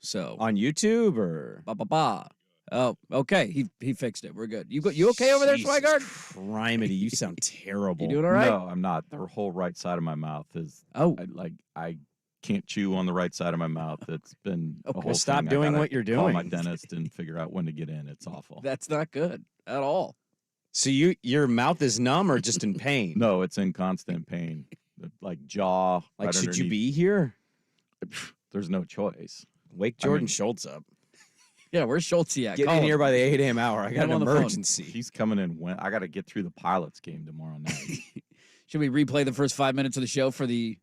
So on YouTube or ba. Oh, okay. He fixed it. We're good. You okay over there, Swigard? Criminy, you sound terrible. You doing all right? No, I'm not. The whole right side of my mouth is. Oh, I can't chew on the right side of my mouth. It's been a whole stop thing. doing I gotta what you're call doing. my dentist and figure out when to get in. It's awful. that's not good at all. So your mouth is numb or just in pain? No, it's in constant pain. Like jaw. Like, right should you underneath. be here? There's no choice. Wake Jordan Schultz up. Yeah, where's Schultz at? Get Call in him. here by the 8 a.m. hour. I got him an on the phone. emergency. He's coming in. I got to get through the Pilots game tomorrow night. Should we replay the first 5 minutes of the show for the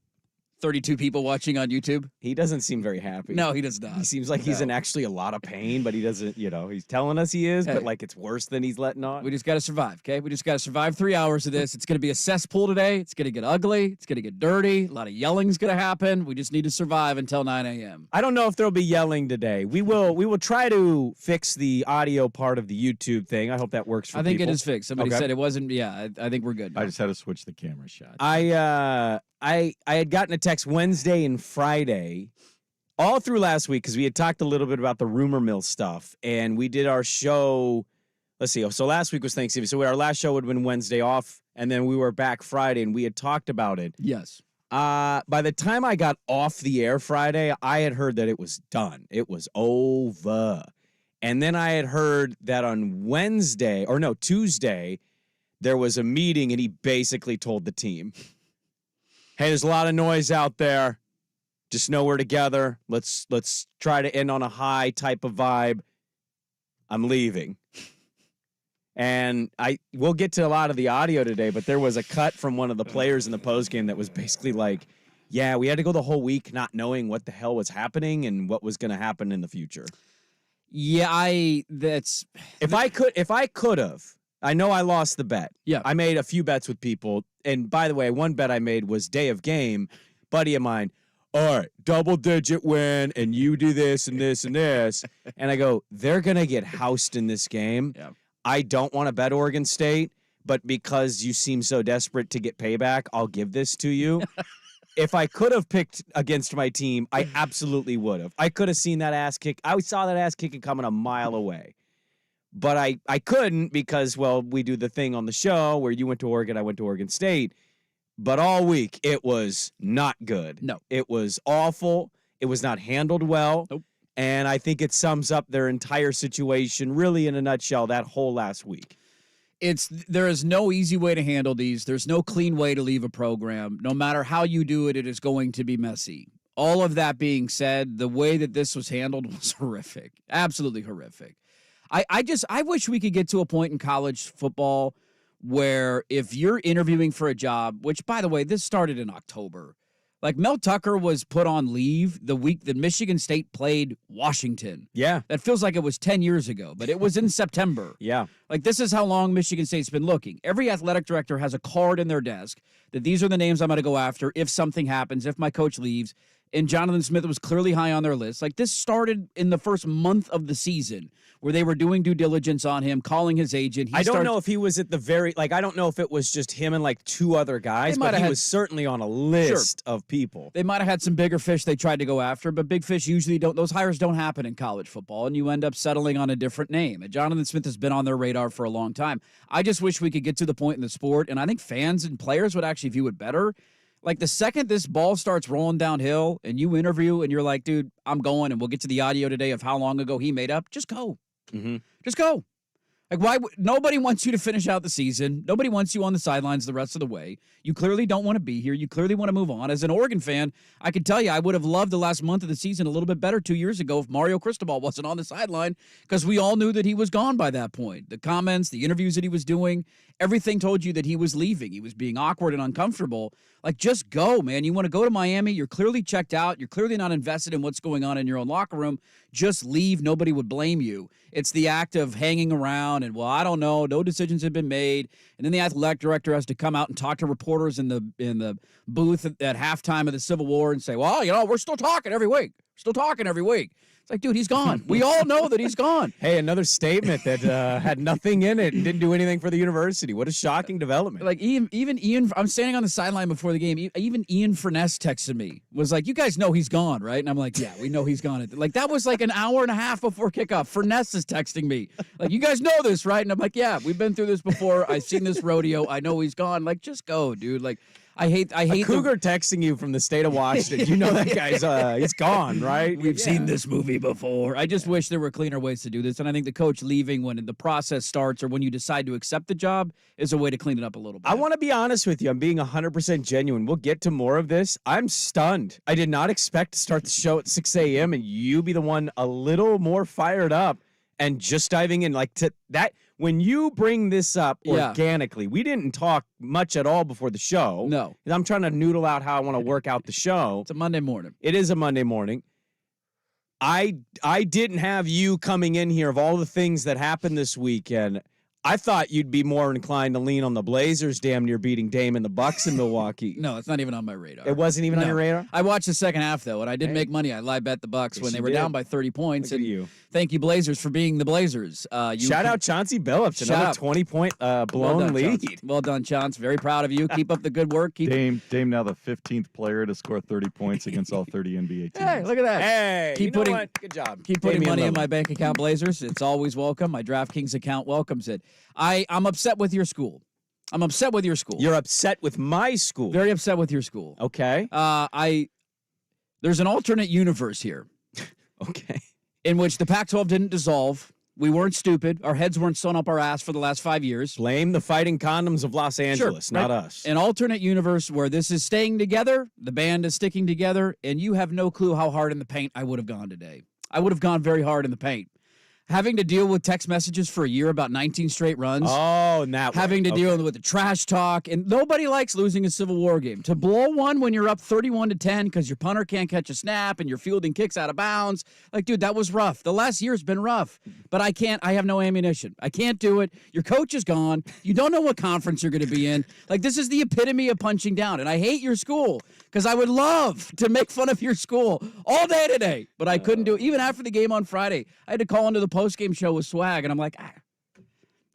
32 people watching on YouTube? He doesn't seem very happy. No, he does not. He seems like he's in actually a lot of pain, but he doesn't, he's telling us he is, Hey. but like it's worse than he's letting on. We just got to survive, okay? We just got to survive 3 hours of this. It's going to be a cesspool today. It's going to get ugly. It's going to get dirty. A lot of yelling's going to happen. We just need to survive until 9 a.m. I don't know if there'll be yelling today. We will try to fix the audio part of the YouTube thing. I hope that works for I think people. it is fixed. Somebody Okay. said it wasn't. Yeah, I think we're good. I just had to switch the camera shot. I had gotten a text Wednesday and Friday all through last week because we had talked a little bit about the rumor mill stuff, and we did our show. Let's see. So last week was Thanksgiving. So our last show would have been Wednesday off, and then we were back Friday, and we had talked about it. Yes. By the time I got off the air Friday, I had heard that it was done. It was over. And then I had heard that on Tuesday, there was a meeting, and he basically told the team, hey, there's a lot of noise out there. Just know we're together. Let's try to end on a high type of vibe. I'm leaving. And we'll get to a lot of the audio today, but there was a cut from one of the players in the postgame that was basically like, yeah, we had to go the whole week not knowing what the hell was happening and what was going to happen in the future. Yeah, If I could have, I know I lost the bet. Yeah. I made a few bets with people. And by the way, one bet I made was day of game. Buddy of mine, all right, double-digit win, and you do this and this and this. And I go, they're going to get housed in this game. Yeah. I don't want to bet Oregon State, but because you seem so desperate to get payback, I'll give this to you. If I could have picked against my team, I absolutely would have. I could have seen that ass kick. I saw that ass kicking coming a mile away. But I couldn't because, well, we do the thing on the show where you went to Oregon, I went to Oregon State. But all week, it was not good. No. It was awful. It was not handled well. Nope. And I think it sums up their entire situation, really in a nutshell, that whole last week. There is no easy way to handle these. There's no clean way to leave a program. No matter how you do it, it is going to be messy. All of that being said, the way that this was handled was horrific. Absolutely horrific. I wish we could get to a point in college football where if you're interviewing for a job, which, by the way, this started in October. Like, Mel Tucker was put on leave the week that Michigan State played Washington. Yeah. That feels like it was 10 years ago, but it was in September. Yeah. Like, this is how long Michigan State's been looking. Every athletic director has a card in their desk that these are the names I'm going to go after if something happens, if my coach leaves. And Jonathan Smith was clearly high on their list. Like, this started in the first month of the season where they were doing due diligence on him, calling his agent. I don't know if he was at the I don't know if it was just him and like two other guys, but he was certainly on a list of people. They might have had some bigger fish they tried to go after, but big fish usually don't. Those hires don't happen in college football, and you end up settling on a different name. And Jonathan Smith has been on their radar for a long time. I just wish we could get to the point in the sport, and I think fans and players would actually view it better. Like, the second this ball starts rolling downhill and you interview and you're like, dude, I'm going, and we'll get to the audio today of how long ago he made up, just go. Mm-hmm. Just go. Like, nobody wants you to finish out the season. Nobody wants you on the sidelines the rest of the way. You clearly don't want to be here. You clearly want to move on. As an Oregon fan, I can tell you I would have loved the last month of the season a little bit better 2 years ago if Mario Cristobal wasn't on the sideline, because we all knew that he was gone by that point. The comments, the interviews that he was doing, everything told you that he was leaving. He was being awkward and uncomfortable. Like, just go, man. You want to go to Miami? You're clearly checked out. You're clearly not invested in what's going on in your own locker room. Just leave. Nobody would blame you. It's the act of hanging around and, well, I don't know. No decisions have been made. And then the athletic director has to come out and talk to reporters in the booth at halftime of the Civil War and say, well, we're still talking every week. Still talking every week. It's like, dude, he's gone. We all know that he's gone. Hey, another statement that had nothing in it and didn't do anything for the university. What a shocking development. Like even Ian, I'm standing on the sideline before the game. Even Ian Furness texted me, was like, "You guys know he's gone, right?" And I'm like, "Yeah, we know he's gone." Like that was like an hour and a half before kickoff. Furness is texting me, like, "You guys know this, right?" And I'm like, "Yeah, we've been through this before. I've seen this rodeo. I know he's gone." Like, just go, dude. Like, I hate a Cougar texting you from the state of Washington. You know that guy's he's gone, right? We've seen this movie before. I just wish there were cleaner ways to do this. And I think the coach leaving when the process starts or when you decide to accept the job is a way to clean it up a little bit. I want to be honest with you. I'm being 100% genuine. We'll get to more of this. I'm stunned. I did not expect to start the show at 6 a.m. and you be the one a little more fired up and just diving in like to that. When you bring this up organically, we didn't talk much at all before the show. No. I'm trying to noodle out how I want to work out the show. It's a Monday morning. It is a Monday morning. I didn't have you coming in here of all the things that happened this weekend. I thought you'd be more inclined to lean on the Blazers damn near beating Dame and the Bucks in Milwaukee. No, it's not even on my radar. It wasn't even on your radar? I watched the second half, though, and I did make money. I live bet the Bucks when they were down by 30 points. Look at and you. Thank you, Blazers, for being the Blazers. Shout out Chauncey Billups, another 20-point blown lead. Chauncey. Well done, Chauncey. Very proud of you. Keep up the good work. Dame now the 15th player to score 30 points against all 30 NBA teams. Hey, look at that. Hey, keep putting, what? Good job. Keep putting Damian money in Lillard. my bank account, Blazers. It's always welcome. My DraftKings account welcomes it. I'm upset with your school. I'm upset with your school. You're upset with my school. Very upset with your school. Okay. There's an alternate universe here. Okay. In which the Pac-12 didn't dissolve. We weren't stupid. Our heads weren't sewn up our ass for the last 5 years. Blame the Fighting Condoms of Los Angeles, Sure, not right. us. An alternate universe where this is staying together, the band is sticking together, and you have no clue how hard in the paint I would have gone today. I would have gone very hard in the paint. Having to deal with text messages for a year about 19 straight runs. Oh, and that Having to deal with the trash talk. And nobody likes losing a Civil War game. To blow one when you're up 31-10 because your punter can't catch a snap and you're fielding kicks out of bounds. Like, dude, that was rough. The last year's been rough. But I have no ammunition. I can't do it. Your coach is gone. You don't know what conference you're going to be in. Like, this is the epitome of punching down. And I hate your school because I would love to make fun of your school all day today. But I couldn't do it. Even after the game on Friday, I had to call into the post-game show with Swag. And I'm like,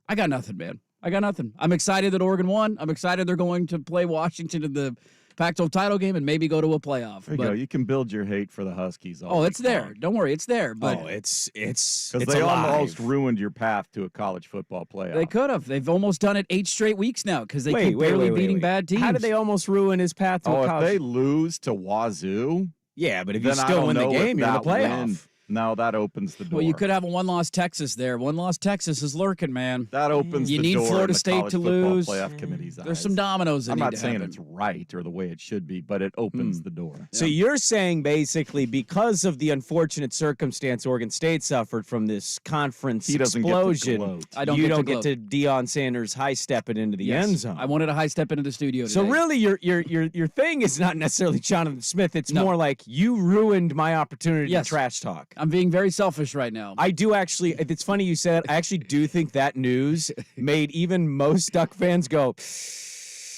I got nothing, man. I got nothing. I'm excited that Oregon won. I'm excited they're going to play Washington in the Pac-12 title game and maybe go to a playoff. There you go. You can build your hate for the Huskies. Oh, it's there. Don't worry, it's there. But it's because alive. they almost ruined your path to a college football playoff. They could have. They've almost done it 8 straight weeks now because they keep barely beating bad teams. How did they almost ruin his path to a college? If they lose to Wazoo, yeah, but if you then still win the game, you're in the that playoff. win- No, that opens the door. Well, you could have a one-loss Texas there. One-loss Texas is lurking, man. That opens You the need door Florida in the State college to football lose. playoff committee's There's eyes. some dominoes that I'm need not to saying happen. it's right or the way it should be, but it opens the door. So you're saying basically because of the unfortunate circumstance Oregon State suffered from this conference He doesn't explosion, get to gloat. I don't you get don't to get to Deion Sanders high stepping into the Yes. end zone. I wanted a high step into the studio today. So really, your thing is not necessarily Jonathan Smith. It's No. more like you ruined my opportunity Yes. to trash talk. I'm being very selfish right now. I do actually. It's funny you said. I actually do think that news made even most Duck fans go,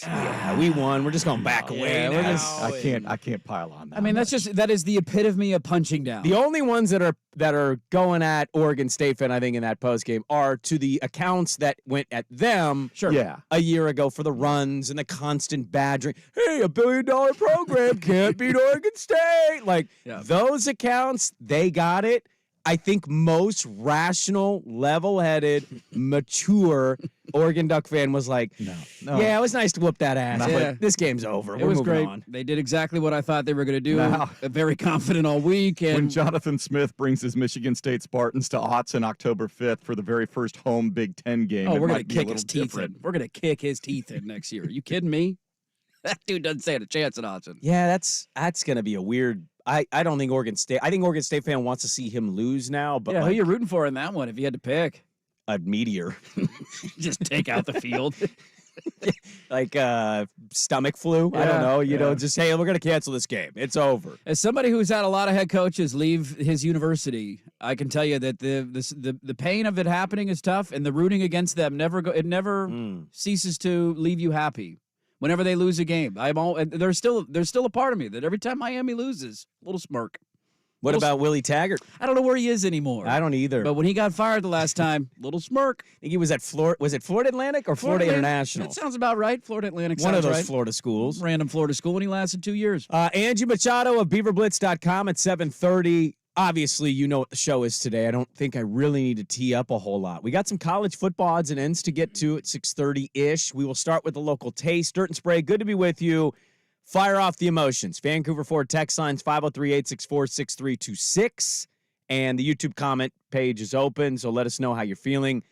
"Yeah, we won. We're just going back away we're now." just- I can't pile on that. I mean, that is the epitome of punching down. The only ones that are going at Oregon State fan, I think, in that post game are to the accounts that went at them Sure. Yeah. a year ago for the runs and the constant badgering. Hey, $1 billion program can't beat Oregon State. Like Yeah. those accounts, they got it. I think most rational, level-headed, mature Oregon Duck fan was like, No. yeah, it was nice to whoop that ass, Yeah. but this game's over. It We're was moving great. on. They did exactly what I thought they were going to do. Now- Very confident all week. When And Jonathan Smith brings his Michigan State Spartans to Autzen October 5th for the very first home Big Ten game, we're going going to kick his teeth in. We're going to kick his teeth in next year. Are you kidding me? That dude doesn't stand a chance at Autzen. Yeah, that's going to be a weird. I don't think Oregon State. I think Oregon State fan wants to see him lose now, but Yeah, who like you rooting for in that one if you had to pick? a meteor, Just take out the field. like stomach flu. I don't know. You know, just hey, we're gonna cancel this game. It's over. As somebody who's had a lot of head coaches leave his university, I can tell you that the pain of it happening is tough, and the rooting against them never ceases to leave you happy. Whenever they lose a game, there's still a part of me that every time Miami loses, a little smirk. What about Willie Taggart? I don't know where he is anymore. I don't either. But when he got fired the last time, little smirk. I think he was at Florida. Was it Florida Atlantic or Florida International? That sounds about right. Florida Atlantic One sounds of those right. Florida schools. Random Florida school, and he lasted 2 years. Angie Machado of BeaverBlitz.com at 7:30. Obviously, you know what the show is today. I don't think I really need to tee up a whole lot. We got some college football odds and ends to get to at 6:30-ish. We will start with the local taste. Dirt and Sprague, good to be with you. Fire off the emotions. Vancouver Ford text lines 503-864-6326. And the YouTube comment page is open, so let us know how you're feeling.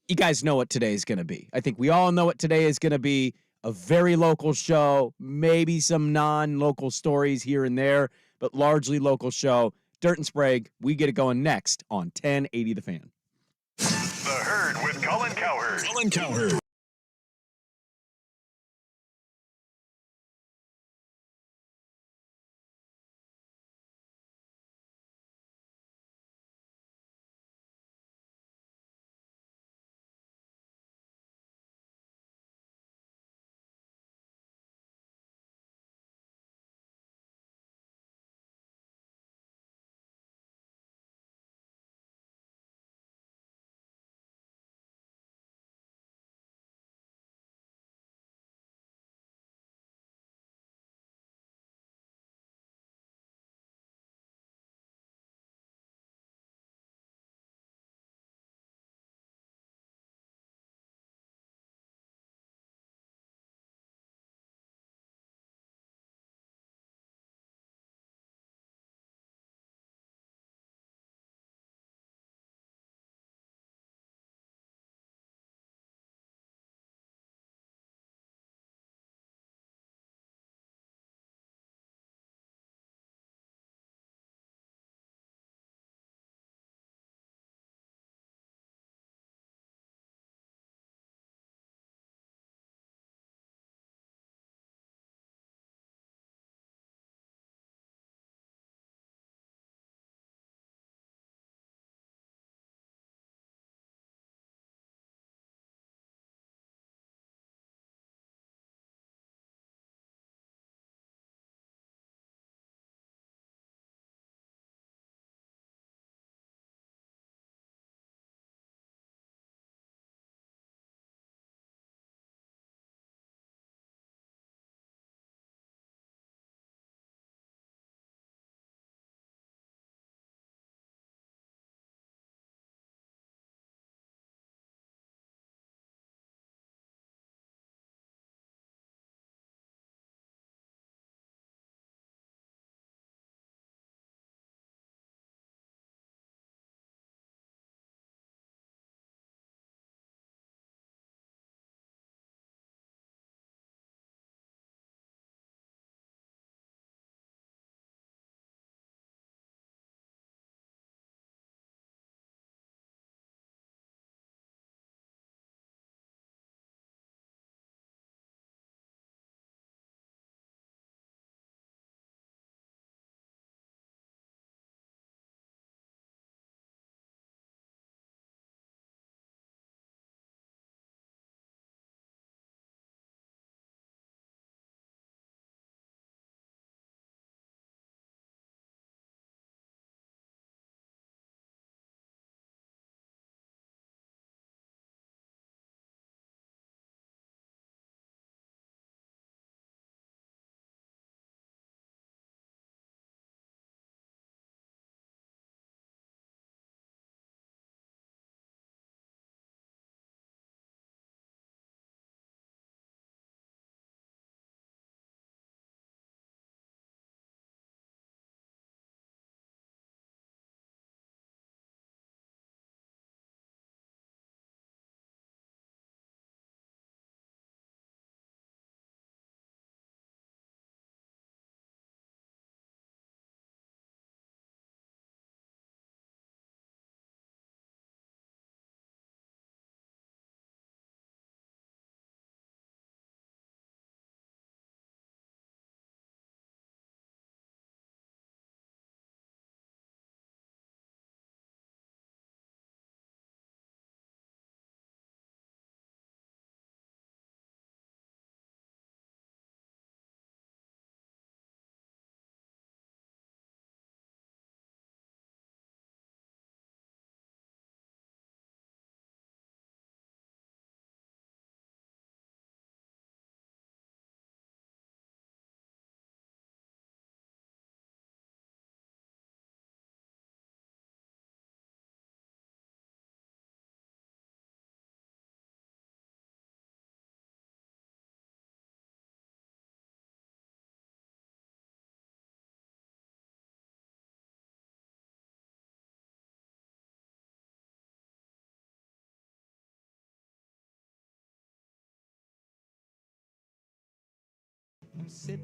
You guys know what today is going to be. I think we all know what today is going to be. A very local show, maybe some non-local stories here and there, but largely local show. Dirt and Sprague, we get it going next on 1080 The Fan. The Herd with Colin Cowherd.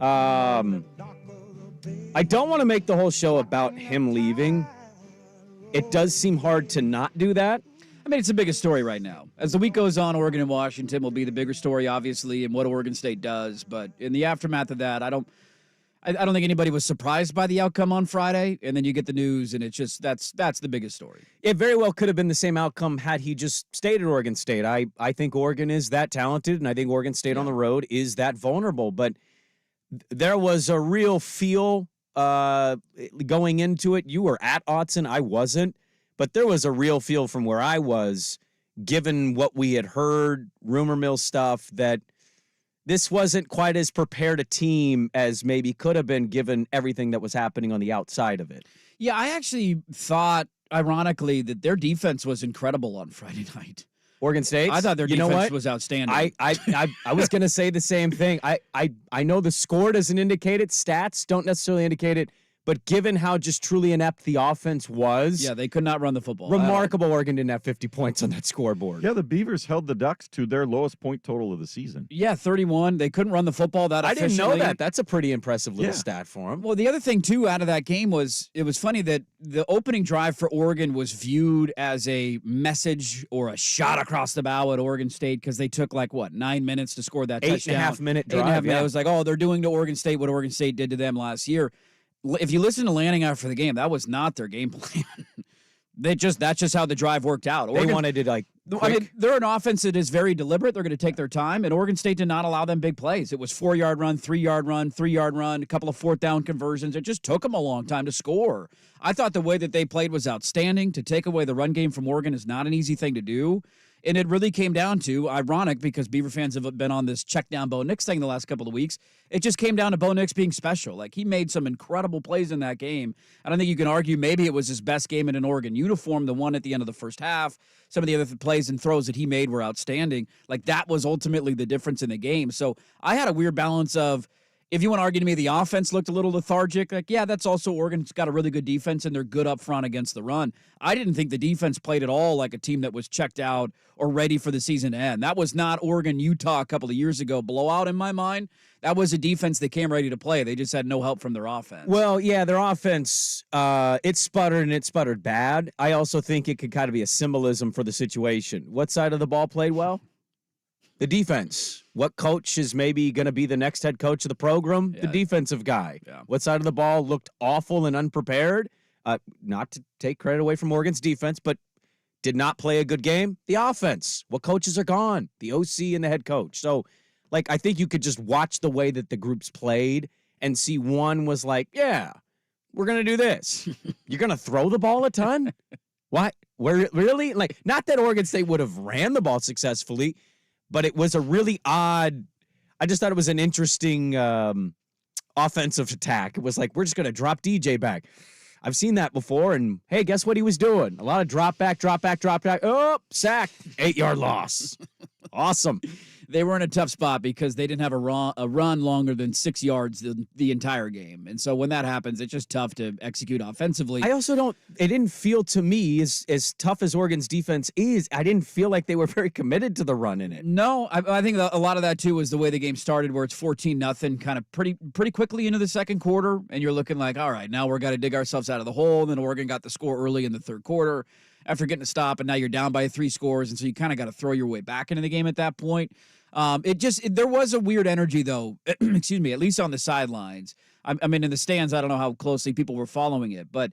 I don't want to make the whole show about him leaving. It does seem hard to not do that. I mean, it's the biggest story right now. As the week goes on, Oregon and Washington will be the bigger story, obviously, and what Oregon State does. But in the aftermath of that, I don't think anybody was surprised by the outcome on Friday. And then you get the news, and it's just that's the biggest story. It very well could have been the same outcome had he just stayed at Oregon State. I think Oregon is that talented, and I think Oregon State on the road is that vulnerable. But there was a real feel going into it. You were at Autzen. I wasn't. But there was a real feel from where I was, given what we had heard, rumor mill stuff, that this wasn't quite as prepared a team as maybe could have been given everything that was happening on the outside of it. Yeah, I actually thought, ironically, that their defense was incredible on Friday night. Oregon State? I thought their defense was outstanding. I was going to say the same thing. I know the score doesn't indicate it. Stats don't necessarily indicate it. But given how just truly inept the offense was, yeah, they could not run the football. Remarkable Oregon didn't have 50 points on that scoreboard. Yeah, the Beavers held the Ducks to their lowest point total of the season. Yeah, 31. They couldn't run the football that I efficiently. didn't know that. That's a pretty impressive little stat for them. Well, the other thing, too, out of that game was it was funny that the opening drive for Oregon was viewed as a message or a shot across the bow at Oregon State because they took, 9 minutes to score that touchdown. 8.5-minute drive. 8.5 minutes. It was like, oh, they're doing to Oregon State what Oregon State did to them last year. If you listen to Lanning after the game, that was not their game plan. That's just how the drive worked out. They wanted it quick. I mean, they're an offense that is very deliberate. They're going to take their time, and Oregon State did not allow them big plays. It was 4-yard run, 3-yard run, 3-yard run, a couple of fourth down conversions. It just took them a long time to score. I thought the way that they played was outstanding. To take away the run game from Oregon is not an easy thing to do. And it really came down to, ironic, because Beaver fans have been on this check down Bo Nix thing the last couple of weeks, it just came down to Bo Nix being special. He made some incredible plays in that game. I don't think you can argue maybe it was his best game in an Oregon uniform, the one at the end of the first half. Some of the other plays and throws that he made were outstanding. That was ultimately the difference in the game. So I had a weird balance of, if you want to argue to me the offense looked a little lethargic, yeah, that's also Oregon's got a really good defense and they're good up front against the run. I didn't think the defense played at all like a team that was checked out or ready for the season to end. That was not Oregon-Utah a couple of years ago blowout in my mind. That was a defense that came ready to play. They just had no help from their offense. Well, yeah, their offense, it sputtered and it sputtered bad. I also think it could kind of be a symbolism for the situation. What side of the ball played well? The defense. What coach is maybe going to be the next head coach of the program? Yeah. The defensive guy. Yeah. What side of the ball looked awful and unprepared? Not to take credit away from Oregon's defense, but did not play a good game? The offense. What coaches are gone? The OC and the head coach. So, I think you could just watch the way that the groups played and see one was like, yeah, we're going to do this. You're going to throw the ball a ton? What? Really? Not that Oregon State would have ran the ball successfully, but it was a really odd, I just thought it was an interesting offensive attack. It was we're just going to drop DJ back. I've seen that before, and hey, guess what he was doing? A lot of drop back. Oh, sack. 8-yard loss. Awesome. They were in a tough spot because they didn't have a run longer than 6 yards the entire game. And so when that happens, it's just tough to execute offensively. It didn't feel to me as tough as Oregon's defense is. I didn't feel like they were very committed to the run in it. No, I think a lot of that too was the way the game started, where it's 14-0 kind of pretty quickly into the second quarter. And you're looking all right, now we're got to dig ourselves out of the hole. And then Oregon got the score early in the third quarter after getting a stop. And now you're down by 3 scores. And so you kind of got to throw your way back into the game at that point. There was a weird energy though, excuse me, at least on the sidelines. I mean, in the stands, I don't know how closely people were following it, but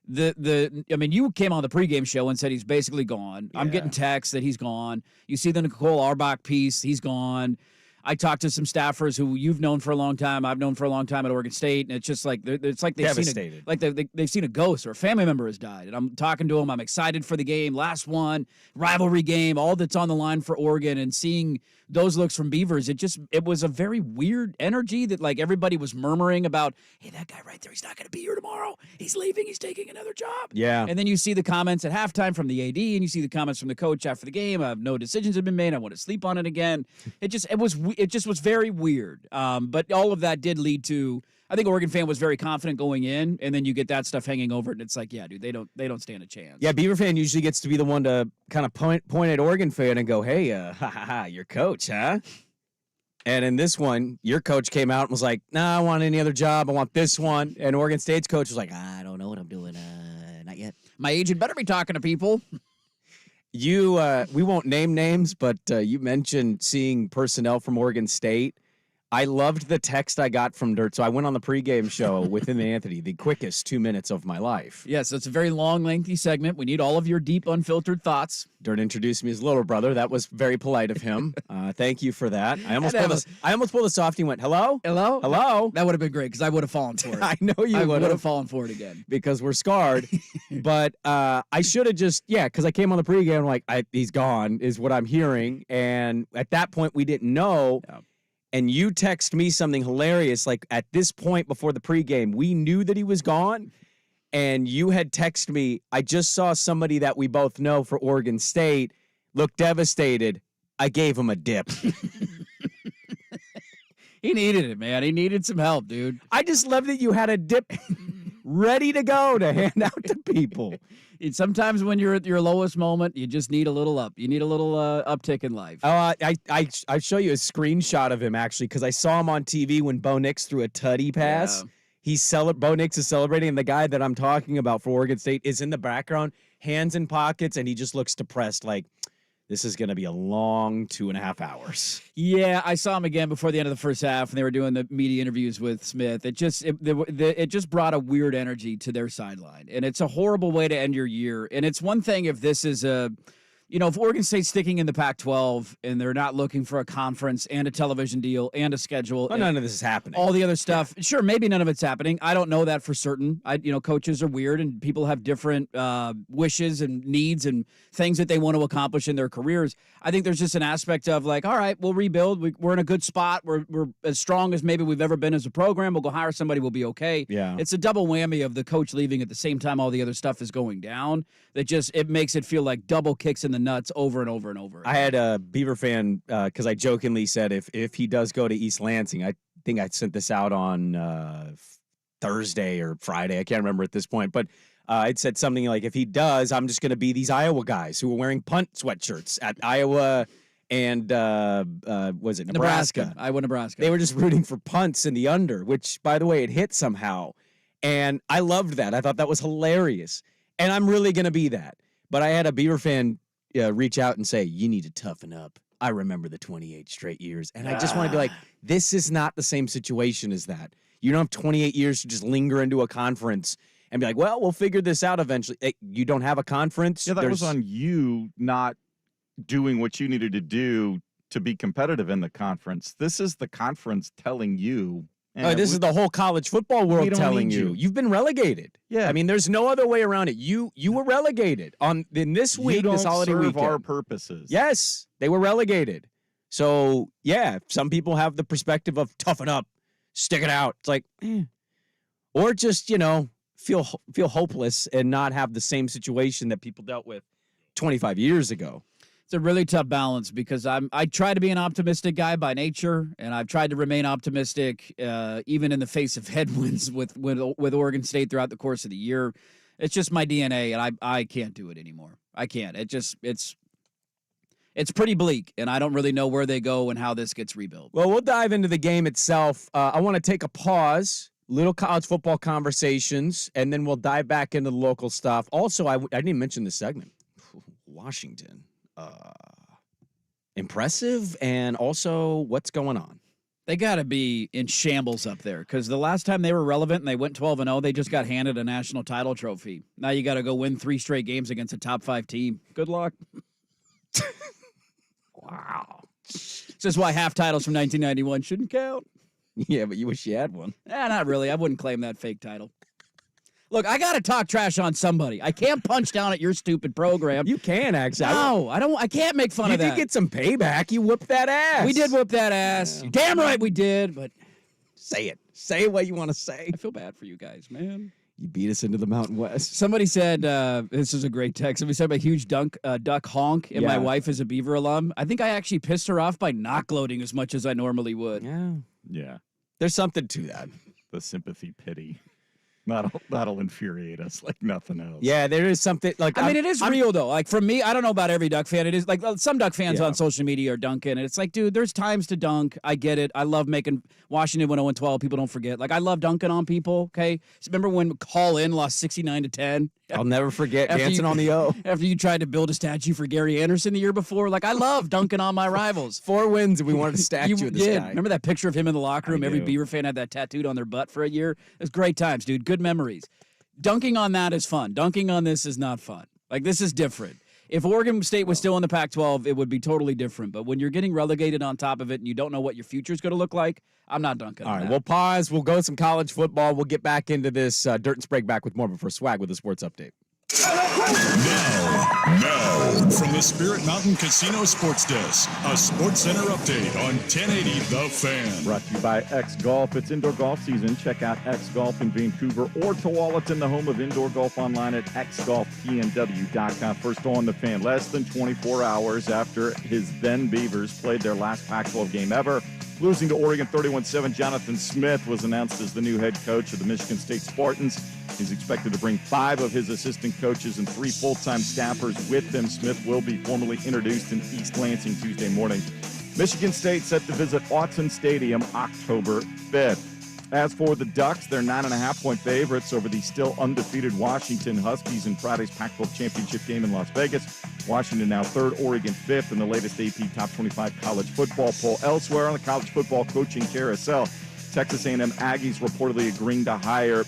you came on the pregame show and said he's basically gone. Yeah. I'm getting texts that he's gone. You see the Nicole Auerbach piece, he's gone. I talked to some staffers who you've known for a long time. I've known for a long time at Oregon State, and it's just they've seen a ghost or a family member has died. And I'm talking to them. I'm excited for the game, last one, rivalry game, all that's on the line for Oregon, and seeing those looks from Beavers. It was a very weird energy that everybody was murmuring about. Hey, that guy right there, he's not going to be here tomorrow. He's leaving. He's taking another job. Yeah. And then you see the comments at halftime from the AD, and you see the comments from the coach after the game. No decisions have been made. I want to sleep on it again. It just was very weird. But all of that did lead to, I think Oregon fan was very confident going in, and then you get that stuff hanging over it, and it's yeah, dude, they don't stand a chance. Yeah, Beaver fan usually gets to be the one to kind of point at Oregon fan and go, hey, your coach, huh? And in this one, your coach came out and was like, "Nah, I want any other job. I want this one." And Oregon State's coach was like, "I don't know what I'm doing. Not yet." My agent better be talking to people. You, we won't name names, but you mentioned seeing personnel from Oregon State. I loved the text I got from Dirt. So I went on the pregame show with him and Anthony, the quickest 2 minutes of my life. Yes, it's a very long, lengthy segment. We need all of your deep, unfiltered thoughts. Dirt introduced me as little brother. That was very polite of him. Thank you for that. I almost pulled a softie and went, "Hello? Hello? Hello?" That would have been great because I would have fallen for it. I know you I would would have have. fallen for it again. Because we're scarred. But I should have just, because I came on the pregame, like, he's gone, is what I'm hearing. And at that point, we didn't know. Yeah. And you text me something hilarious. Like, at this point before the pregame, we knew that he was gone. And you had texted me, "I just saw somebody that we both know for Oregon State look devastated. I gave him a dip." He needed it, man. He needed some help, dude. I just love that you had a dip ready to go to hand out to people. Sometimes when you're at your lowest moment, you just need a little up. You need a little uptick in life. I show you a screenshot of him, actually, because I saw him on TV when Bo Nix threw a tutty pass. Yeah. Bo Nix is celebrating, and the guy that I'm talking about for Oregon State is in the background, hands in pockets, and he just looks depressed, like, this is going to be a long 2.5 hours. Yeah, I saw him again before the end of the first half, and they were doing the media interviews with Smith. It just brought a weird energy to their sideline, and it's a horrible way to end your year. And it's one thing if this is if Oregon State's sticking in the Pac-12 and they're not looking for a conference and a television deal and a schedule. Well, none of this is happening. All the other stuff. Yeah. Sure, maybe none of it's happening. I don't know that for certain. Coaches are weird and people have different wishes and needs and things that they want to accomplish in their careers. I think there's just an aspect of like, all right, we'll rebuild. We're in a good spot. We're as strong as maybe we've ever been as a program. We'll go hire somebody. We'll be okay. Yeah. It's a double whammy of the coach leaving at the same time all the other stuff is going down. It makes it feel like double kicks in the nuts over and over and over. I had a Beaver fan because I jokingly said if he does go to East Lansing, I think I sent this out on Thursday or Friday. I can't remember at this point, but I'd said something like, if he does, I'm just going to be these Iowa guys who are wearing punt sweatshirts at Iowa and was it Nebraska? Iowa, Nebraska. They were just rooting for punts in the under, which, by the way, it hit somehow. And I loved that. I thought that was hilarious. And I'm really going to be that. But I had a Beaver fan reach out and say, "You need to toughen up. I remember the 28 straight years." And I just want to be like, this is not the same situation as that. You don't have 28 years to just linger into a conference and be like, well, we'll figure this out eventually. You don't have a conference. Yeah, that was on you not doing what you needed to do to be competitive in the conference. This is the conference telling you. This is the whole college football world telling you. You've been relegated. Yeah. I mean, there's no other way around it. You were relegated in this week, this holiday weekend. Our purposes. Yes, they were relegated. So, yeah, some people have the perspective of toughen up, stick it out. It's like, or just, feel hopeless and not have the same situation that people dealt with 25 years ago. It's a really tough balance because I try to be an optimistic guy by nature, and I've tried to remain optimistic even in the face of headwinds with Oregon State throughout the course of the year. It's just my DNA, and I can't do it anymore. I can't. It's pretty bleak, and I don't really know where they go and how this gets rebuilt. Well, we'll dive into the game itself. I want to take a pause, little college football conversations, and then we'll dive back into the local stuff. Also, I didn't even mention this segment. Washington. Impressive, and also what's going on? They got to be in shambles up there because the last time they were relevant and they went 12-0, they just got handed a national title trophy. Now you got to go win 3 straight games against a top 5 team. Good luck. Wow. This is why half titles from 1991 shouldn't count. Yeah, but you wish you had one. Not really. I wouldn't claim that fake title. Look, I got to talk trash on somebody. I can't punch down at your stupid program. You can, actually. No, I don't. I can't make fun of that. You did get some payback. You whooped that ass. We did whoop that ass. Yeah. You're damn right we did, but say it. Say what you want to say. I feel bad for you guys, man. You beat us into the Mountain West. Somebody said, this is a great text. Somebody said, I'm a huge duck honk, and my wife is a Beaver alum. I think I actually pissed her off by not gloating as much as I normally would. Yeah. Yeah. There's something to that. The sympathy pity. That'll infuriate us like nothing else. Yeah, there is something like I mean, it is real though. Like for me, I don't know about every Duck fan. It is like some Duck fans on social media are dunking, and it's like, dude, there's times to dunk. I get it. I love making Washington win 0-12. People don't forget. Like I love dunking on people. Okay, so remember when Call In lost 69-10? I'll never forget After dancing you- on the O. After you tried to build a statue for Gary Anderson the year before, like I love dunking on my rivals. 4 wins, and we wanted a statue You of this did. guy. Remember that picture of him in the locker room? I Every do. Beaver fan had that tattooed on their butt for a year. It was great times, dude. Good memories. Dunking on that is fun. Dunking on this is not fun. Like, this is different. If Oregon State was still in the Pac-12, it would be totally different. But when you're getting relegated on top of it and you don't know what your future is going to look like, I'm not dunking All on right, that. we'll pause. We'll go some college football. We'll get back into this Dirt and Sprague back with more before Swag with the sports update. Now, from the Spirit Mountain Casino Sports Desk, a Sports Center update on 1080 The Fan. Brought to you by X Golf. It's indoor golf season. Check out X Golf in Vancouver or Tualatin, the home of indoor golf, online at xgolfpnw.com. First on the Fan, less than 24 hours after his then Beavers played their last Pac-12 game ever. Losing to Oregon 31-7, Jonathan Smith was announced as the new head coach of the Michigan State Spartans. He's expected to bring 5 of his assistant coaches and 3 full-time staffers with him. Smith will be formally introduced in East Lansing Tuesday morning. Michigan State set to visit Autzen Stadium October 5th. As for the Ducks, they're 9.5-point favorites over the still undefeated Washington Huskies in Friday's Pac-12 championship game in Las Vegas. Washington now 3rd, Oregon 5th in the latest AP Top 25 college football poll. Elsewhere on the college football coaching carousel, Texas A&M Aggies reportedly agreeing to hire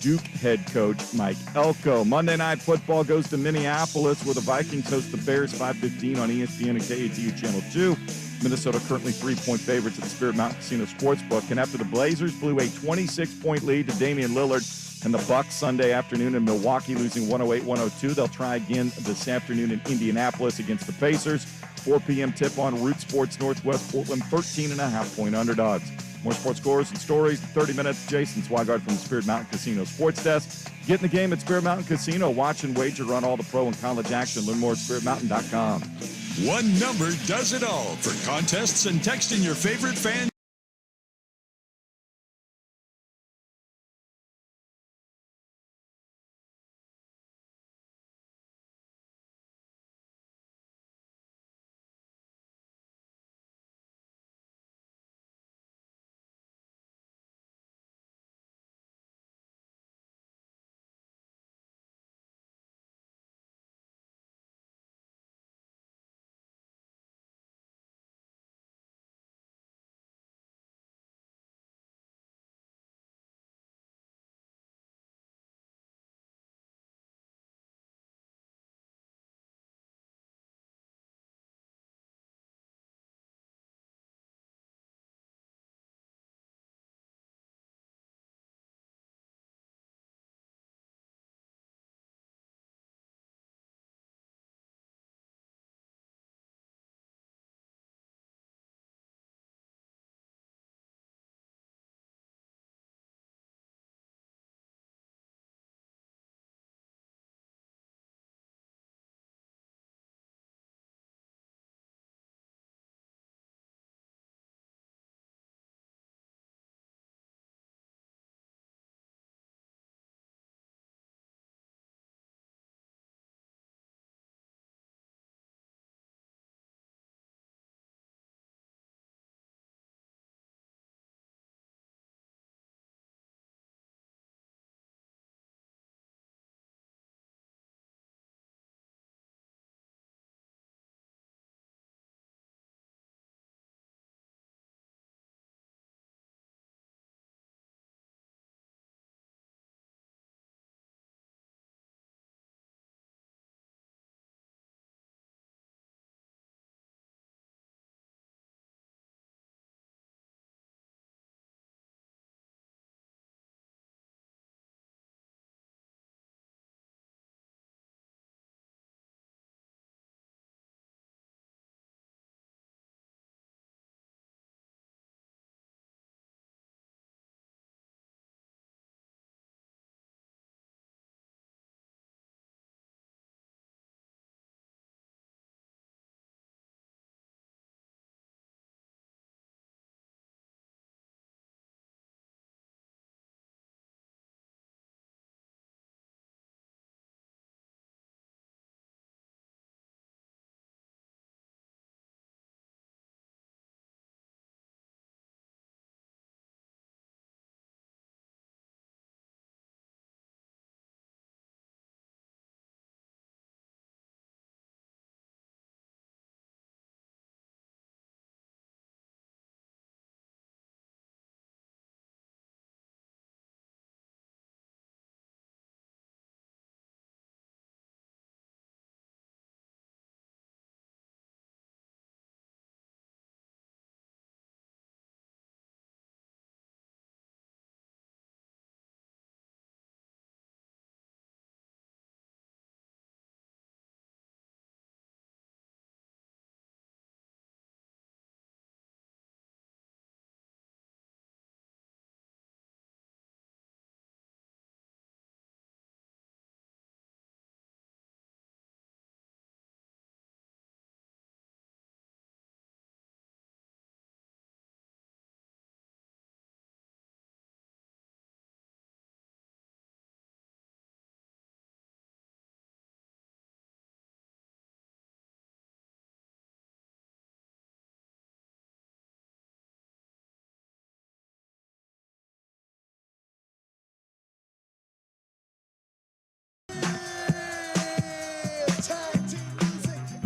Duke head coach Mike Elko. Monday Night Football goes to Minneapolis, where the Vikings host the Bears 5:15 on ESPN and KATU Channel 2. Minnesota currently 3-point favorites at the Spirit Mountain Casino Sportsbook. And after the Blazers blew a 26-point lead to Damian Lillard and the Bucks Sunday afternoon in Milwaukee, losing 108-102, they'll try again this afternoon in Indianapolis against the Pacers. 4 p.m. tip on Root Sports Northwest Portland, 13.5-point underdogs. More sports scores and stories in 30 minutes. Jason Swigard from the Spirit Mountain Casino Sports Desk. Get in the game at Spirit Mountain Casino. Watch and wager on all the pro and college action. Learn more at spiritmountain.com. One number does it all for contests and texting your favorite fan.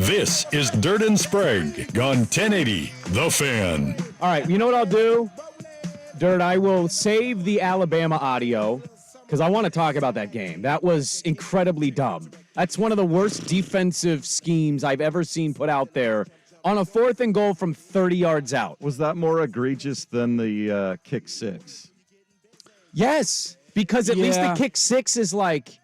This is Dirt and Sprague on 1080 The Fan. All right, you know what I'll do? Dirt, I will save the Alabama audio because I want to talk about that game. That was incredibly dumb. That's one of the worst defensive schemes I've ever seen put out there on a 4th and goal from 30 yards out. Was that more egregious than the kick six? Yes, because at least the kick six is like,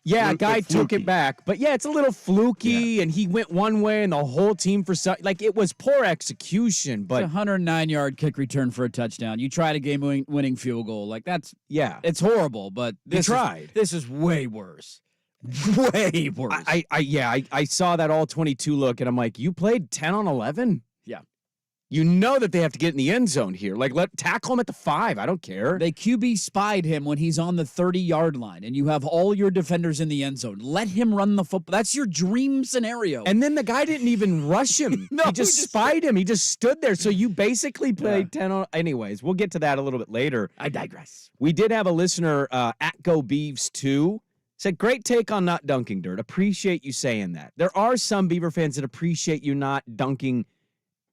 a guy took it back. But, it's a little fluky, and he went one way, and the whole team for – like, it was poor execution. But It's a 109-yard kick return for a touchdown. You tried a game-winning field goal. Like, that's – yeah. it's horrible, but this tried. This is way worse. Way worse. I saw that all 22 look, and I'm like, you played 10 on 11? Yeah. You know that they have to get in the end zone here. Like, tackle him at the 5. I don't care. They QB spied him when he's on the 30-yard line, and you have all your defenders in the end zone. Let him run the football. That's your dream scenario. And then the guy didn't even rush him. No, he just spied him. He just stood there. So you basically played 10 on... Anyways, we'll get to that a little bit later. I digress. We did have a listener, at GoBeavs2, said, great take on not dunking, Dirt. Appreciate you saying that. There are some Beaver fans that appreciate you not dunking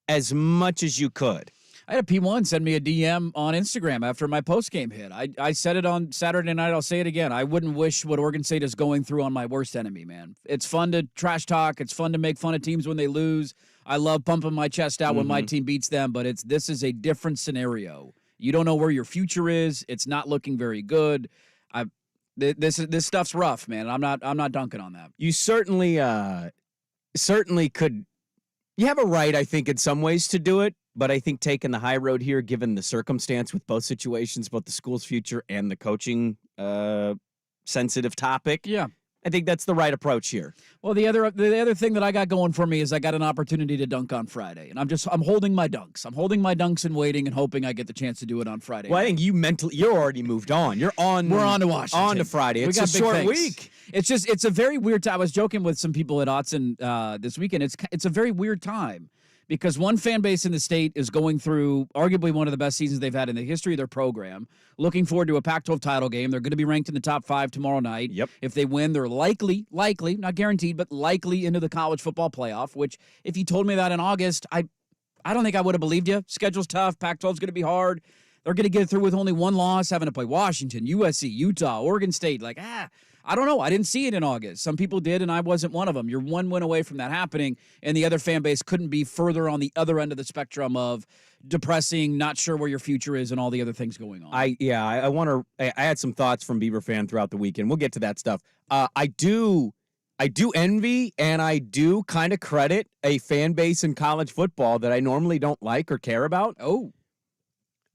as much as you could. I had a P1 send me a DM on Instagram after my postgame hit. I said it on Saturday night. I'll say it again. I wouldn't wish what Oregon State is going through on my worst enemy, man. It's fun to trash talk. It's fun to make fun of teams when they lose. I love pumping my chest out when my team beats them, but this is a different scenario. You don't know where your future is. It's not looking very good. This stuff's rough, man. I'm not dunking on that. You certainly could. You have a right, I think, in some ways to do it, but I think taking the high road here, given the circumstance with both situations, both the school's future and the coaching sensitive topic, I think that's the right approach here. Well, the other thing that I got going for me is I got an opportunity to dunk on Friday, and I'm holding my dunks. I'm holding my dunks and waiting and hoping I get the chance to do it on Friday. Well, I think you're already moved on. We're on to Washington. On to Friday. It's a short week. It's a very weird time. I was joking with some people at Autzen this weekend. It's a very weird time because one fan base in the state is going through arguably one of the best seasons they've had in the history of their program. Looking forward to a Pac-12 title game. They're going to be ranked in the top 5 tomorrow night. Yep. If they win, they're likely, not guaranteed, but likely into the college football playoff, which if you told me that in August, I don't think I would have believed you. Schedule's tough. Pac-12's going to be hard. They're going to get through with only one loss, having to play Washington, USC, Utah, Oregon State. I don't know. I didn't see it in August. Some people did, and I wasn't one of them. You're one win away from that happening, and the other fan base couldn't be further on the other end of the spectrum of depressing, not sure where your future is, and all the other things going on. I had some thoughts from Beaver fan throughout the weekend. We'll get to that stuff. I do envy and I do kind of credit a fan base in college football that I normally don't like or care about. Oh.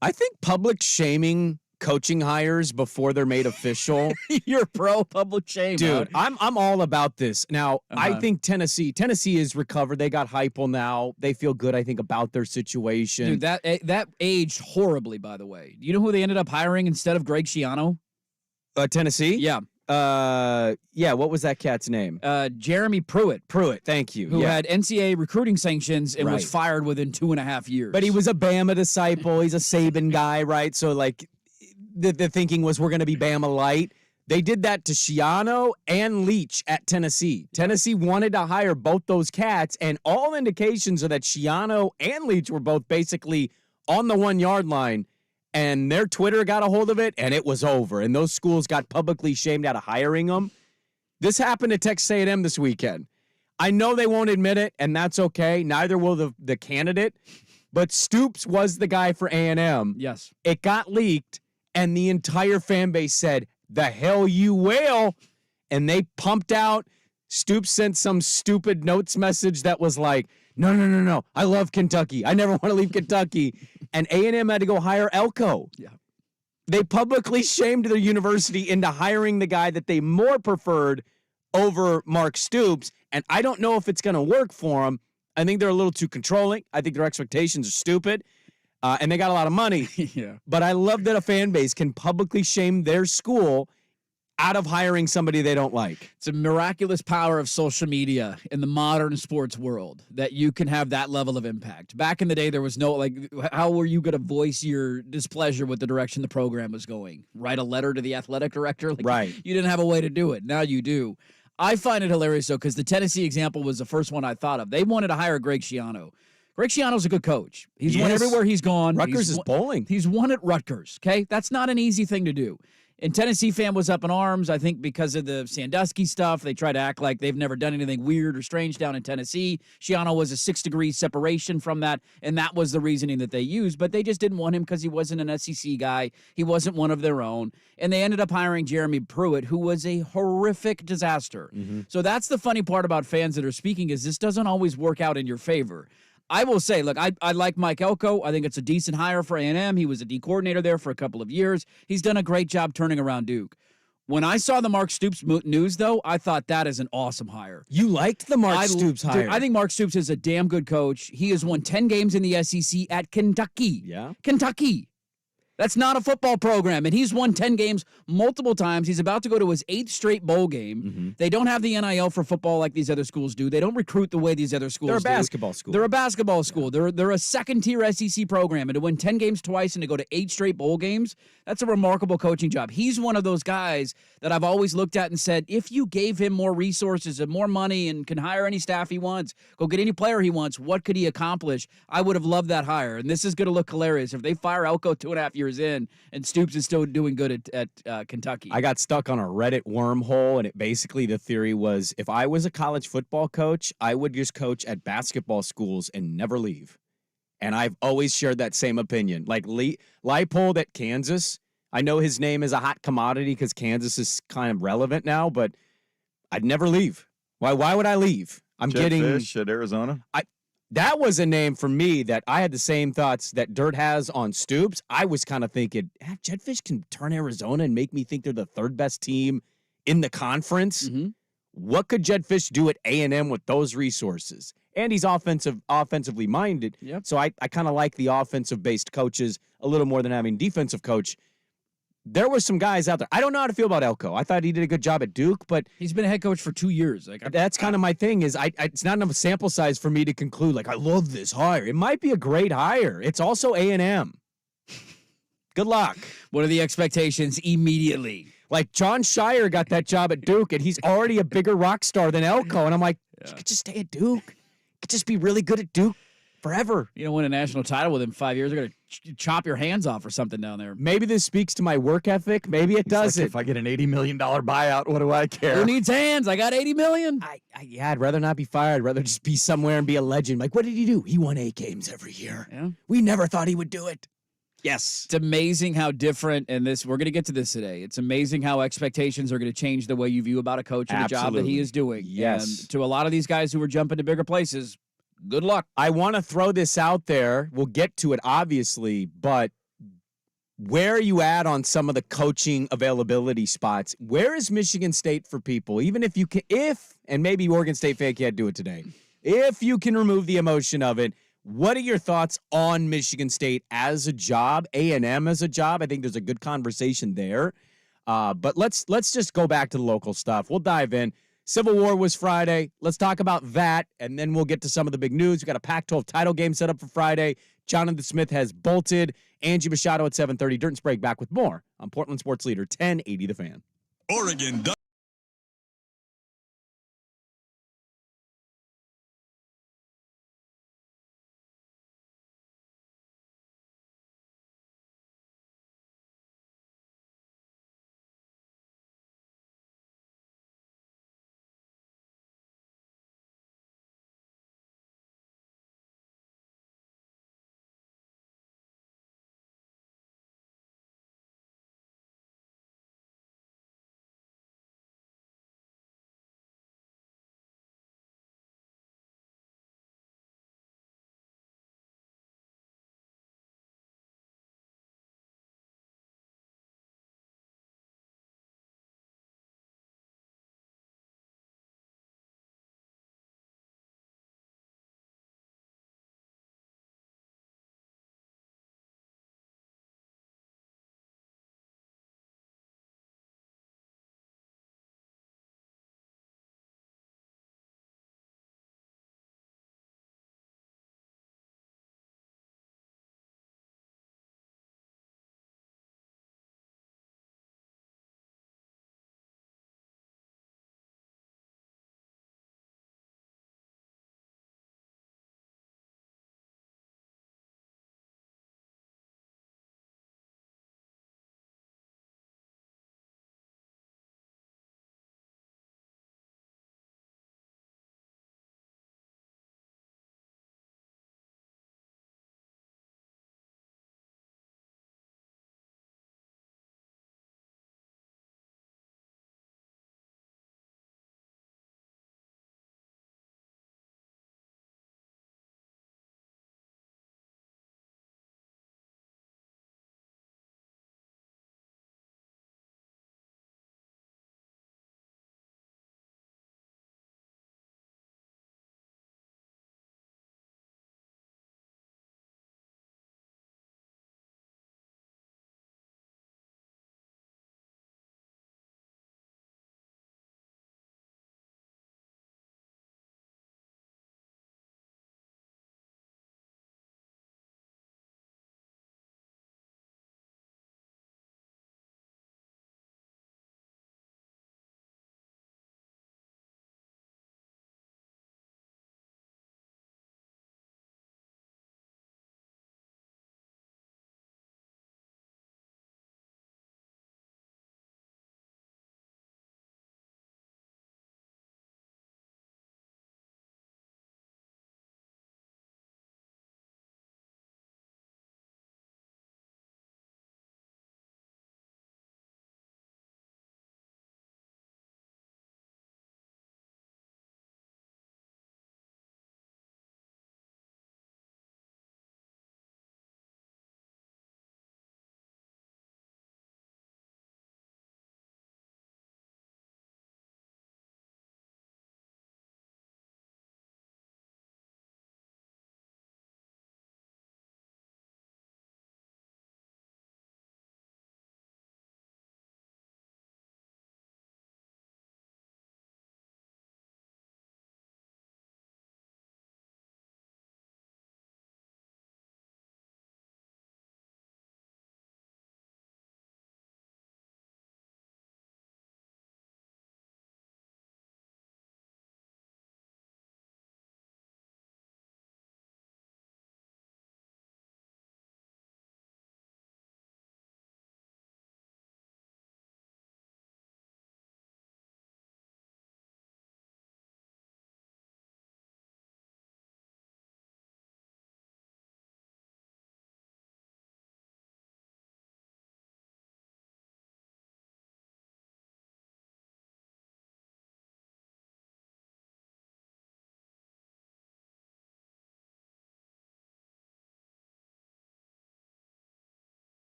I think public shaming coaching hires before they're made official. You're pro public shame, dude. I'm all about this. Now, I think Tennessee is recovered. They got Heupel now. They feel good, I think, about their situation. Dude, that aged horribly, by the way. You know who they ended up hiring instead of Greg Schiano? Tennessee? Yeah. What was that cat's name? Jeremy Pruitt. Pruitt, thank you. Who had NCAA recruiting sanctions and was fired within 2.5 years. But he was a Bama disciple. He's a Saban guy, right? So, like, the thinking was we're going to be Bama light. They did that to Schiano and Leach at Tennessee. Tennessee wanted to hire both those cats, and all indications are that Schiano and Leach were both basically on the 1 yard line. And their Twitter got a hold of it, and it was over. And those schools got publicly shamed out of hiring them. This happened to Texas A&M this weekend. I know they won't admit it, and that's okay. Neither will the candidate. But Stoops was the guy for A&M. Yes. It got leaked, and the entire fan base said, the hell you will. And they pumped out. Stoops sent some stupid notes message that was like, no. I love Kentucky. I never want to leave Kentucky. And A&M had to go hire Elko. Yeah. They publicly shamed their university into hiring the guy that they more preferred over Mark Stoops. And I don't know if it's going to work for them. I think they're a little too controlling. I think their expectations are stupid. And they got a lot of money. Yeah. But I love that a fan base can publicly shame their school out of hiring somebody they don't like. It's a miraculous power of social media in the modern sports world that you can have that level of impact. Back in the day, there was no, how were you going to voice your displeasure with the direction the program was going? Write a letter to the athletic director? Right. You didn't have a way to do it. Now you do. I find it hilarious, though, because the Tennessee example was the first one I thought of. They wanted to hire Greg Schiano. Greg Schiano's a good coach. He's won everywhere he's gone. Rutgers is bowling. He's won at Rutgers, okay? That's not an easy thing to do. And Tennessee fan was up in arms, I think, because of the Sandusky stuff. They try to act like they've never done anything weird or strange down in Tennessee. Schiano was a 6-degree separation from that, and that was the reasoning that they used. But they just didn't want him because he wasn't an SEC guy. He wasn't one of their own. And they ended up hiring Jeremy Pruitt, who was a horrific disaster. So that's the funny part about fans that are speaking is this doesn't always work out in your favor. I will say, look, I like Mike Elko. I think it's a decent hire for A&M. He was a D coordinator there for a couple of years. He's done a great job turning around Duke. When I saw the Mark Stoops news, though, I thought that is an awesome hire. You liked the Mark Stoops hire? Dude, I think Mark Stoops is a damn good coach. He has won 10 games in the SEC at Kentucky. Yeah. Kentucky. That's not a football program, and he's won 10 games multiple times. He's about to go to his 8th straight bowl game. They don't have the NIL for football like these other schools do. They don't recruit the way these other schools do. They're a basketball school. They're a basketball school. They're a second-tier SEC program, and to win 10 games twice and to go to 8 straight bowl games, that's a remarkable coaching job. He's one of those guys that I've always looked at and said, if you gave him more resources and more money and can hire any staff he wants, go get any player he wants, what could he accomplish? I would have loved that hire, and this is going to look hilarious. If they fire Elko 2.5 years in and Stoops is still doing good at Kentucky. I got stuck on a Reddit wormhole, and it basically the theory was if I was a college football coach, I would just coach at basketball schools and never leave. And I've always shared that same opinion. Like Leipold at Kansas, I know his name is a hot commodity because Kansas is kind of relevant now, but I'd never leave. Why would I leave? I'm Jed getting Fish at Arizona. That was a name for me that I had the same thoughts that Dirt has on Stoops. I was kind of thinking, Jedfish can turn Arizona and make me think they're the 3rd best team in the conference. What could Jedfish do at A&M with those resources? And he's offensively minded. Yep. So I kind of like the offensive-based coaches a little more than having defensive coach. There were some guys out there. I don't know how to feel about Elko. I thought he did a good job at Duke, but he's been a head coach for 2 years. That's kind of my thing is it's not enough sample size for me to conclude, like, I love this hire. It might be a great hire. It's also A&M. Good luck. What are the expectations immediately? Like, John Shire got that job at Duke, and he's already a bigger rock star than Elko. And I'm like, you could just stay at Duke. You could just be really good at Duke forever. You don't win a national title within 5 years. They're going to chop your hands off or something down there. Maybe this speaks to my work ethic. Maybe it doesn't. Like, if I get an $80 million buyout, what do I care? Who needs hands? I got $80 million. I'd rather not be fired. I'd rather just be somewhere and be a legend. Like, what did he do? He won 8 games every year. Yeah. We never thought he would do it. Yes. It's amazing how different, and we're going to get to this today. It's amazing how expectations are going to change the way you view about a coach and the job that he is doing. Yes. And to a lot of these guys who are jumping to bigger places, good luck. I want to throw this out there. We'll get to it, obviously, but where are you at on some of the coaching availability spots? Where is Michigan State for people? Even if you can, and maybe Oregon State fan can't do it today, if you can remove the emotion of it, what are your thoughts on Michigan State as a job, A&M as a job? I think there's a good conversation there. But let's just go back to the local stuff. We'll dive in. Civil War was Friday. Let's talk about that, and then we'll get to some of the big news. We got a Pac-12 title game set up for Friday. Jonathan Smith has bolted. Angie Mado at 7:30. Dirt and Sprague back with more on Portland Sports Leader 1080 The Fan. Oregon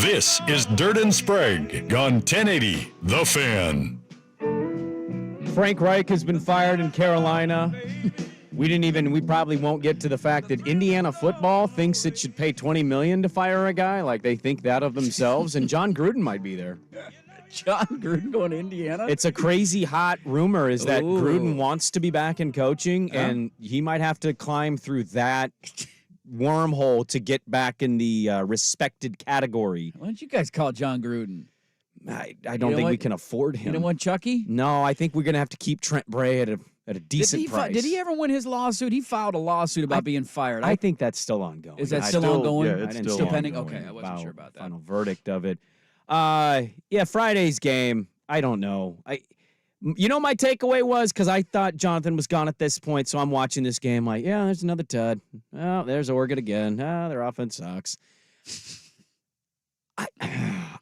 This is Dirt and Sprague on 1080 The Fan. Frank Reich has been fired in Carolina. We probably won't get to the fact that Indiana football thinks it should pay $20 million to fire a guy. Like, they think that of themselves. And John Gruden might be there. John Gruden going to Indiana? It's a crazy hot rumor is that Ooh. Gruden wants to be back in coaching, and he might have to climb through that wormhole to get back in the respected category. Why don't you guys call John Gruden? I don't think we can afford him. You don't want Chucky? No, I think we're going to have to keep Trent Bray at a decent price. Did he ever win his lawsuit? He filed a lawsuit about being fired. I think that's still ongoing. Is that still ongoing? Yeah, it's still pending? ongoing. Okay, I wasn't sure about that. Final verdict of it. Friday's game, I don't know. My takeaway was, because I thought Jonathan was gone at this point, so I'm watching this game like, yeah, there's another Tud. Oh, there's Oregon again. Their offense sucks.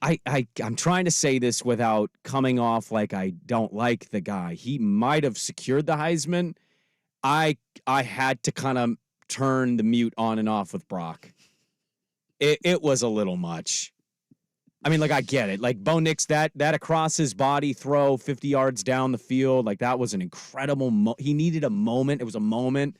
I'm trying to say this without coming off like I don't like the guy. He might have secured the Heisman. I had to kind of turn the mute on and off with Brock. It was a little much. I mean, like, I get it. Like, Bo Nix, that across his body throw 50 yards down the field, like, that was an incredible he needed a moment. It was a moment.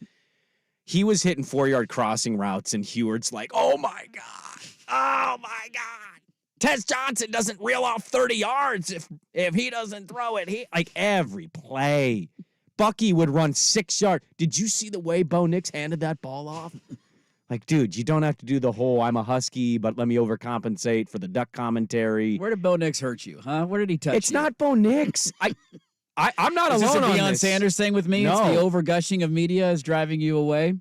He was hitting 4-yard crossing routes, and Heward's like, oh, my God. Oh, my God. Tez Johnson doesn't reel off 30 yards if he doesn't throw it. Like, every play. Bucky would run 6 yards. Did you see the way Bo Nix handed that ball off? Like, dude, you don't have to do the whole I'm a Husky, but let me overcompensate for the Duck commentary. Where did Bo Nix hurt you, huh? Where did he touch you? It's not Bo Nix. I'm not Is this alone a on Deion this. Sanders thing with me? No. It's the over-gushing of media is driving you away?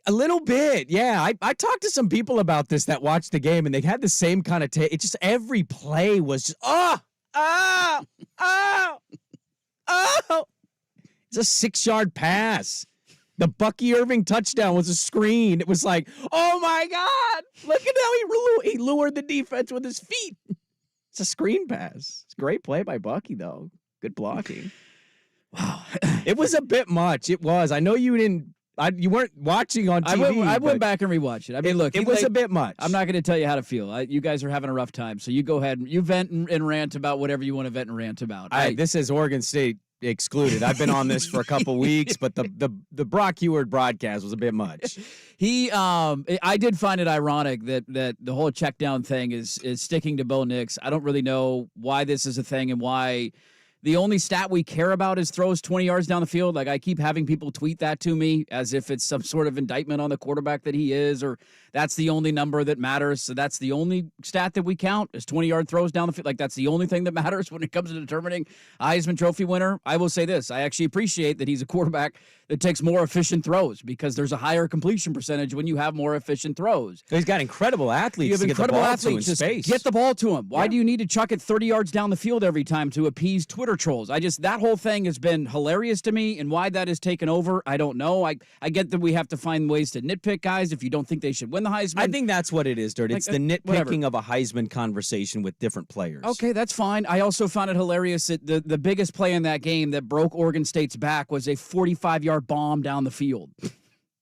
A little bit, yeah. I talked to some people about this that watched the game, and they had the same kind of take. It's just every play was just, oh. It's a 6-yard pass. The Bucky Irving touchdown was a screen. It was like, oh, my God. Look at how he lured the defense with his feet. It's a screen pass. It's a great play by Bucky, though. Good blocking. Wow. It was a bit much. It was. I know you didn't. You weren't watching on TV. I went back and rewatched it. I mean, look. It was a bit much. I'm not going to tell you how to feel. You guys are having a rough time, so you go ahead and you vent and rant about whatever you want to vent and rant about. This is Oregon State excluded. I've been on this for a couple weeks, but the Brock Heward broadcast was a bit much. I did find it ironic that the whole check down thing is sticking to Bo Nix. I don't really know why this is a thing and why the only stat we care about is throws 20 yards down the field. Like, I keep having people tweet that to me as if it's some sort of indictment on the quarterback that he is, or that's the only number that matters. So that's the only stat that we count is 20-yard throws down the field. Like, that's the only thing that matters when it comes to determining a Heisman Trophy winner. I will say this. I actually appreciate that he's a quarterback that takes more efficient throws because there's a higher completion percentage when you have more efficient throws. He's got incredible athletes. You have incredible athletes. Just space. Get the ball to him. Why do you need to chuck it 30 yards down the field every time to appease Twitter trolls? That whole thing has been hilarious to me, and why that has taken over, I don't know. I get that we have to find ways to nitpick guys if you don't think they should win the Heisman. I think that's what it is, Dirt. It's the nitpicking of a Heisman conversation with different players. Okay, that's fine. I also found it hilarious that the biggest play in that game that broke Oregon State's back was a 45-yard bomb down the field.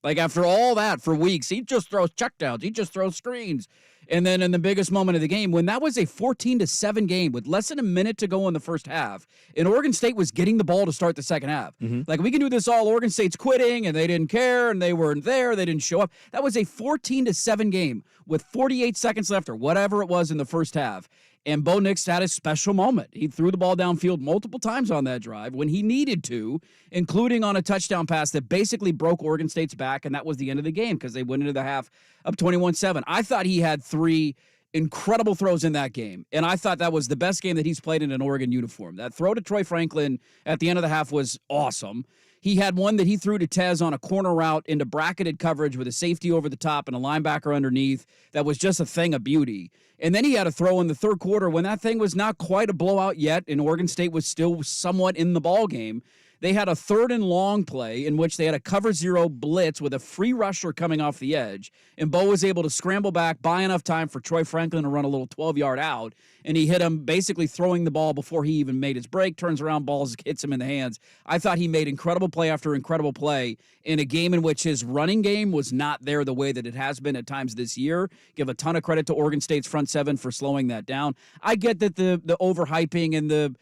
Like, after all that for weeks, he just throws checkdowns. He just throws screens. And then in the biggest moment of the game, when that was a 14-7 game with less than a minute to go in the first half, and Oregon State was getting the ball to start the second half. Mm-hmm. Like, we can do this all. Oregon State's quitting, and they didn't care, and they weren't there. They didn't show up. That was a 14-7 game with 48 seconds left or whatever it was in the first half. And Bo Nix had a special moment. He threw the ball downfield multiple times on that drive when he needed to, including on a touchdown pass that basically broke Oregon State's back, and that was the end of the game because they went into the half up 21-7. I thought he had 3 incredible throws in that game, and I thought that was the best game that he's played in an Oregon uniform. That throw to Troy Franklin at the end of the half was awesome. He had one that he threw to Tez on a corner route into bracketed coverage with a safety over the top and a linebacker underneath. That was just a thing of beauty. And then he had a throw in the third quarter when that thing was not quite a blowout yet and Oregon State was still somewhat in the ball game. They had a 3rd and long play in which they had a cover 0 blitz with a free rusher coming off the edge, and Bo was able to scramble back, buy enough time for Troy Franklin to run a little 12-yard out, and he hit him basically throwing the ball before he even made his break, turns around, balls hits him in the hands. I thought he made incredible play after incredible play in a game in which his running game was not there the way that it has been at times this year. Give a ton of credit to Oregon State's front seven for slowing that down. I get that the overhyping and the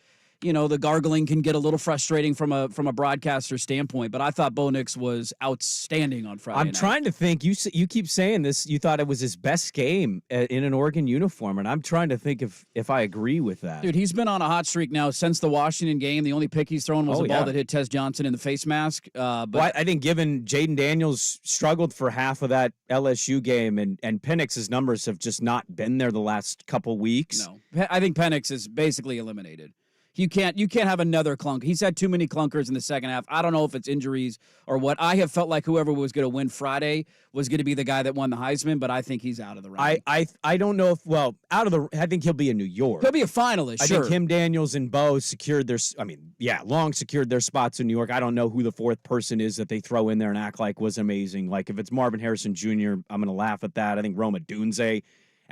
gargling can get a little frustrating from a broadcaster standpoint, but I thought Bo Nix was outstanding on Friday night. Trying to think. You keep saying this. You thought it was his best game in an Oregon uniform, and I'm trying to think if I agree with that. Dude, he's been on a hot streak now since the Washington game. The only pick he's thrown was a ball that hit Tez Johnson in the face mask. But I think given Jaden Daniels struggled for half of that LSU game, and Penix's numbers have just not been there the last couple weeks. No, I think Penix is basically eliminated. You can't have another clunk. He's had too many clunkers in the second half. I don't know if it's injuries or what. I have felt like whoever was going to win Friday was going to be the guy that won the Heisman, but I think he's out of the running. I don't know if I think he'll be in New York. He'll be a finalist. I think him, Daniels, and Bo secured long secured their spots in New York. I don't know who the fourth person is that they throw in there and act like was amazing. Like if it's Marvin Harrison Jr., I'm going to laugh at that. I think Roma Dunze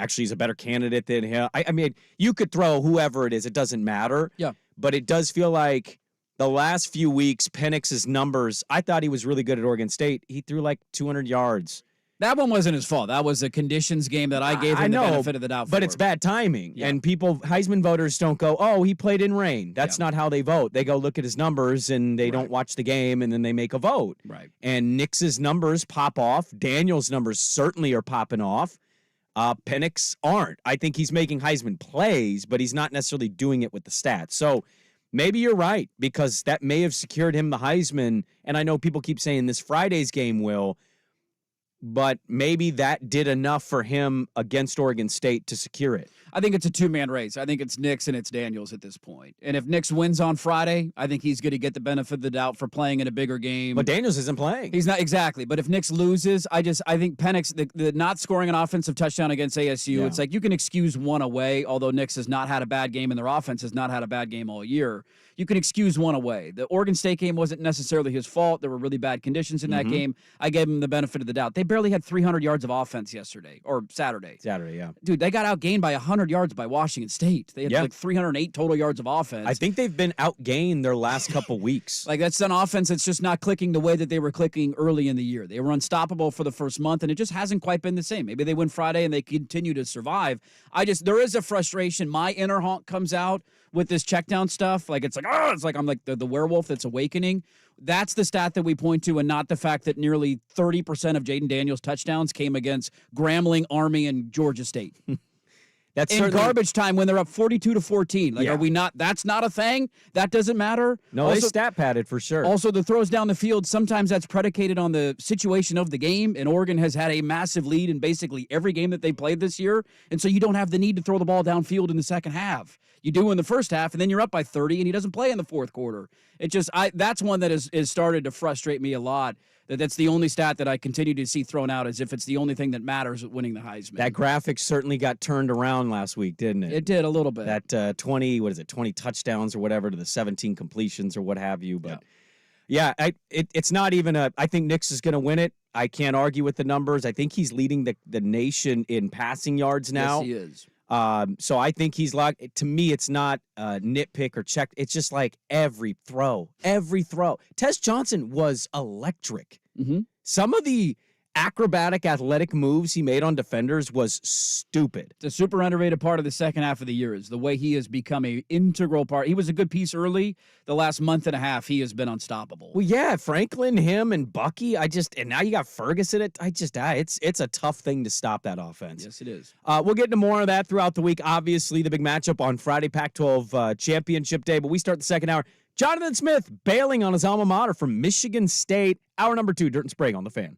actually is a better candidate than him. I mean, you could throw whoever it is. It doesn't matter. Yeah. But it does feel like the last few weeks, Penix's numbers, I thought he was really good at Oregon State. He threw like 200 yards. That one wasn't his fault. That was a conditions game that I gave him the benefit of the doubt for. But it's bad timing. Yeah. And Heisman voters don't go, oh, he played in rain. That's not how they vote. They go look at his numbers, and they don't watch the game, and then they make a vote. Right. And Nix's numbers pop off. Daniel's numbers certainly are popping off. Penix aren't. I think he's making Heisman plays, but he's not necessarily doing it with the stats. So maybe you're right, because that may have secured him the Heisman. And I know people keep saying this Friday's game will, but maybe that did enough for him against Oregon State to secure it. I think it's a two-man race. I think it's Nix and it's Daniels at this point. And if Nix wins on Friday, I think he's going to get the benefit of the doubt for playing in a bigger game. But Daniels isn't playing. He's not, exactly. But if Nix loses, I think Penix, the not scoring an offensive touchdown against ASU, it's like you can excuse one away, although Nix has not had a bad game and their offense has not had a bad game all year. You can excuse one away. The Oregon State game wasn't necessarily his fault. There were really bad conditions in that game. I gave him the benefit of the doubt. They barely had 300 yards of offense yesterday, or Saturday. Yeah. Dude, they got outgained by 100 yards by Washington State. They had like 308 total yards of offense. I think they've been outgained their last couple weeks. Like that's an offense that's just not clicking the way that they were clicking early in the year. They were unstoppable for the first month, and it just hasn't quite been the same. Maybe they win Friday and they continue to survive. There is a frustration. My inner honk comes out with this check down stuff. Like, it's like I'm like the werewolf that's awakening. That's the stat that we point to, and not the fact that nearly 30% of Jaden Daniels' touchdowns came against Grambling, Army, and Georgia State. That's in garbage time when they're up 42-14. Like, are we not? That's not a thing. That doesn't matter. No, also, they stat padded for sure. Also, the throws down the field, sometimes that's predicated on the situation of the game. And Oregon has had a massive lead in basically every game that they played this year. And so you don't have the need to throw the ball downfield in the second half. You do in the first half, and then you're up by 30, and he doesn't play in the fourth quarter. It just, that's one that has started to frustrate me a lot. That's the only stat that I continue to see thrown out as if it's the only thing that matters at winning the Heisman. That graphic certainly got turned around last week, didn't it? It did a little bit. That 20 touchdowns or whatever to the 17 completions or what have you. But it's not even I think Nix is going to win it. I can't argue with the numbers. I think he's leading the nation in passing yards now. Yes, he is. So I think he's locked. To me, it's not nitpick or check. It's just like every throw. Tez Johnson was electric. Mm-hmm. Some of the acrobatic athletic moves he made on defenders was stupid. It's a super underrated part of the second half of the year is the way he has become an integral part. He was a good piece early. The last month and a half, he has been unstoppable. Well, yeah, Franklin, him, and Bucky. And now you got Ferguson. It's a tough thing to stop that offense. Yes, it is. We'll get into more of that throughout the week. Obviously, the big matchup on Friday, Pac-12 Championship Day. But we start the second hour. Jonathan Smith bailing on his alma mater from Michigan State. Hour number 2, Dirt and Sprague on the Fan.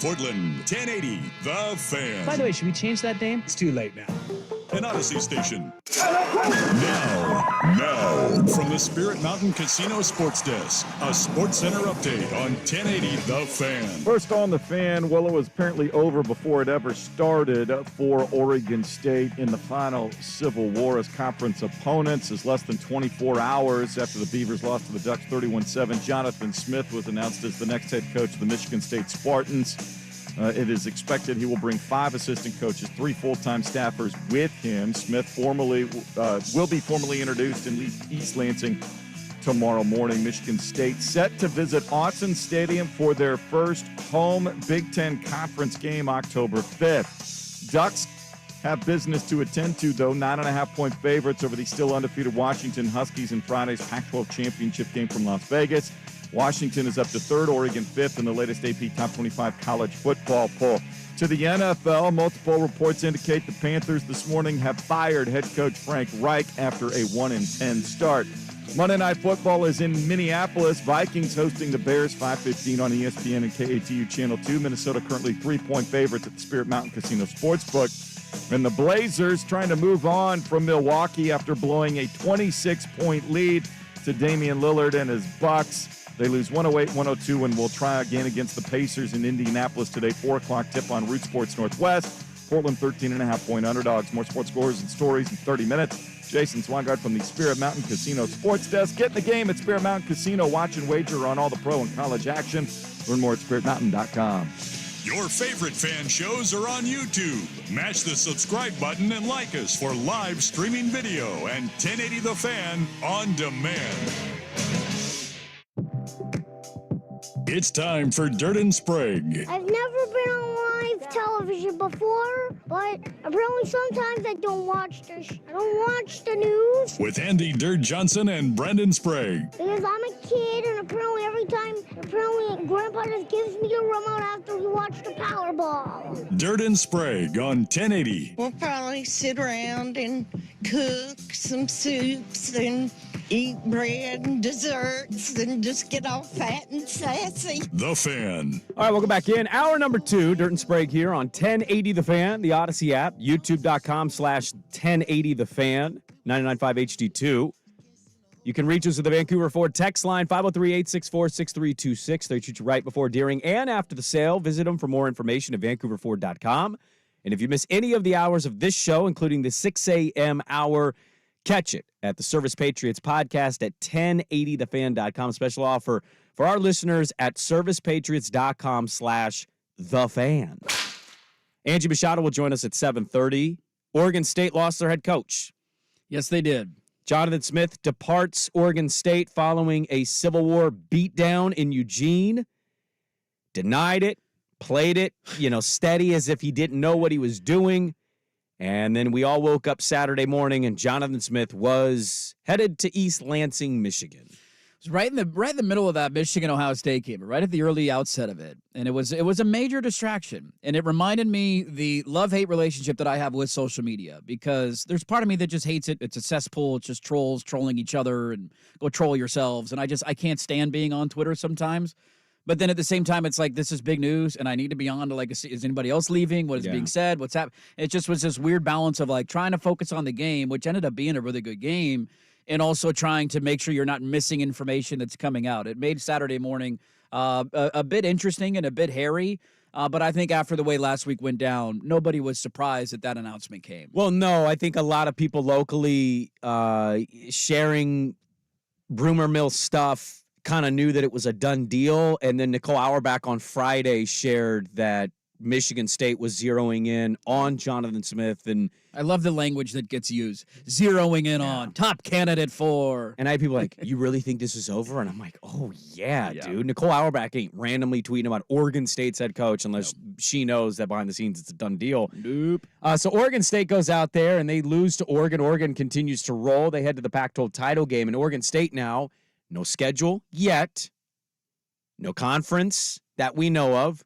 Portland, 1080 The Fan. By the way, should we change that name? It's too late now. An Odyssey station. Now, from the Spirit Mountain Casino Sports Desk, a Sports Center update on 1080 The Fan. First on The Fan, well, it was apparently over before it ever started for Oregon State in the final Civil War as conference opponents. As less than 24 hours after the Beavers lost to the Ducks 31-7, Jonathan Smith was announced as the next head coach of the Michigan State Spartans. It is expected he will bring 5 assistant coaches, 3 full-time staffers with him. Smith will be formally introduced in East Lansing tomorrow morning. Michigan State set to visit Autzen Stadium for their first home Big Ten Conference game October 5th. Ducks have business to attend to, though. 9.5-point favorites over the still undefeated Washington Huskies in Friday's Pac-12 championship game from Las Vegas. Washington is up to 3rd, Oregon 5th in the latest AP Top 25 college football poll. To the NFL, multiple reports indicate the Panthers this morning have fired head coach Frank Reich after a 1-10 start. Monday Night Football is in Minneapolis. Vikings hosting the Bears, 5:15 on ESPN and KATU Channel 2. Minnesota currently 3-point favorites at the Spirit Mountain Casino Sportsbook. And the Blazers trying to move on from Milwaukee after blowing a 26-point lead to Damian Lillard and his Bucks. They lose 108-102 and will try again against the Pacers in Indianapolis today. 4 o'clock tip on Root Sports Northwest. Portland 13.5-point underdogs. More sports scores and stories in 30 minutes. Jason Swangard from the Spirit Mountain Casino Sports Desk. Get in the game at Spirit Mountain Casino. Watch and wager on all the pro and college action. Learn more at spiritmountain.com. Your favorite fan shows are on YouTube. Mash the subscribe button and like us for live streaming video and 1080 The Fan on demand. It's time for Dirt and Sprague. I've never been on live television before, but apparently sometimes I don't watch the news. With Andy Dirt Johnson and Brendan Sprague. Because I'm a kid, and apparently Grandpa just gives me the remote after we watch the Powerball. Dirt and Sprague on 1080. We'll probably sit around and cook some soups and eat bread and desserts and just get all fat and sassy. The Fan. All right, welcome back in. Hour number 2, Dirt and Sprague here on 1080 The Fan, the Odyssey app, youtube.com/1080 The Fan, 99.5 HD2. You can reach us at the Vancouver Ford text line, 503-864-6326. They treat you right before, during, and after the sale. Visit them for more information at vancouverford.com. And if you miss any of the hours of this show, including the 6 a.m. hour, catch it at the Service Patriots podcast at 1080thefan.com. Special offer for our listeners at servicepatriots.com/thefan. Angie Mado will join us at 7:30. Oregon State lost their head coach. Yes, they did. Jonathan Smith departs Oregon State following a Civil War beatdown in Eugene. Denied it, played it, steady as if he didn't know what he was doing. And then we all woke up Saturday morning and Jonathan Smith was headed to East Lansing, Michigan. It was right in the middle of that Michigan-Ohio State game, right at the early outset of it. And it was a major distraction. And it reminded me the love-hate relationship that I have with social media, because there's part of me that just hates it. It's a cesspool. It's just trolls trolling each other, and go troll yourselves. And I can't stand being on Twitter sometimes. But then at the same time, it's like, this is big news, and I need to be on to, like, is anybody else leaving? What is being said? What's happening? It just was this weird balance of, like, trying to focus on the game, which ended up being a really good game, and also trying to make sure you're not missing information that's coming out. It made Saturday morning a bit interesting and a bit hairy, but I think after the way last week went down, nobody was surprised that announcement came. Well, no, I think a lot of people locally sharing rumor mill stuff kind of knew that it was a done deal. And then Nicole Auerbach on Friday shared that Michigan State was zeroing in on Jonathan Smith. And I love the language that gets used. Zeroing in on top candidate for. And I had people like, you really think this is over? And I'm like, oh, yeah, dude. Nicole Auerbach ain't randomly tweeting about Oregon State's head coach unless she knows that behind the scenes it's a done deal. Nope. So Oregon State goes out there and they lose to Oregon. Oregon continues to roll. They head to the Pac-12 title game. And Oregon State now, no schedule yet, no conference that we know of,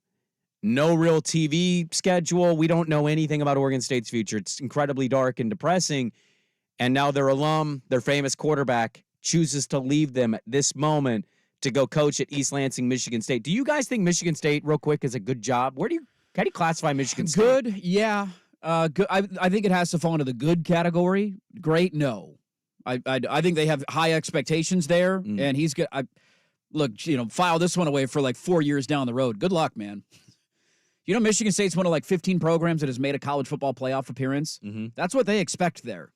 no real TV schedule. We don't know anything about Oregon State's future. It's incredibly dark and depressing. And now their alum, their famous quarterback, chooses to leave them at this moment to go coach at East Lansing, Michigan State. Do you guys think Michigan State, real quick, is a good job? How do you classify Michigan State? Good, yeah. Good. I think it has to fall into the good category. Great, no. I think they have high expectations there, and he's good. Look, file this one away for like 4 years down the road. Good luck, man. Michigan State's one of like 15 programs that has made a college football playoff appearance. That's what they expect there.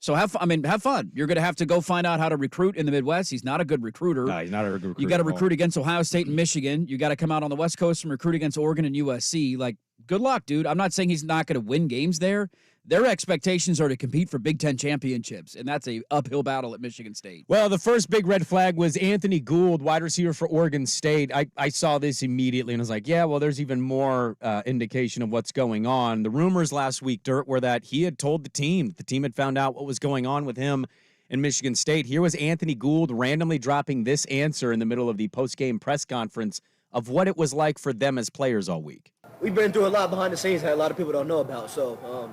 So have fun. You're going to have to go find out how to recruit in the Midwest. He's not a good recruiter. No, he's not a good recruiter. You got to recruit against Ohio State and Michigan. You got to come out on the West Coast and recruit against Oregon and USC. Like, good luck, dude. I'm not saying he's not going to win games there. Their expectations are to compete for Big Ten championships, and that's a uphill battle at Michigan State. Well, the first big red flag was Anthony Gould, wide receiver for Oregon State. I saw this immediately and was like, yeah, well, there's even more indication of what's going on. The rumors last week, Dirt, were that he had told the team had found out what was going on with him in Michigan State. Here was Anthony Gould randomly dropping this answer in the middle of the post-game press conference of what it was like for them as players all week. We've been through a lot behind the scenes that a lot of people don't know about, so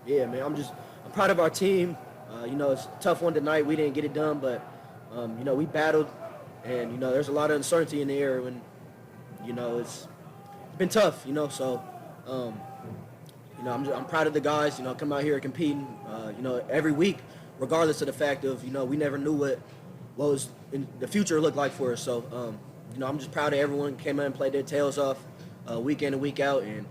yeah, man, I'm proud of our team. It's a tough one tonight. We didn't get it done, but, we battled. And, there's a lot of uncertainty in the air when, it's been tough, so, I'm proud of the guys, come out here competing, every week, regardless of the fact of, we never knew what was in the future looked like for us. So, I'm just proud of everyone came out and played their tails off week in and week out. And,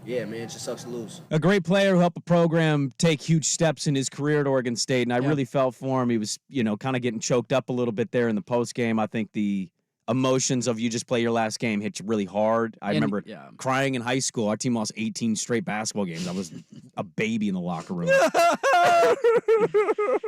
yeah, man, it just sucks to lose. A great player who helped a program take huge steps in his career at Oregon State, and I really felt for him. He was, kind of getting choked up a little bit there in the postgame. I think the emotions of you just play your last game hit you really hard. I remember crying in high school. Our team lost 18 straight basketball games. I was a baby in the locker room.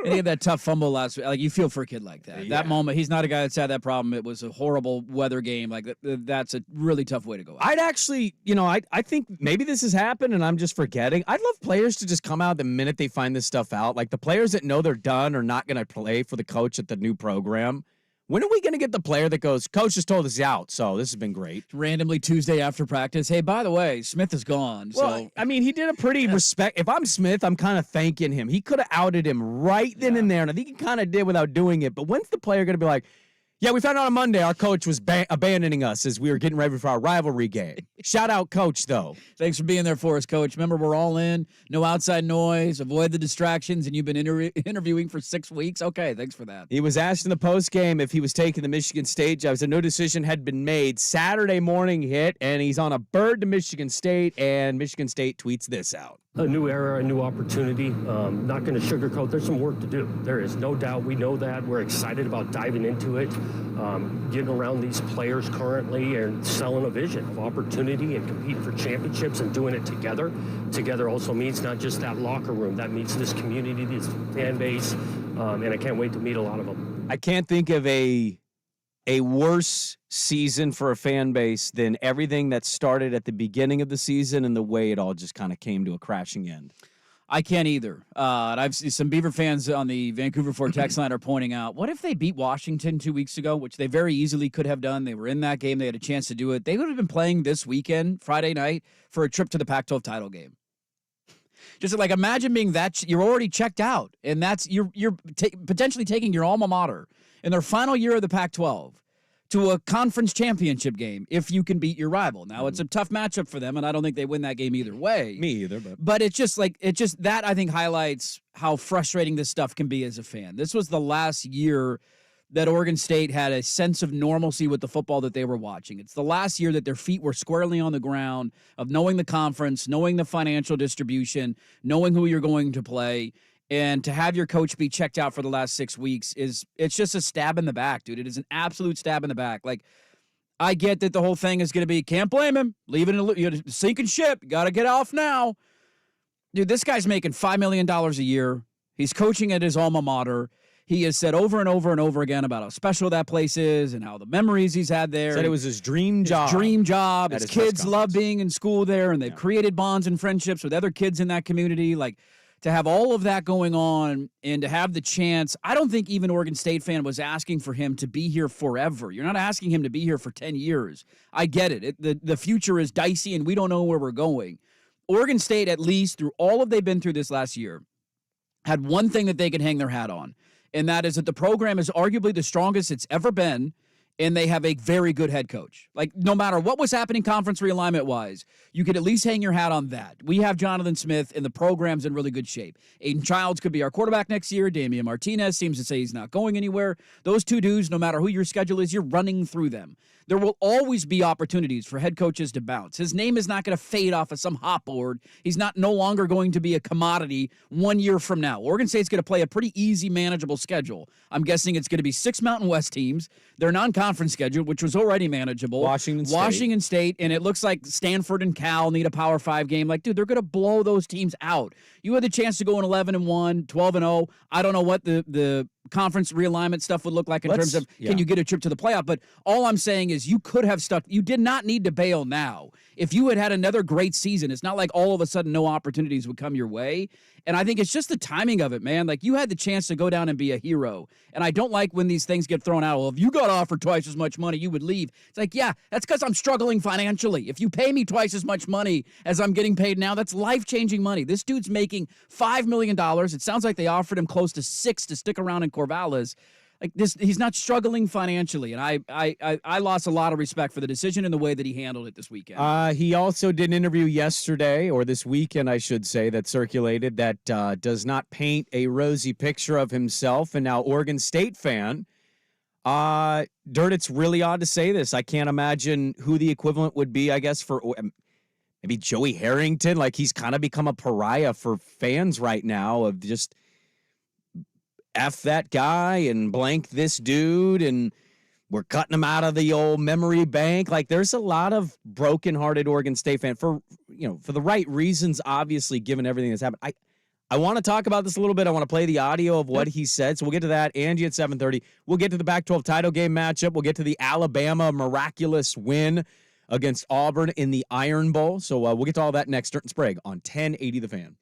And he had that tough fumble last week. Like, you feel for a kid like that. That moment, he's not a guy that's had that problem. It was a horrible weather game. Like, that's a really tough way to go out. I'd actually, I think maybe this has happened and I'm just forgetting. I'd love players to just come out the minute they find this stuff out. Like, the players that know they're done are not going to play for the coach at the new program. When are we going to get the player that goes, coach just told us he's out, so this has been great? Randomly Tuesday after practice, hey, by the way, Smith is gone. Well, he did a pretty respect. If I'm Smith, I'm kind of thanking him. He could have outed him right then and there, and I think he kind of did without doing it. But when's the player going to be like, yeah, we found out on Monday our coach was abandoning us as we were getting ready for our rivalry game. Shout out, coach, though. Thanks for being there for us, coach. Remember, we're all in. No outside noise. Avoid the distractions. And you've been interviewing for 6 weeks. Okay, thanks for that. He was asked in the postgame if he was taking the Michigan State job. So no decision had been made. Saturday morning hit, and he's on a bird to Michigan State, and Michigan State tweets this out. A new era, a new opportunity. Not going to sugarcoat. There's some work to do. There is no doubt. We know that. We're excited about diving into it, getting around these players currently and selling a vision of opportunity and competing for championships and doing it together. Together also means not just that locker room. That means this community, this fan base, and I can't wait to meet a lot of them. I can't think of a worse season for a fan base than everything that started at the beginning of the season and the way it all just kind of came to a crashing end. I can't either. And I've seen some Beaver fans on the Vancouver Ford text line are pointing out, what if they beat Washington 2 weeks ago, which they very easily could have done. They were in that game. They had a chance to do it. They would have been playing this weekend, Friday night, for a trip to the Pac-12 title game. Just like, imagine being that, you're already checked out, and that's you're potentially taking your alma mater in their final year of the Pac-12 to a conference championship game if you can beat your rival. Now, it's a tough matchup for them, and I don't think they win that game either way. Me either. But it's just that, I think, highlights how frustrating this stuff can be as a fan. This was the last year that Oregon State had a sense of normalcy with the football that they were watching. It's the last year that their feet were squarely on the ground, of knowing the conference, knowing the financial distribution, knowing who you're going to play. And to have your coach be checked out for the last 6 weeks it's just a stab in the back, dude. It is an absolute stab in the back. Like, I get that the whole thing is going to be, can't blame him, leave it in a sinking ship, got to get off now. Dude, this guy's making $5 million a year. He's coaching at his alma mater. He has said over and over and over again about how special that place is and how the memories he's had there. Said it was his dream job. His kids love being in school there, and they've created bonds and friendships with other kids in that community. Like, to have all of that going on and to have the chance, I don't think even Oregon State fan was asking for him to be here forever. You're not asking him to be here for 10 years. I get it. The future is dicey, and we don't know where we're going. Oregon State, at least through all of they've been through this last year, had one thing that they could hang their hat on, and that is that the program is arguably the strongest it's ever been, and they have a very good head coach. Like, no matter what was happening conference realignment-wise, you could at least hang your hat on that. We have Jonathan Smith, and the program's in really good shape. Aiden Childs could be our quarterback next year. Damian Martinez seems to say he's not going anywhere. Those two dudes, no matter who your schedule is, you're running through them. There will always be opportunities for head coaches to bounce. His name is not going to fade off of some hot board. He's no longer going to be a commodity 1 year from now. Oregon State's going to play a pretty easy, manageable schedule. I'm guessing it's going to be 6 Mountain West teams. Their non-conference schedule, which was already manageable. Washington State, and it looks like Stanford and Cal need a Power 5 game. Like, dude, they're going to blow those teams out. You had the chance to go in 11-1, 12-0. I don't know what the conference realignment stuff would look like in terms of can you get a trip to the playoff, but all I'm saying is you could have stuck. You did not need to bail now. If you had another great season, it's not like all of a sudden no opportunities would come your way. And I think it's just the timing of it, man. Like, you had the chance to go down and be a hero. And I don't like when these things get thrown out. Well, if you got offered twice as much money, you would leave. It's like, yeah, that's because I'm struggling financially. If you pay me twice as much money as I'm getting paid now, that's life-changing money. This dude's making $5 million. It sounds like they offered him close to $6 million to stick around in Corvallis. Like this, he's not struggling financially, and I lost a lot of respect for the decision and the way that he handled it this weekend. He also did an interview yesterday, or this weekend, I should say, that circulated that does not paint a rosy picture of himself. And now, Oregon State fan, Dirt, it's really odd to say this. I can't imagine who the equivalent would be, I guess, for maybe Joey Harrington. Like, he's kind of become a pariah for fans right now of just F that guy and blank this dude, and we're cutting him out of the old memory bank. Like, there's a lot of brokenhearted Oregon State fan for the right reasons, obviously, given everything that's happened. I want to talk about this a little bit. I want to play the audio of what he said. So we'll get to that. Angie at 7:30. We'll get to the Pac-12 title game matchup. We'll get to the Alabama miraculous win against Auburn in the Iron Bowl. So we'll get to all that next. Trent Sprague on 1080 The Fan.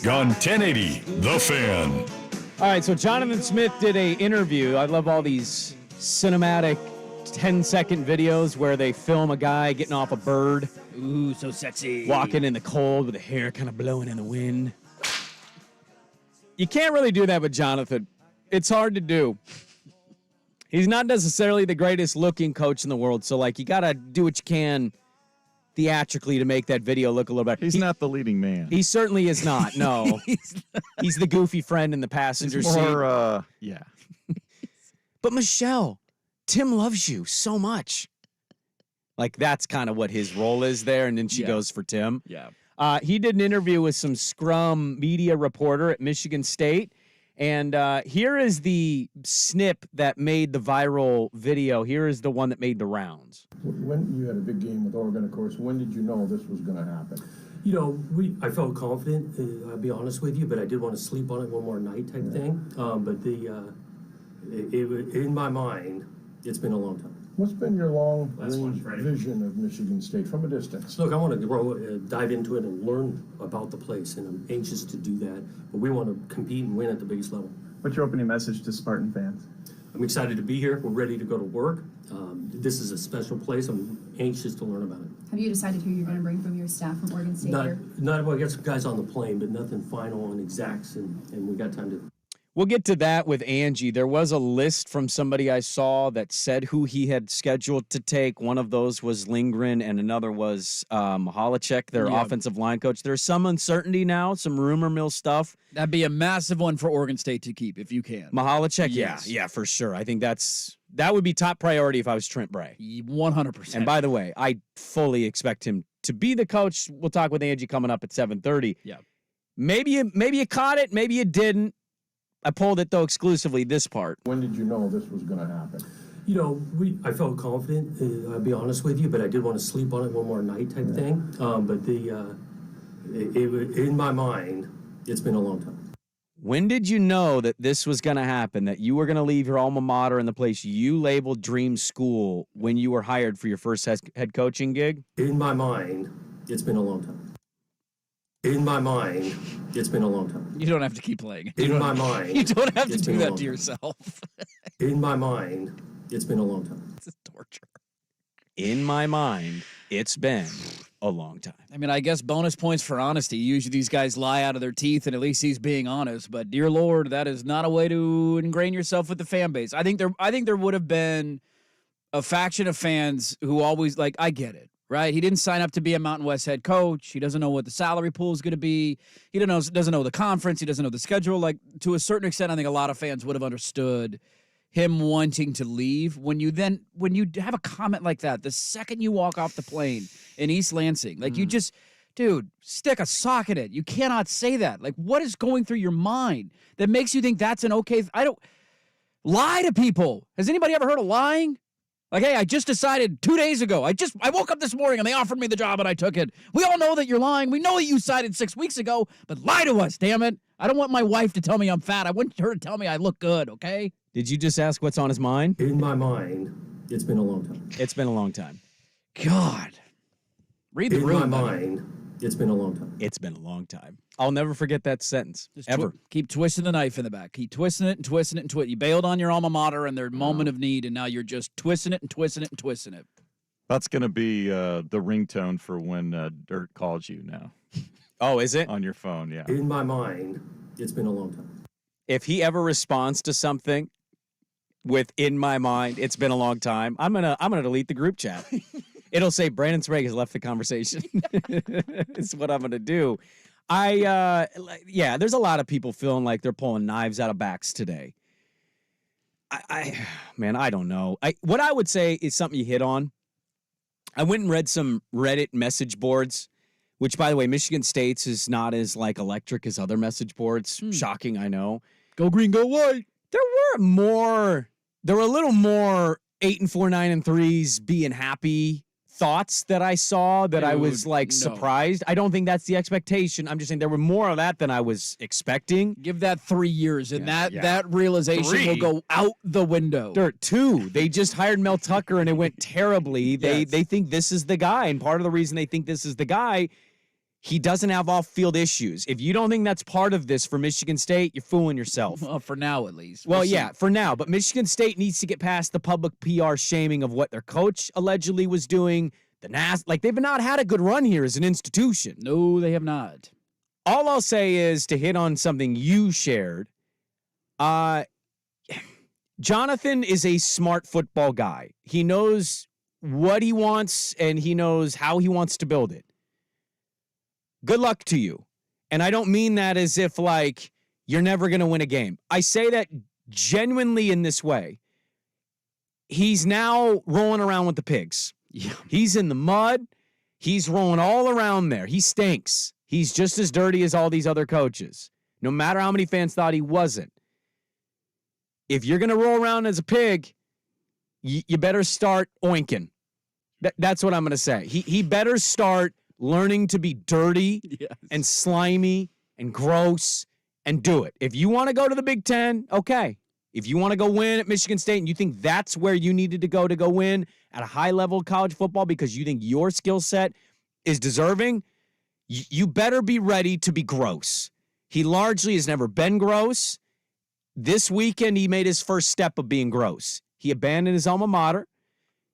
on 1080 The Fan. All right, so Jonathan Smith did a interview. I love all these cinematic 10-second videos where they film a guy getting off a bird. Ooh, so sexy. Walking in the cold with the hair kind of blowing in the wind. You can't really do that with Jonathan. It's hard to do. He's not necessarily the greatest looking coach in the world, so like you got to do what you can theatrically to make that video look a little better. He's not the leading man. He certainly is not. No. He's the goofy friend in the passenger seat. Yeah. But Michelle, Tim loves you so much. Like that's kind of what his role is there, and then she goes for Tim. Yeah. He did an interview with some scrum media reporter at Michigan State. And here is the snip that made the viral video. Here is the one that made the rounds. When you had a big game with Oregon, of course, when did you know this was going to happen? You know, I felt confident, I'll be honest with you, but I did want to sleep on it one more night type thing. But in my mind, it's been a long time. What's been your long-range vision of Michigan State from a distance? Look, I want to dive into it and learn about the place, and I'm anxious to do that. But we want to compete and win at the biggest level. What's your opening message to Spartan fans? I'm excited to be here. We're ready to go to work. This is a special place. I'm anxious to learn about it. Have you decided who you're going to bring from your staff from Oregon State? Well, I got some guys on the plane, but nothing final on exacts, and we got time to. We'll get to that with Angie. There was a list from somebody I saw that said who he had scheduled to take. One of those was Lindgren, and another was Mahalachek, their offensive line coach. There's some uncertainty now, some rumor mill stuff. That'd be a massive one for Oregon State to keep if you can. Mahalachek, Yes. yeah, for sure. I think that would be top priority if I was Trent Bray. 100%. And by the way, I fully expect him to be the coach. We'll talk with Angie coming up at 7:30. Yeah. Maybe you caught it, maybe you didn't. I pulled it, though, exclusively this part. When did you know this was going to happen? You know, I felt confident, I'll be honest with you, but I did want to sleep on it one more night type thing. But in my mind, it's been a long time. When did you know that this was going to happen, that you were going to leave your alma mater in the place you labeled Dream School when you were hired for your first head coaching gig? In my mind, it's been a long time. In my mind, it's been a long time. You don't have to keep playing. In my mind. You don't have to it's do been a that long to time. yourself. In my mind, it's been a long time. This is torture. In my mind, it's been a long time. I mean, I guess bonus points for honesty. Usually these guys lie out of their teeth, and at least he's being honest. But dear Lord, that is not a way to ingrain yourself with the fan base. I think there would have been a faction of fans who always I get it. Right? He didn't sign up to be a Mountain West head coach. He doesn't know what the salary pool is going to be. He doesn't know the conference. He doesn't know the schedule. Like, to a certain extent, I think a lot of fans would have understood him wanting to leave. When you have a comment like that, the second you walk off the plane in East Lansing, like you just, dude, stick a sock in it. You cannot say that. Like, what is going through your mind that makes you think that's an okay? I don't lie to people. Has anybody ever heard of lying? Like, hey, I just decided 2 days ago. I woke up this morning and they offered me the job and I took it. We all know that you're lying. We know that you decided 6 weeks ago, but lie to us, damn it. I don't want my wife to tell me I'm fat. I want her to tell me I look good, okay? Did you just ask what's on his mind? In my mind, it's been a long time. It's been a long time. God. Read the room. In my mind, it's been a long time. It's been a long time. I'll never forget that sentence, ever. Keep twisting the knife in the back. Keep twisting it and twisting it and twisting it. You bailed on your alma mater in their moment of need, and now you're just twisting it and twisting it and twisting it. That's going to be the ringtone for when Dirt calls you now. Oh, is it? On your phone, yeah. In my mind, it's been a long time. If he ever responds to something with "in my mind," it's been a long time, I'm gonna delete the group chat. It'll say Brandon Sprague has left the conversation. It's what I'm gonna do. There's a lot of people feeling like they're pulling knives out of backs today. I don't know. What I would say is something you hit on. I went and read some Reddit message boards, which, by the way, Michigan State's is not as electric as other message boards. Shocking, I know. Go green, go white. There were a little more 8 and 4, 9 and 3s being happy thoughts that I saw that I was surprised. I don't think that's the expectation. I'm just saying there were more of that than I was expecting. Give that 3 years, and that realization will go out the window. Dirt 2. They just hired Mel Tucker, and it went terribly. They think this is the guy, and part of the reason they think this is the guy He doesn't have off-field issues. If you don't think that's part of this for Michigan State, you're fooling yourself. Well, for now at least. Well, We'll see. yeah, for now. But Michigan State needs to get past the public PR shaming of what their coach allegedly was doing. They've not had a good run here as an institution. No, they have not. All I'll say is to hit on something you shared. Jonathan is a smart football guy. He knows what he wants and he knows how he wants to build it. Good luck to you. And I don't mean that as if like you're never going to win a game. I say that genuinely in this way. He's now rolling around with the pigs. Yeah. He's in the mud. He's rolling all around there. He stinks. He's just as dirty as all these other coaches, no matter how many fans thought he wasn't. If you're going to roll around as a pig, you better start oinking. That's what I'm going to say. He better start learning to be dirty and slimy and gross and do it. If you want to go to the Big Ten, okay. If you want to go win at Michigan State and you think that's where you needed to go win at a high level of college football because you think your skill set is deserving, you better be ready to be gross. He largely has never been gross. This weekend, he made his first step of being gross. He abandoned his alma mater.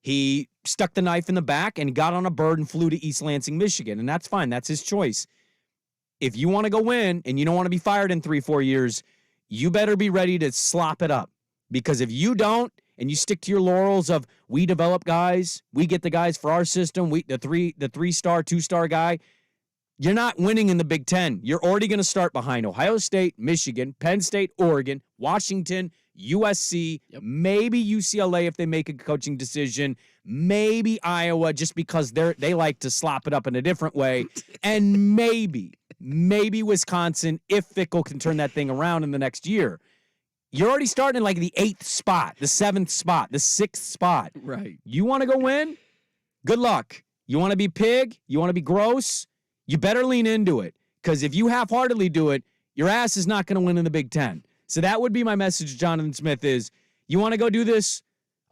He stuck the knife in the back and got on a bird and flew to East Lansing, Michigan. And that's fine. That's his choice. If you want to go win and you don't want to be fired in 3-4 years, you better be ready to slop it up. Because if you don't, and you stick to your laurels of we develop guys, we get the guys for our system, the 3-star, 2-star guy, you're not winning in the Big Ten. You're already going to start behind Ohio State, Michigan, Penn State, Oregon, Washington, USC, maybe UCLA if they make a coaching decision, maybe Iowa just because they like to slop it up in a different way, and maybe Wisconsin if Fickle can turn that thing around in the next year. You're already starting in like the 8th spot, the 7th spot, the 6th spot. Right. You want to go win? Good luck. You want to be pig? You want to be gross? You better lean into it, because if you half-heartedly do it, your ass is not going to win in the Big Ten. So that would be my message to Jonathan Smith is, you want to go do this?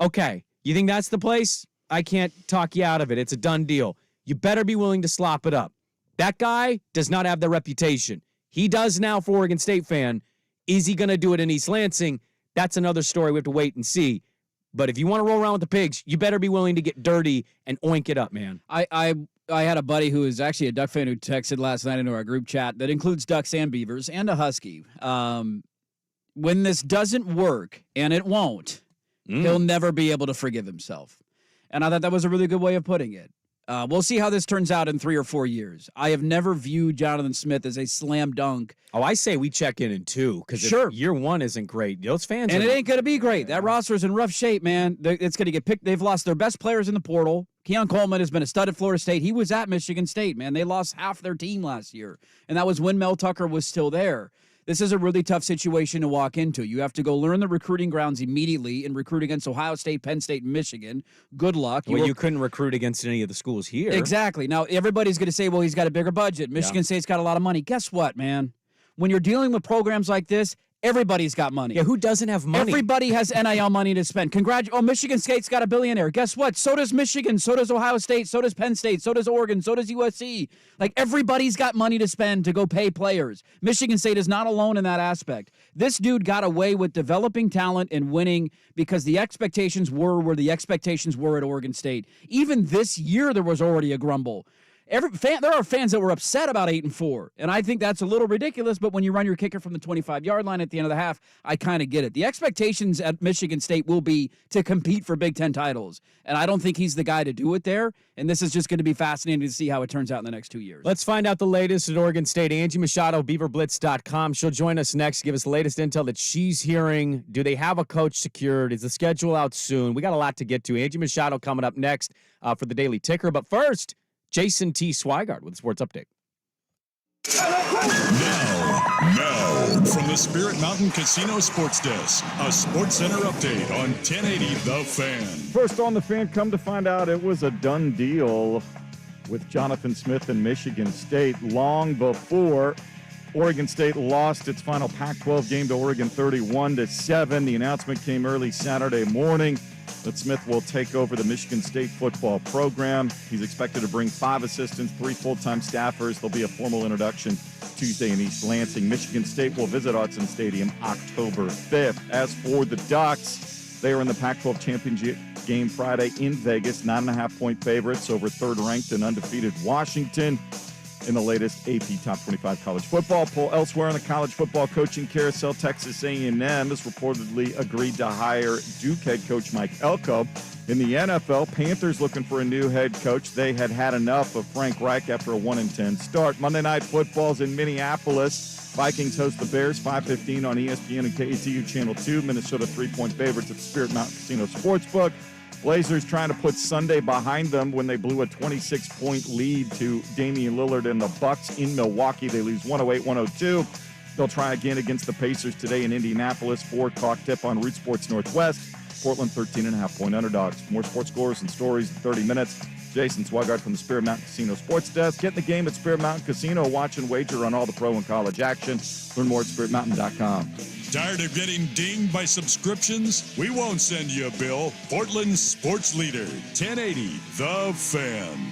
Okay. You think that's the place? I can't talk you out of it. It's a done deal. You better be willing to slop it up. That guy does not have the reputation. He does now for Oregon State fan. Is he going to do it in East Lansing? That's another story. We have to wait and see. But if you want to roll around with the pigs, you better be willing to get dirty and oink it up, man. I had a buddy who is actually a Duck fan who texted last night into our group chat that includes Ducks and Beavers and a Husky. When this doesn't work, and it won't, he'll never be able to forgive himself. And I thought that was a really good way of putting it. We'll see how this turns out in 3 or 4 years. I have never viewed Jonathan Smith as a slam dunk. Oh, I say we check in 2, because Sure. year 1 isn't great. Those fans And it ain't going to be great. That roster's in rough shape, man. It's going to get picked. They've lost their best players in the portal. Keon Coleman has been a stud at Florida State. He was at Michigan State, man. They lost half their team last year, and that was when Mel Tucker was still there. This is a really tough situation to walk into. You have to go learn the recruiting grounds immediately and recruit against Ohio State, Penn State, and Michigan. Good luck. You couldn't recruit against any of the schools here. Exactly. Now, everybody's going to say, well, he's got a bigger budget. Michigan State's got a lot of money. Guess what, man? When you're dealing with programs like this, everybody's got money. Yeah, who doesn't have money? Everybody has NIL money to spend. Michigan State's got a billionaire. Guess what? So does Michigan. So does Ohio State. So does Penn State. So does Oregon. So does USC. Like, everybody's got money to spend to go pay players. Michigan State is not alone in that aspect. This dude got away with developing talent and winning because the expectations were where the expectations were at Oregon State. Even this year, there was already a grumble. There are fans that were upset about 8-4, and I think that's a little ridiculous, but when you run your kicker from the 25-yard line at the end of the half, I kind of get it. The expectations at Michigan State will be to compete for Big Ten titles, and I don't think he's the guy to do it there, and this is just going to be fascinating to see how it turns out in the next 2 years. Let's find out the latest at Oregon State. Angie Mado, BeaverBlitz.com. She'll join us next, give us the latest intel that she's hearing. Do they have a coach secured? Is the schedule out soon? We got a lot to get to. Angie Mado coming up next for the Daily Ticker, but first, Jason T. Swigard with the Sports Update. Now, from the Spirit Mountain Casino Sports Desk, a Sports Center update on 1080 The Fan. First on The Fan, come to find out it was a done deal with Jonathan Smith and Michigan State long before Oregon State lost its final Pac-12 game to Oregon 31-7. The announcement came early Saturday morning. that Smith will take over the Michigan State football program. He's expected to bring 5 assistants, 3 full-time staffers. There'll be a formal introduction Tuesday in East Lansing. Michigan State will visit Autzen Stadium October 5th. As for the Ducks, they are in the Pac-12 championship game Friday in Vegas, 9.5-point favorites over third-ranked and undefeated Washington in the latest AP Top 25 college football poll. Elsewhere in the college football coaching carousel, Texas A&M has reportedly agreed to hire Duke head coach Mike Elko. In the NFL, Panthers looking for a new head coach. They had enough of Frank Reich after a 1-10 start. Monday Night Football's in Minneapolis. Vikings host the Bears, 5:15 on ESPN and KATU Channel 2. Minnesota 3-point favorites at the Spirit Mountain Casino Sportsbook. Blazers trying to put Sunday behind them when they blew a 26-point lead to Damian Lillard and the Bucks in Milwaukee. They lose 108-102. They'll try again against the Pacers today in Indianapolis. 4 o'clock tip on Root Sports Northwest. Portland 13.5-point underdogs. More sports scores and stories in 30 minutes. Jason Swigart from the Spirit Mountain Casino Sports Desk. Get in the game at Spirit Mountain Casino. Watch and wager on all the pro and college action. Learn more at spiritmountain.com. Tired of getting dinged by subscriptions? We won't send you a bill. Portland's sports leader, 1080 The Fan.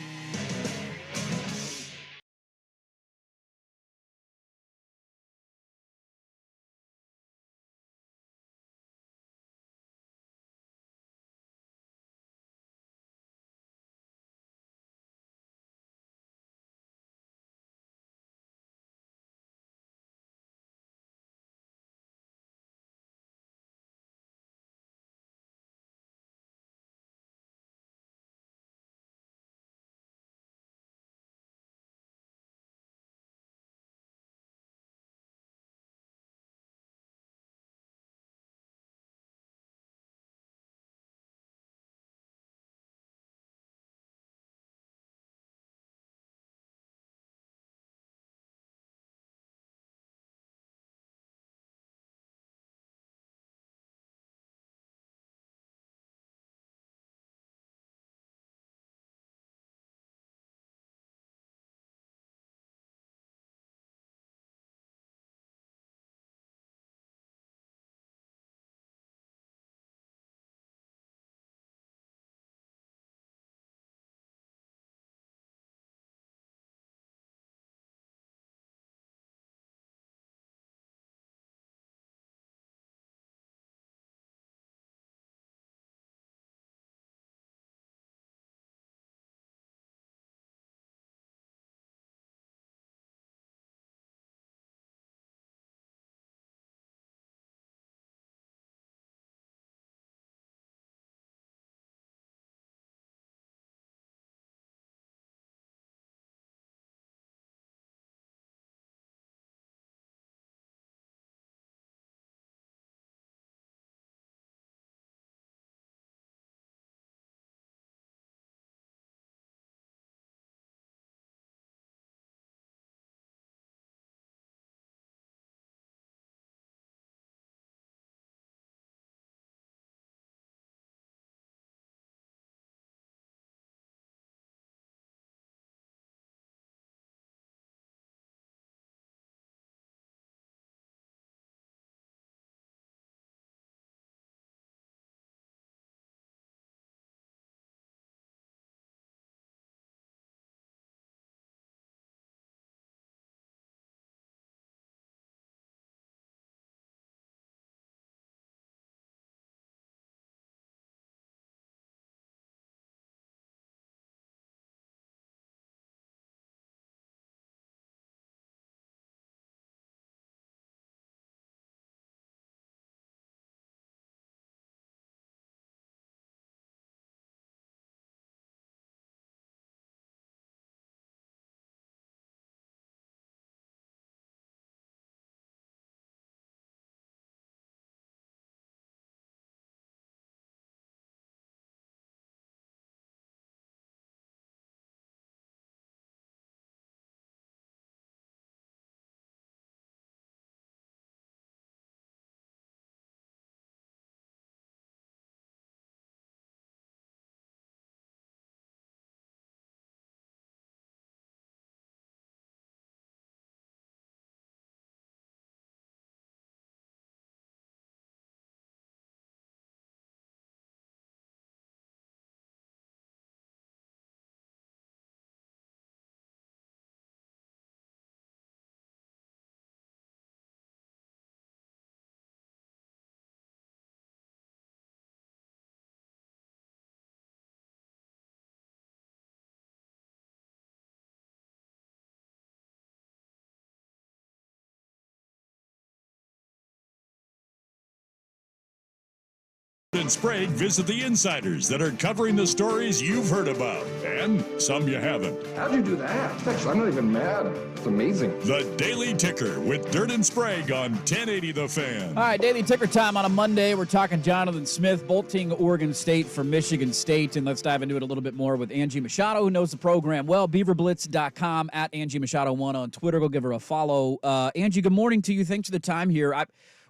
And Sprague visit the insiders that are covering the stories you've heard about and some you haven't. How'd you do that? Actually, I'm not even mad. It's amazing. The Daily Ticker with Dirt and Sprague on 1080 The Fan. All right, Daily Ticker time on a Monday. We're talking Jonathan Smith, bolting Oregon State for Michigan State, and let's dive into it a little bit more with Angie Mado, who knows the program well. BeaverBlitz.com, at Angie Machado1 on Twitter. Go give her a follow. Angie, good morning to you. Thanks for the time here.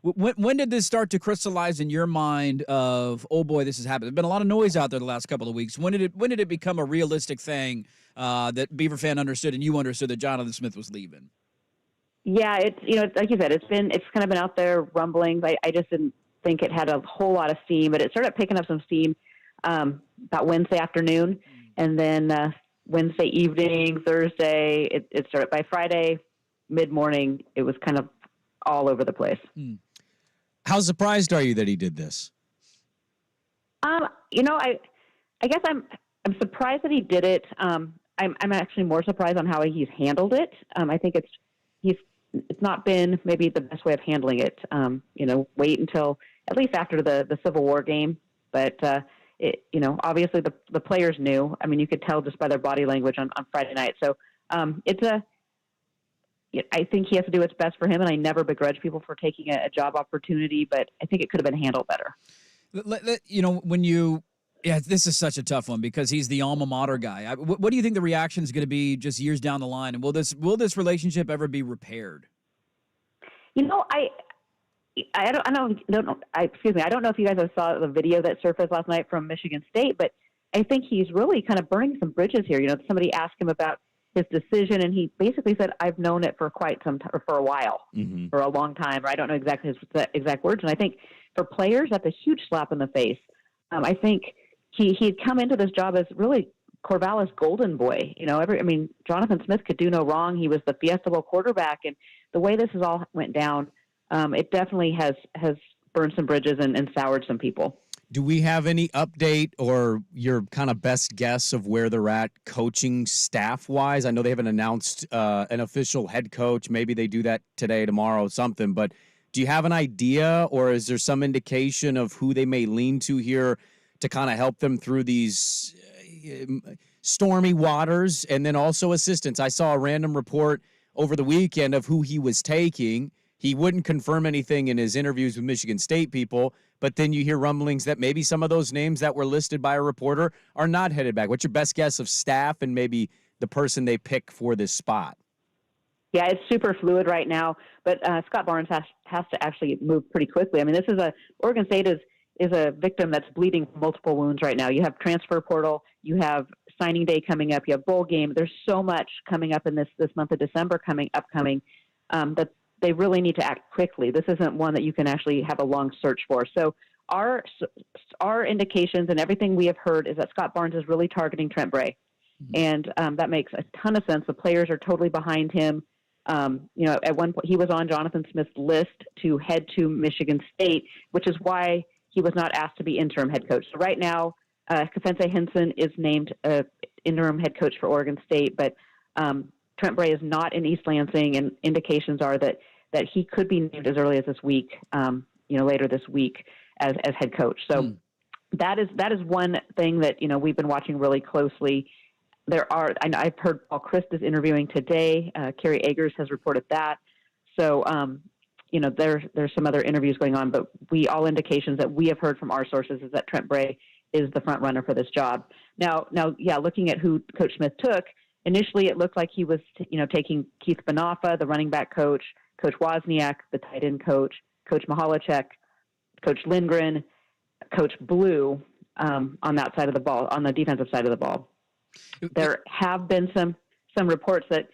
When did this start to crystallize in your mind of, oh boy, this has happened? There's been a lot of noise out there the last couple of weeks. When did it become a realistic thing that Beaver fan understood and you understood that Jonathan Smith was leaving? Yeah, it's like you said, it's kind of been out there rumbling. I just didn't think it had a whole lot of steam, but it started picking up some steam about Wednesday afternoon, and then Wednesday evening, Thursday, it started. By Friday mid-morning, it was kind of all over the place. How surprised are you that he did this? I guess I'm surprised that he did it. I'm actually more surprised on how he's handled it. I think it's not been maybe the best way of handling it. Wait until at least after the Civil War game, but obviously the players knew. I mean, you could tell just by their body language on Friday night. So I think he has to do what's best for him, and I never begrudge people for taking a job opportunity, but I think it could have been handled better. This is such a tough one because he's the alma mater guy. What do you think the reaction is going to be just years down the line, and will this relationship ever be repaired? I don't know if you guys saw the video that surfaced last night from Michigan State, but I think he's really kind of burning some bridges here. Somebody asked him about his decision, and he basically said, "I've known it for quite some time, for a while, for a long time." Or I don't know exactly his exact words. And I think for players, that's a huge slap in the face. I think he'd come into this job as really Corvallis golden boy. Jonathan Smith could do no wrong. He was the Fiesta Bowl quarterback, and the way this has all went down, it definitely has burned some bridges and soured some people. Do we have any update or your kind of best guess of where they're at coaching staff-wise? I know they haven't announced an official head coach. Maybe they do that today, tomorrow, something. But do you have an idea, or is there some indication of who they may lean to here to kind of help them through these stormy waters? And then also assistants. I saw a random report over the weekend of who he was taking. He wouldn't confirm anything in his interviews with Michigan State people, but then you hear rumblings that maybe some of those names that were listed by a reporter are not headed back. What's your best guess of staff and maybe the person they pick for this spot? Yeah, it's super fluid right now, but Scott Barnes has to actually move pretty quickly. I mean, Oregon State is a victim that's bleeding multiple wounds right now. You have transfer portal, you have signing day coming up, you have bowl game. There's so much coming up in this month of December upcoming that they really need to act quickly. This isn't one that you can actually have a long search for. So our indications and everything we have heard is that Scott Barnes is really targeting Trent Bray. And that makes a ton of sense. The players are totally behind him. At one point he was on Jonathan Smith's list to head to Michigan State, which is why he was not asked to be interim head coach. So right now, Kefense Henson is named interim head coach for Oregon State, but Trent Bray is not in East Lansing, and indications are that he could be named as early as this week, later this week as head coach. So that is one thing that, we've been watching really closely. I've heard Paul Christ is interviewing today. Kerry Eggers has reported that. So, there's some other interviews going on, but all indications that we have heard from our sources is that Trent Bray is the front runner for this job. Now, looking at who Coach Smith took, initially it looked like he was, taking Keith Banafa, the running back coach, Coach Wozniak, the tight end coach, Coach Mihalacek, Coach Lindgren, Coach Blue on that side of the ball, on the defensive side of the ball. There have been some reports that,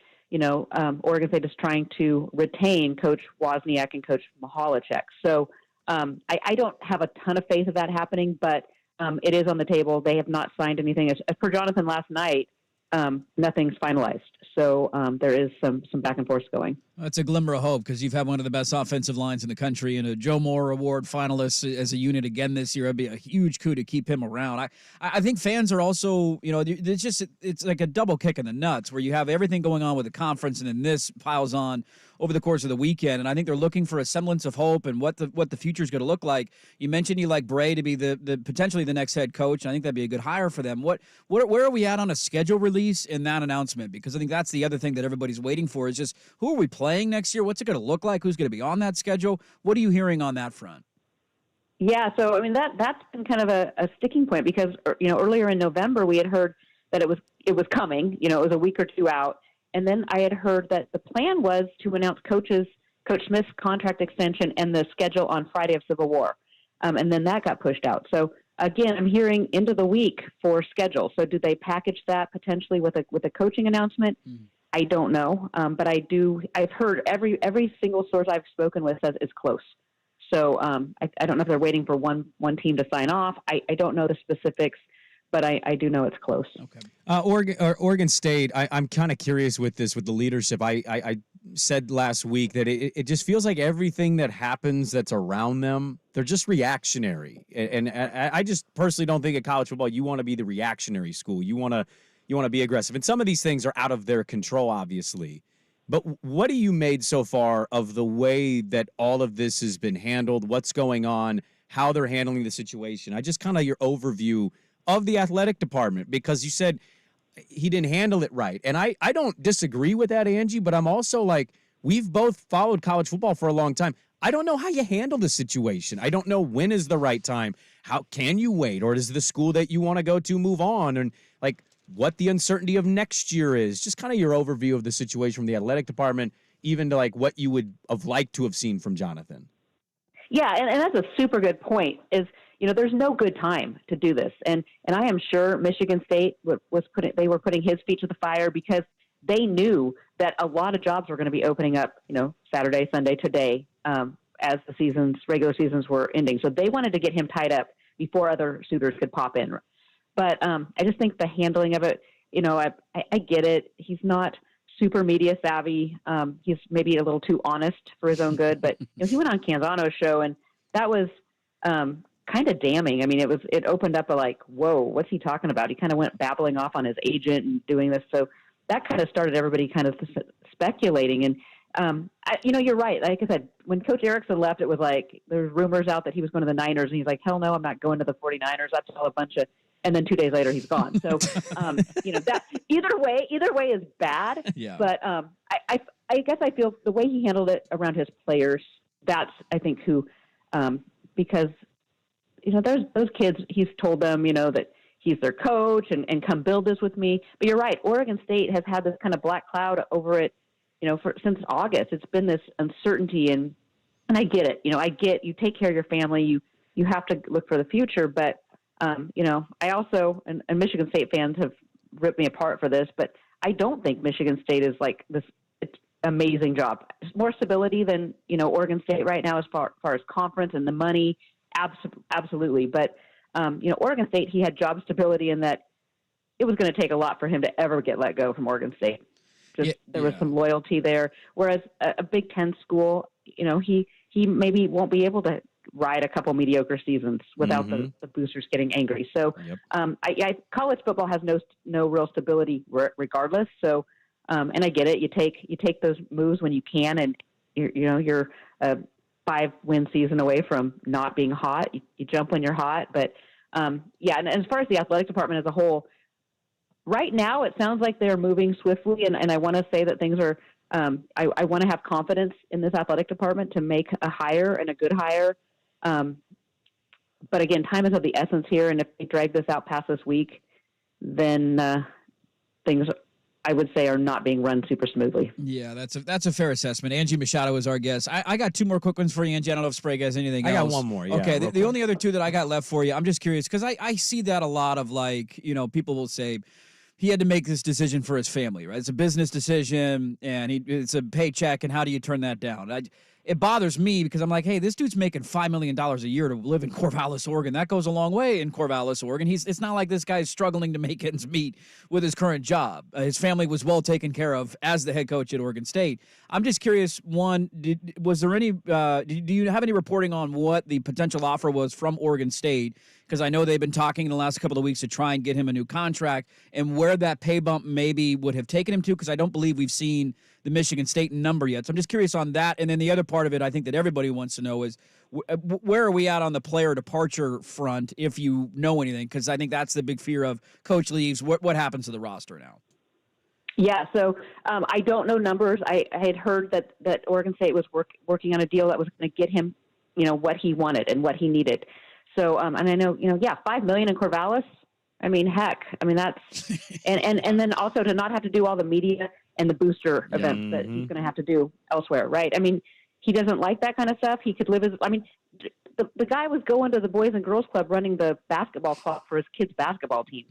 Oregon State is trying to retain Coach Wozniak and Coach Mihalacek. So I don't have a ton of faith of that happening, but it is on the table. They have not signed anything. As per Jonathan last night, nothing's finalized. So there is some back and forth going. That's a glimmer of hope because you've had one of the bbest offensive lines in the country and a Joe Moore Award finalist as a unit again this year. It'd be a huge coup to keep him around. I think fans are also, it's like a double kick in the nuts where you have everything going on with the conference and then this piles on over the course of the weekend, and I think they're looking for a semblance of hope and what the future is going to look like. You mentioned you like Bray to be the potentially the next head coach, and I think that'd be a good hire for them. Where are we at on a schedule release in that announcement? Because I think that's the other thing that everybody's waiting for is just who are we playing next year? What's it going to look like? Who's going to be on that schedule? What are you hearing on that front? Yeah, so I mean that's been kind of a sticking point because earlier in November we had heard that it was coming. It was a week or two out, and then I had heard that the plan was to announce Coach Smith's contract extension and the schedule on Friday of Civil War, and then that got pushed out. So again, I'm hearing end of the week for schedule. So do they package that potentially with a coaching announcement? Mm-hmm. I don't know, but I've heard every single source I've spoken with says it's close. So I don't know if they're waiting for one team to sign off. I don't know the specifics, but I do know it's close. Okay. Oregon State, I'm kind of curious with the leadership. I said last week that it just feels like everything that happens that's around them, they're just reactionary. And I just personally don't think at college football you want to be the reactionary school. You want to be aggressive. And some of these things are out of their control, obviously. But what have you made so far of the way that all of this has been handled, what's going on, how they're handling the situation? I just kind of your overview of the athletic department, because you said he didn't handle it right. And I don't disagree with that, Angie, but I'm also like, we've both followed college football for a long time. I don't know how you handle the situation. I don't know when is the right time. How can you wait? Or does the school that you want to go to move on? And like, what the uncertainty of next year is, just kind of your overview of the situation from the athletic department, even to like what you would have liked to have seen from Jonathan. Yeah, and that's a super good point is, there's no good time to do this. And I am sure Michigan State they were putting his feet to the fire because they knew that a lot of jobs were going to be opening up, Saturday, Sunday, today, as the regular seasons were ending. So they wanted to get him tied up before other suitors could pop in. But I just think the handling of it, I get it. He's not super media savvy. He's maybe a little too honest for his own good. But he went on Canzano's show, and that was kind of damning. I mean, it opened up a like, whoa, what's he talking about? He kind of went babbling off on his agent and doing this. So that kind of started everybody kind of speculating. And you're right. Like I said, when Coach Erickson left, it was like there's rumors out that he was going to the Niners, and he's like, hell no, I'm not going to the 49ers. That's all a bunch of. And then 2 days later, he's gone. So, that either way is bad. Yeah. But I guess I feel the way he handled it around his players, that's, I think, who, because, there's those kids, he's told them, that he's their coach and come build this with me. But you're right. Oregon State has had this kind of black cloud over it, since August. It's been this uncertainty. And I get it. I get you take care of your family. You have to look for the future. But, I also, and Michigan State fans have ripped me apart for this, but I don't think Michigan State is like this amazing job. It's more stability than, Oregon State right now as far as conference and the money. Absolutely. But, Oregon State, he had job stability in that it was going to take a lot for him to ever get let go from Oregon State. There was some loyalty there. Whereas a Big Ten school, he maybe won't be able to ride a couple mediocre seasons without the boosters getting angry. So college football has no real stability regardless. So, and I get it. You take those moves when you can, and you're a 5-win season away from not being hot. You jump when you're hot. But and as far as the athletic department as a whole, right now it sounds like they're moving swiftly. And I want to say that things are, I want to have confidence in this athletic department to make a hire and a good hire. But again, time is of the essence here, and if they drag this out past this week, then things, I would say, are not being run super smoothly. Yeah, that's a fair assessment. Angie Mado is our guest. I got 2 more quick ones for you, Angie. I don't know if Sprague has anything else. I got one more, yeah. Okay, the only other 2 that I got left for you, I'm just curious, because I see that a lot of, like, people will say, he had to make this decision for his family, right? It's a business decision, and it's a paycheck, and how do you turn that down? it bothers me because I'm like, hey, this dude's making $5 million a year to live in Corvallis, Oregon. That goes a long way in Corvallis, Oregon. It's not like this guy's struggling to make ends meet with his current job. His family was well taken care of as the head coach at Oregon State. I'm just curious, one, was there any, do you have any reporting on what the potential offer was from Oregon State? Because I know they've been talking in the last couple of weeks to try and get him a new contract, and where that pay bump maybe would have taken him to, because I don't believe we've seen the Michigan State number yet. So I'm just curious on that. And then the other part of it I think that everybody wants to know is where are we at on the player departure front, if you know anything? Because I think that's the big fear of coach leaves. What happens to the roster now? Yeah, so I don't know numbers. I had heard that Oregon State was working on a deal that was going to get him, what he wanted and what he needed. So, and I know, $5 million in Corvallis. I mean, heck, that's, and then also to not have to do all the media and the booster events that he's going to have to do elsewhere, right? He doesn't like that kind of stuff. He could live the guy was going to the Boys and Girls Club running the basketball club for his kids' basketball teams.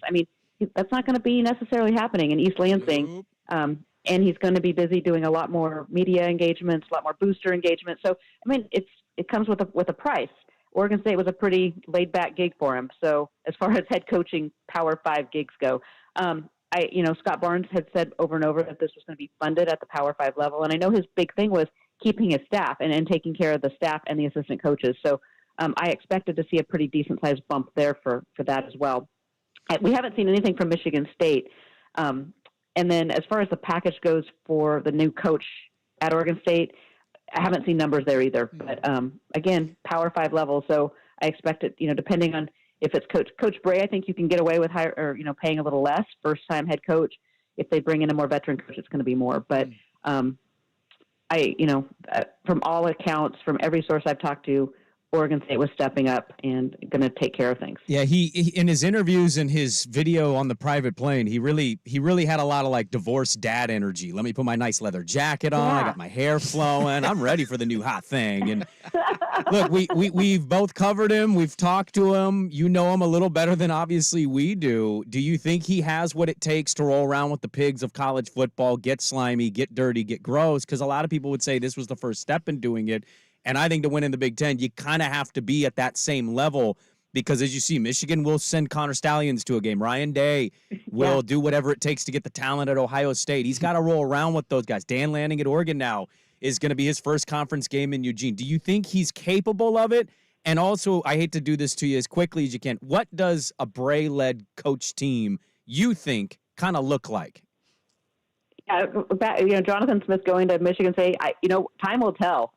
That's not going to be necessarily happening in East Lansing. And he's going to be busy doing a lot more media engagements, a lot more booster engagements. So, it comes with a price. Oregon State was a pretty laid-back gig for him. So as far as head coaching Power 5 gigs go, Scott Barnes had said over and over that this was going to be funded at the Power 5 level. And I know his big thing was keeping his staff and taking care of the staff and the assistant coaches. So I expected to see a pretty decent-sized bump there for that as well. We haven't seen anything from Michigan State. And then as far as the package goes for the new coach at Oregon State, I haven't seen numbers there either, but again, Power 5 level. So I expect it, depending on if it's Coach Bray, I think you can get away with paying a little less. First time head coach. If they bring in a more veteran coach, it's going to be more. But from all accounts, from every source I've talked to, Oregon State was stepping up and going to take care of things. Yeah, he in his interviews and his video on the private plane, he really had a lot of like divorced dad energy. Let me put my nice leather jacket on. I got my hair flowing. I'm ready for the new hot thing. And look, we've both covered him. We've talked to him. You know him a little better than obviously we do. Do you think he has what it takes to roll around with the pigs of college football, get slimy, get dirty, get gross? Because a lot of people would say this was the first step in doing it. And I think to win in the Big Ten, you kind of have to be at that same level because, as you see, Michigan will send Connor Stallions to a game. Ryan Day will do whatever it takes to get the talent at Ohio State. He's got to roll around with those guys. Dan Lanning at Oregon now is going to be his first conference game in Eugene. Do you think he's capable of it? And also, I hate to do this to you as quickly as you can. What does a Bray-led coach team you think kind of look like? Jonathan Smith going to Michigan State, time will tell.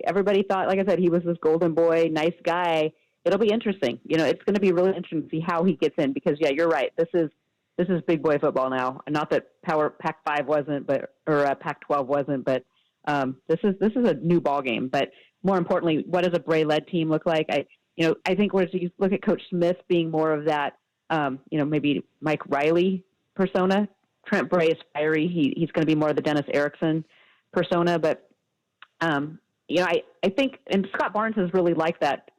Everybody thought, like I said, he was this golden boy, nice guy. It'll be interesting. It's going to be really interesting to see how he gets in because, you're right. This is big boy football now. Not that Pac-5 wasn't, or Pac-12 wasn't, but this is a new ball game. But more importantly, what does a Bray-led team look like? I think whereas you look at Coach Smith being more of that, maybe Mike Riley persona. Trent Bray is fiery. He's going to be more of the Dennis Erickson persona, but I think, and Scott Barnes has really liked that,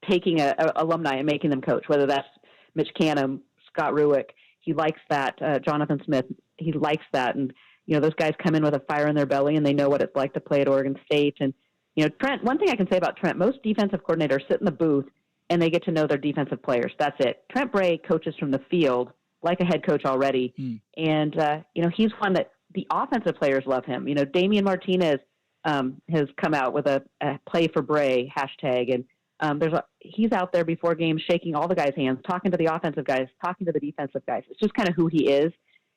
taking a alumni and making them coach, whether that's Mitch Canham, Scott Ruick. He likes that. Jonathan Smith, he likes that. And, those guys come in with a fire in their belly and they know what it's like to play at Oregon State. And, Trent, one thing I can say about Trent, most defensive coordinators sit in the booth and they get to know their defensive players. That's it. Trent Bray coaches from the field like a head coach already. And, he's one that the offensive players love him. Damian Martinez, has come out with a play for Bray hashtag. And he's out there before games shaking all the guys' hands, talking to the offensive guys, talking to the defensive guys. It's just kind of who he is.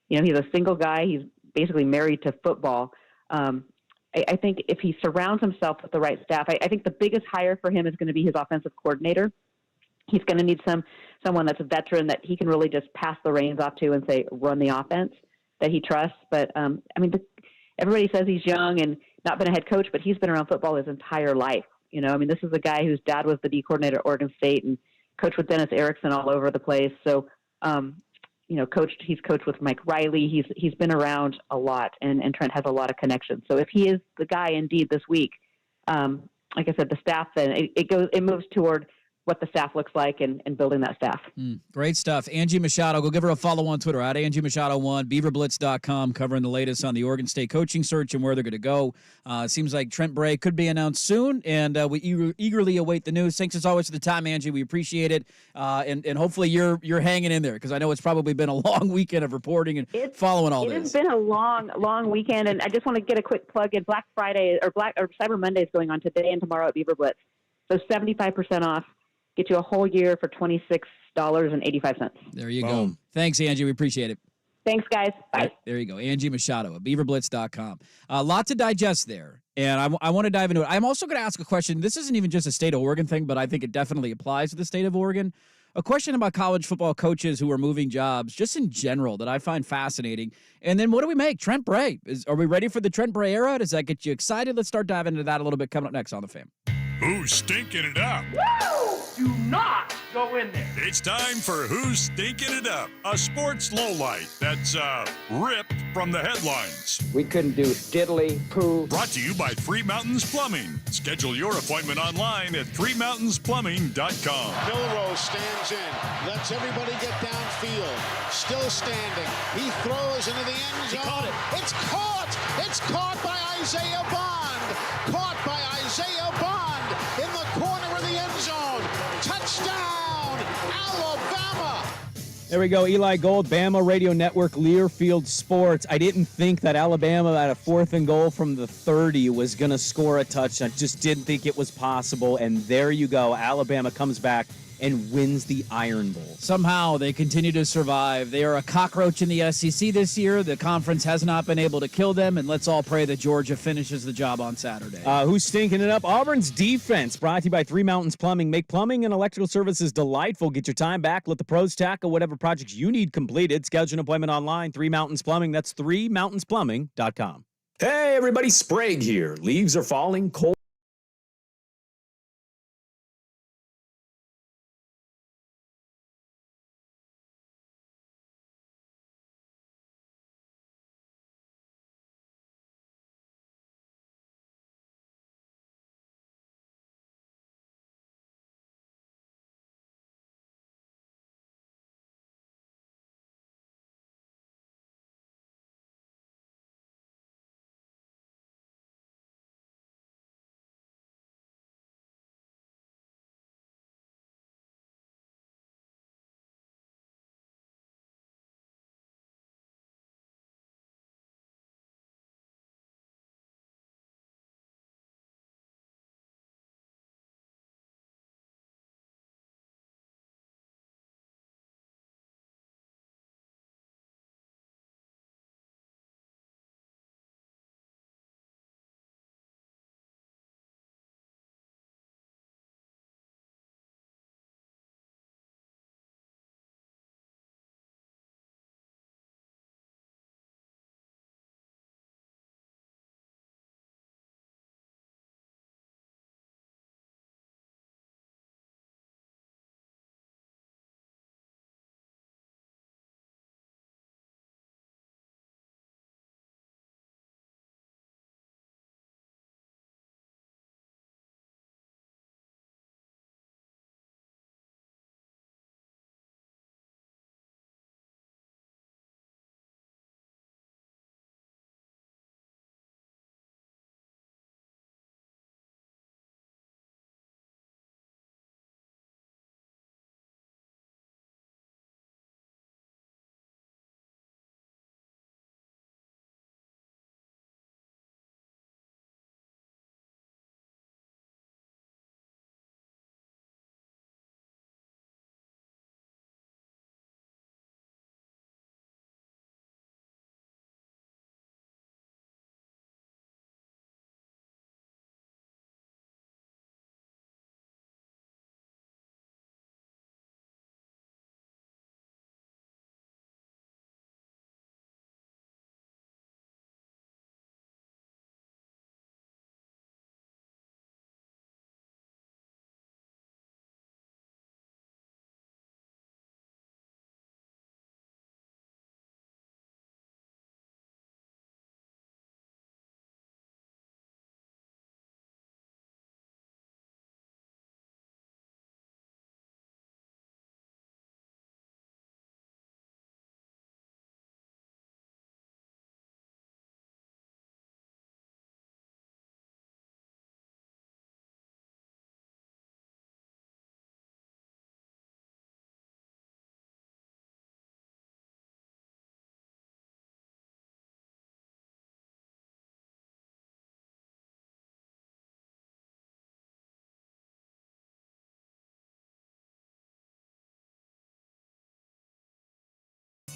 He's a single guy. He's basically married to football. I think if he surrounds himself with the right staff, I think the biggest hire for him is going to be his offensive coordinator. He's going to need someone that's a veteran that he can really just pass the reins off to and say, run the offense that he trusts. But, everybody says he's young and not been a head coach, but he's been around football his entire life. This is a guy whose dad was the D coordinator at Oregon State and coached with Dennis Erickson all over the place. So, he's coached with Mike Riley. He's been around a lot, and Trent has a lot of connections. So if he is the guy indeed this week, like I said, the staff then it moves toward what the staff looks like and building that staff. Great stuff. Angie Mado, go give her a follow on Twitter at Angie Machado1, beaverblitz.com, covering the latest on the Oregon State coaching search and where they're going to go. Seems like Trent Bray could be announced soon, and we eagerly await the news. Thanks as always for the time, Angie. We appreciate it, and hopefully you're hanging in there, because I know it's probably been a long weekend of reporting and following all this. It has been a long weekend, and I just want to get a quick plug in. Black Friday or Cyber Monday is going on today and tomorrow at Beaver Blitz, so 75% off. Get you a whole year for $26.85. There you go. Thanks, Angie. We appreciate it. Thanks, guys. Bye. There you go. Angie Machado at beaverblitz.com. A lot to digest there, and I want to dive into it. I'm also going to ask a question. This isn't even just a state of Oregon thing, but I think it definitely applies to the state of Oregon. A question about college football coaches who are moving jobs, just in general, that I find fascinating. And then what do we make? Trent Bray. Are we ready for the Trent Bray era? Does that get you excited? Let's start diving into that a little bit coming up next on The Fan. Who's stinking it up? Do not go in there. It's time for Who's Stinking It Up, a sports lowlight that's ripped from the headlines. We couldn't do diddly poo. Brought to you by Three Mountains Plumbing. Schedule your appointment online at threemountainsplumbing.com. Milrose stands in, lets everybody get downfield, still standing. He throws into the end zone. He caught it. It's caught! It's caught by Isaiah Bond! Caught by Isaiah Bond in the corner of the end zone. Touchdown, Alabama! There we go. Eli Gold, Bama Radio Network, Learfield Sports. I didn't think that Alabama at a 4th and goal from the 30 was going to score a touchdown. Just didn't think it was possible. And there you go. Alabama comes back and wins the Iron Bowl. Somehow they continue to survive. They are a cockroach in the SEC this year. The conference has not been able to kill them, and let's all pray that Georgia finishes the job on Saturday. Who's stinking it up? Auburn's defense, brought to you by Three Mountains Plumbing. Make plumbing and electrical services delightful. Get your time back. Let the pros tackle whatever projects you need completed. Schedule an appointment online. Three Mountains Plumbing. That's threemountainsplumbing.com. Hey, everybody. Sprague here. Leaves are falling, cold.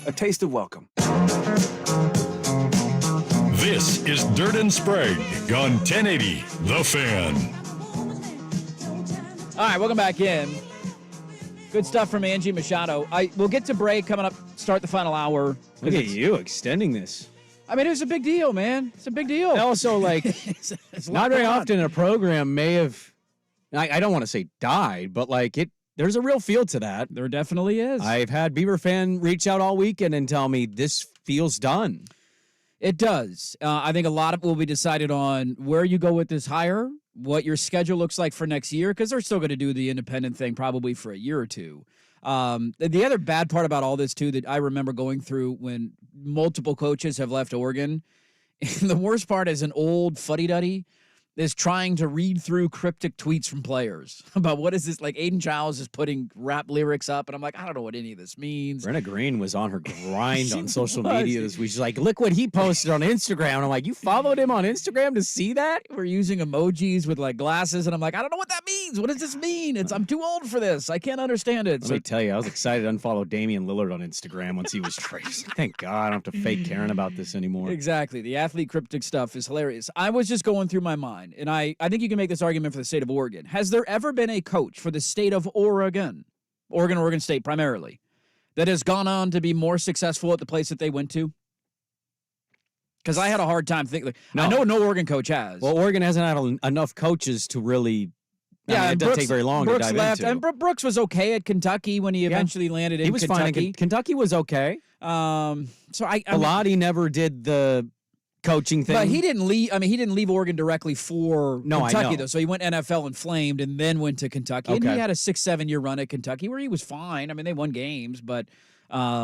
A taste of welcome. This is Dirt and Sprague on 1080 The Fan. All right, welcome back in. Good stuff from Angie Mado. We'll get to break coming up, start the final hour. Look at you extending this. I mean, it was a big deal, man. It's a big deal. Also, like, it's not very often a program may have, I don't want to say died, but like there's a real feel to that. There definitely is. I've had Beaver fan reach out all weekend and tell me this feels done. It does. I think a lot of it will be decided on where you go with this hire, what your schedule looks like for next year, because they're still going to do the independent thing probably for a year or two. The other bad part about all this, too, that I remember going through when multiple coaches have left Oregon, and the worst part is an old fuddy-duddy is trying to read through cryptic tweets from players about what is this, like Aiden Childs is putting rap lyrics up, and I'm like, I don't know what any of this means. Brenna Green was on her grind on social media this week. She's like, look what he posted on Instagram. And I'm like, you followed him on Instagram to see that? We're using emojis with like glasses, and I'm like, I don't know what that means. What does this mean? I'm too old for this. I can't understand it. Let me tell you, I was excited to unfollow Damian Lillard on Instagram once he was traced. Thank God I don't have to fake caring about this anymore. Exactly. The athlete cryptic stuff is hilarious. I was just going through my mind, and I think you can make this argument for the state of Oregon. Has there ever been a coach for the state of Oregon State primarily, that has gone on to be more successful at the place that they went to? Because I had a hard time thinking. No. I know no Oregon coach has. Well, Oregon hasn't had enough coaches to really. It doesn't take very long Brooks to dive left, into. And Brooks was okay at Kentucky when he eventually landed in he was Kentucky. Fine. Kentucky was okay. Bellotti never did the coaching thing. But he didn't leave. I mean, he didn't leave Oregon directly for Kentucky, I know. though. So he went NFL and flamed, and then went to Kentucky. And Okay. he had a 6-7 year run at Kentucky where he was fine. I mean, they won games, but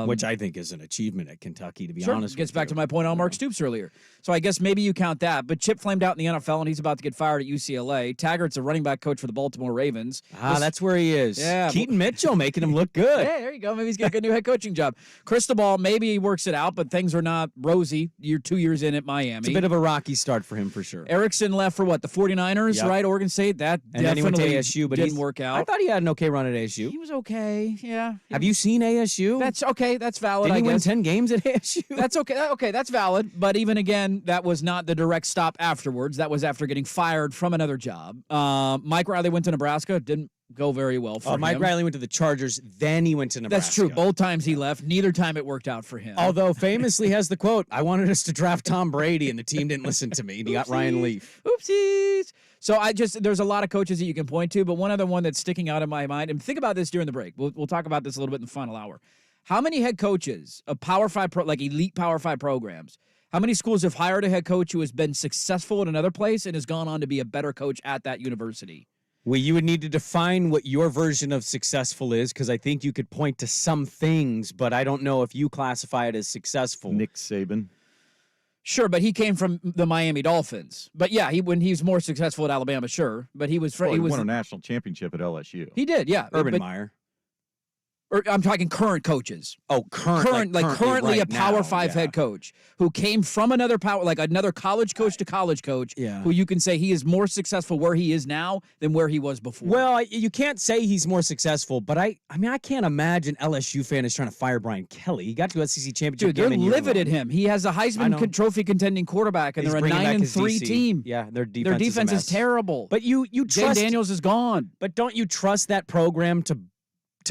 which I think is an achievement at Kentucky, to be sure, honest. Gets back to my point on Mark Stoops earlier. So I guess maybe you count that. But Chip flamed out in the NFL, and he's about to get fired at UCLA. Taggart's a running back coach for the Baltimore Ravens. That's where he is. Yeah, Keaton Mitchell making him look good. Hey, there you go. Maybe he's got a good new head coaching job. Cristobal, maybe he works it out, but things are not rosy. You're 2 years in at Miami. It's a bit of a rocky start for him, for sure. Erickson left for what, the 49ers, Yep. right? Oregon State. That And then he definitely went to ASU, but didn't work out. I thought he had an okay run at ASU. He was okay, yeah. Have you seen ASU? That's okay. That's valid. Didn't he I win guess. 10 games at ASU? That's okay. Okay, that's valid. But even again, that was not the direct stop afterwards. That was after getting fired from another job. Mike Riley went to Nebraska. Didn't go very well for him. Mike Riley went to the Chargers, then he went to Nebraska. That's true. Both times he left. Neither time it worked out for him. Although famously has the quote, I wanted us to draft Tom Brady, and the team didn't listen to me. And he got Ryan Leaf. Oopsies. So there's a lot of coaches that you can point to, but one other one that's sticking out in my mind, and think about this during the break. We'll talk about this a little bit in the final hour. How many head coaches of Power 5, like elite Power 5 programs, how many schools have hired a head coach who has been successful in another place and has gone on to be a better coach at that university? Well, you would need to define what your version of successful is, because I think you could point to some things, but I don't know if you classify it as successful. Nick Saban. Sure, but he came from the Miami Dolphins. But yeah, when he was more successful at Alabama, sure. But he was He won a national championship at LSU. He did, yeah. Urban Meyer. Or I'm talking current coaches. Oh, currently currently a Power now, 5 head coach who came from another another college coach to college coach. Yeah. Who you can say he is more successful where he is now than where he was before. Well, you can't say he's more successful, but I can't imagine LSU fan is trying to fire Brian Kelly. He got to SEC championship. Dude, they're livid at him. He has a Heisman Trophy contending quarterback, and they're a 9-3 team. Yeah, their Their defense is terrible. But you trust Jay Daniels is gone. But don't you trust that program to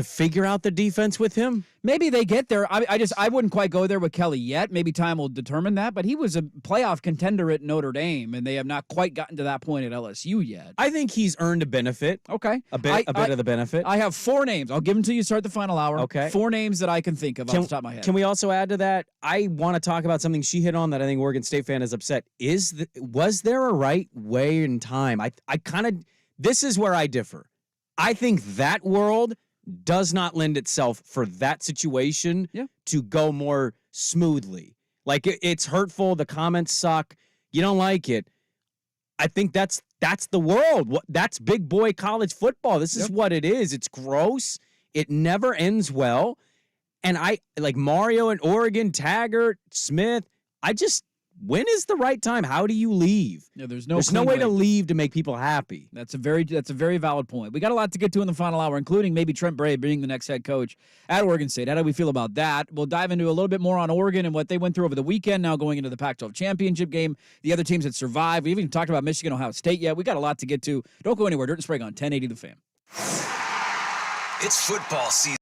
figure out the defense with him? Maybe they get there. I wouldn't quite go there with Kelly yet. Maybe time will determine that. But he was a playoff contender at Notre Dame, and they have not quite gotten to that point at LSU yet. I think he's earned a benefit. Okay, a bit of the benefit. I have 4 names. I'll give them to you. Start the final hour. Okay, 4 names that I can think of off the top of my head. Can we also add to that? I want to talk about something she hit on that I think Oregon State fan is upset. Was there a right way and time? This is where I differ. I think that world does not lend itself for that situation to go more smoothly. Like, it's hurtful. The comments suck. You don't like it. I think that's the world. That's big boy college football. This is what it is. It's gross. It never ends well. And I like Mario and Oregon, Taggart, Smith. I just when is the right time? How do you leave? Yeah, there's no way to leave to make people happy. That's a very valid point. We got a lot to get to in the final hour, including maybe Trent Bray being the next head coach at Oregon State. How do we feel about that? We'll dive into a little bit more on Oregon and what they went through over the weekend, now going into the Pac-12 championship game, the other teams that survived. We haven't even talked about Michigan, Ohio State yet. We got a lot to get to. Don't go anywhere. Dirt and Sprague on 1080 The Fan. It's football season.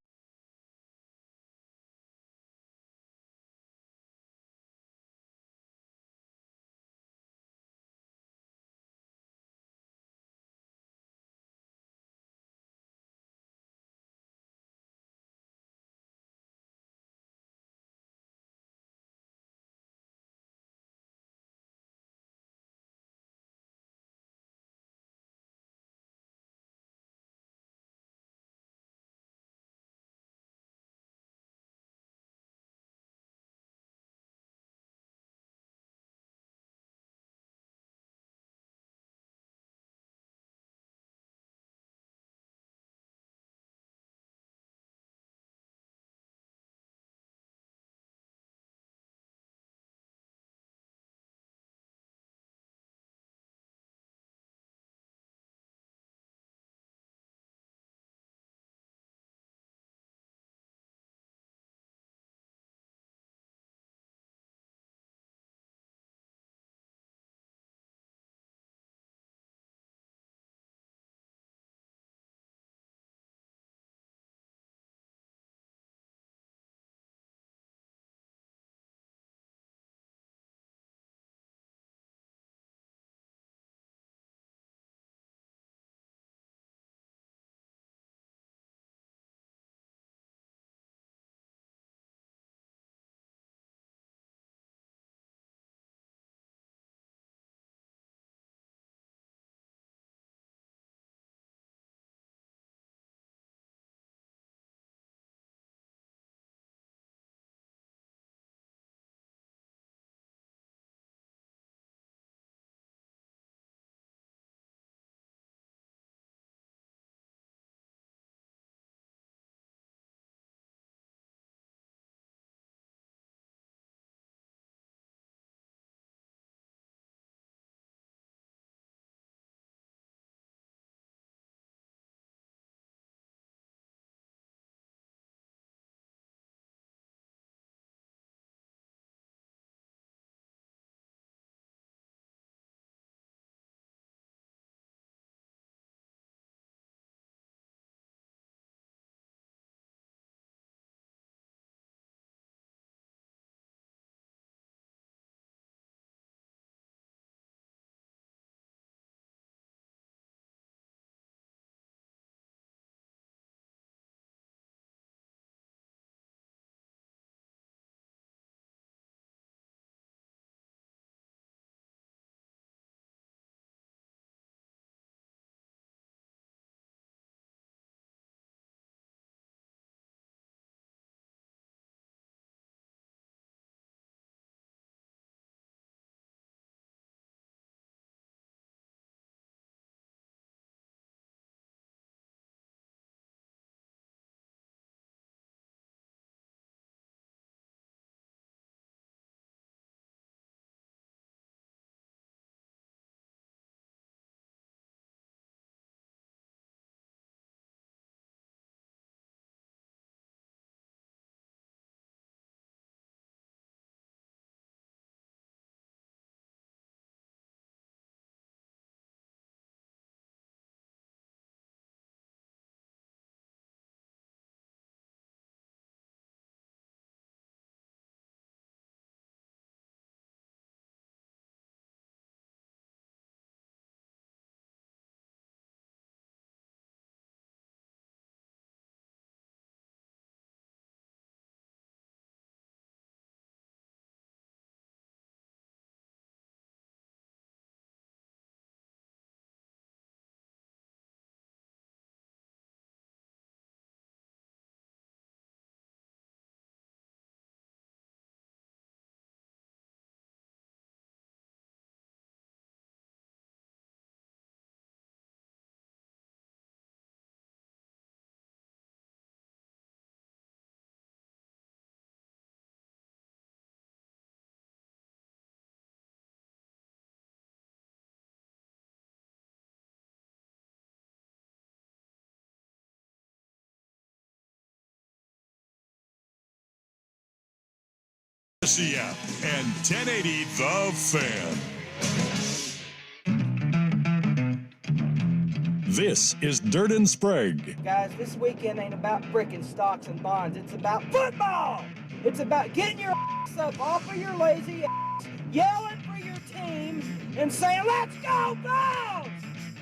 Odyssey app and 1080 The Fan. This is Dirt and Sprague. Guys, this weekend ain't about frickin' stocks and bonds. It's about football. It's about getting your ass up off of your lazy ass, yelling for your team, and saying, let's go, Vols!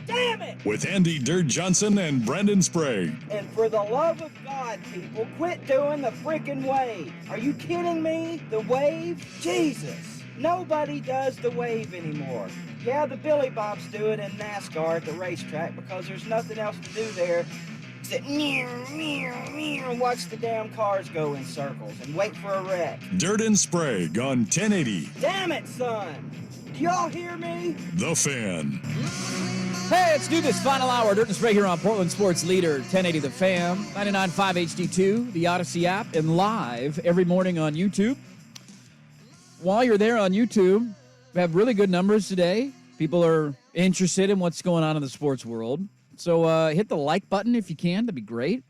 Damn it! With Andy Dirt Johnson and Brendan Sprague. And for the love of God, people, quit doing the frickin' wave. Are you kidding me? The wave? Jesus. Nobody does the wave anymore. Yeah, the Billy Bobs do it in NASCAR at the racetrack because there's nothing else to do there except and watch the damn cars go in circles and wait for a wreck. Dirt and Sprague on 1080. Damn it, son! Do y'all hear me? The Fan. Hey, let's do this final hour. Dirt and Sprague here on Portland Sports Leader, 1080 The Fan, 99.5 HD2, the Odyssey app, and live every morning on YouTube. While you're there on YouTube, we have really good numbers today. People are interested in what's going on in the sports world. So hit the like button if you can. That'd be great.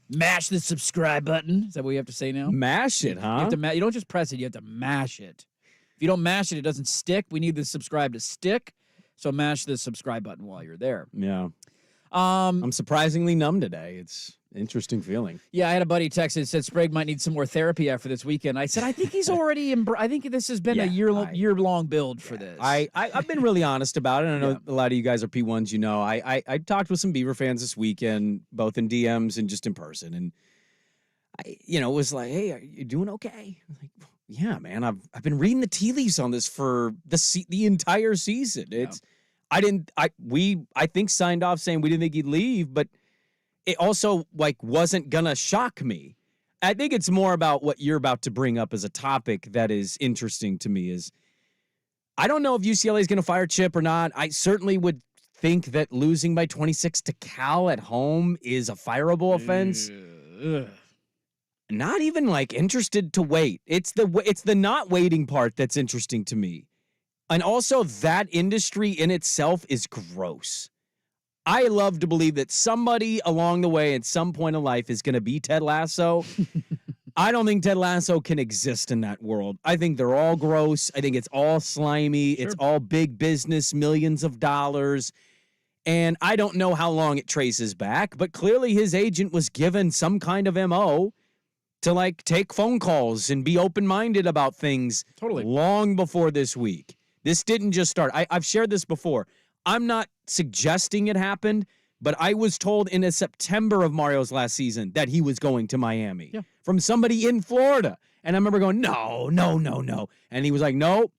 Mash the subscribe button. Is that what you have to say now? Mash it, huh? You don't just press it. You have to mash it. If you don't mash it, it doesn't stick. We need the subscribe to stick. So mash the subscribe button while you're there. Yeah. I'm surprisingly numb today. It's an interesting feeling. Yeah, I had a buddy text that said Sprague might need some more therapy after this weekend. I said, I think he's already I think this has been a year-long build for this. I've been really honest about it. I know a lot of you guys are P1s, you know. I talked with some Beaver fans this weekend, both in DMs and just in person. And I was like, hey, are you doing okay? I'm like, yeah, man, I've been reading the tea leaves on this for the entire season. I think signed off saying we didn't think he'd leave, but it also wasn't gonna shock me. I think it's more about what you're about to bring up as a topic that is interesting to me is I don't know if UCLA is gonna fire Chip or not. I certainly would think that losing by 26 to Cal at home is a fireable offense. Not even interested to wait. It's the not waiting part that's interesting to me. And also that industry in itself is gross. I love to believe that somebody along the way at some point in life is going to be Ted Lasso. I don't think Ted Lasso can exist in that world. I think they're all gross. I think it's all slimy. Sure. It's all big business, millions of dollars. And I don't know how long it traces back, but clearly his agent was given some kind of MO to take phone calls and be open-minded about things long before this week. This didn't just start. I've shared this before. I'm not suggesting it happened, but I was told in September of Mario's last season that he was going to Miami from somebody in Florida. And I remember going, no. And he was like, no,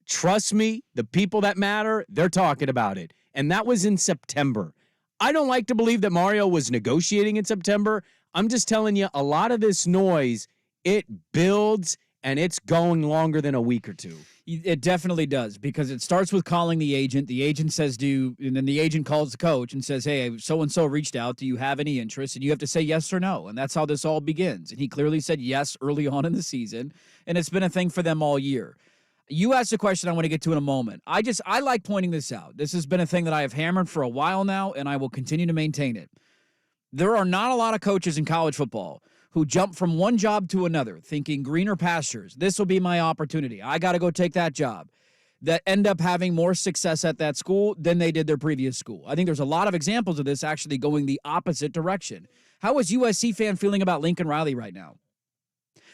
trust me, the people that matter, they're talking about it. And that was in September. I don't like to believe that Mario was negotiating in September. I'm just telling you, a lot of this noise, it builds and it's going longer than a week or two. It definitely does, because it starts with calling the agent. The agent says, and then the agent calls the coach and says, hey, so-and-so reached out. Do you have any interest? And you have to say yes or no. And that's how this all begins. And he clearly said yes early on in the season. And it's been a thing for them all year. You asked a question I want to get to in a moment. I like pointing this out. This has been a thing that I have hammered for a while now, and I will continue to maintain it. There are not a lot of coaches in college football who jump from one job to another thinking greener pastures. This will be my opportunity. I got to go take that job. That end up having more success at that school than they did their previous school. I think there's a lot of examples of this actually going the opposite direction. How is USC fan feeling about Lincoln Riley right now?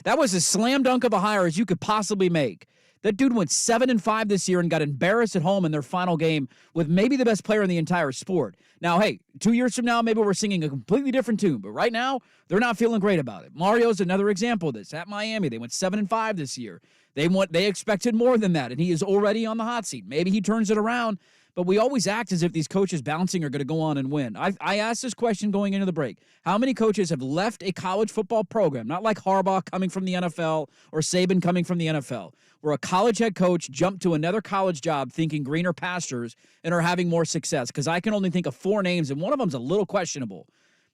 That was as slam dunk of a hire as you could possibly make. That dude went 7-5 this year and got embarrassed at home in their final game with maybe the best player in the entire sport. Now, hey, 2 years from now, maybe we're singing a completely different tune. But right now, they're not feeling great about it. Mario's another example of this. At Miami, they went 7-5 this year. They expected more than that, and he is already on the hot seat. Maybe he turns it around. But we always act as if these coaches bouncing are going to go on and win. I asked this question going into the break. How many coaches have left a college football program, not like Harbaugh coming from the NFL or Saban coming from the NFL, where a college head coach jumped to another college job thinking greener pastures and are having more success? Because I can only think of 4 names, and one of them's a little questionable.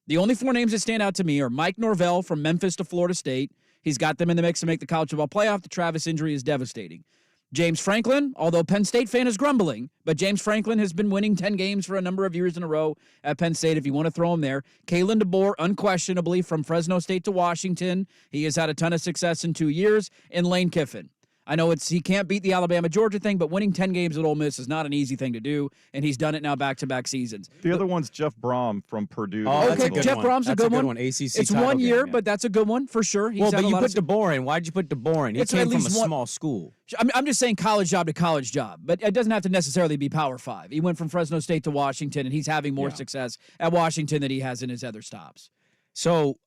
The only 4 names that stand out to me are Mike Norvell from Memphis to Florida State. He's got them in the mix to make the college football playoff. The Travis injury is devastating. James Franklin, although Penn State fan is grumbling, but James Franklin has been winning 10 games for a number of years in a row at Penn State, if you want to throw him there. Kalen DeBoer, unquestionably, from Fresno State to Washington. He has had a ton of success in 2 years. And Lane Kiffin. I know he can't beat the Alabama-Georgia thing, but winning 10 games at Ole Miss is not an easy thing to do, and he's done it now back-to-back seasons. The other one's Jeff Brom from Purdue. Oh, okay, Jeff Brom's a good one. ACC it's 1 year, but that's a good one for sure. Well, but you put DeBoer in. Why'd you put DeBoer in? He came from a small school. I'm just saying college job to college job, but it doesn't have to necessarily be Power 5. He went from Fresno State to Washington, and he's having more success at Washington than he has in his other stops. So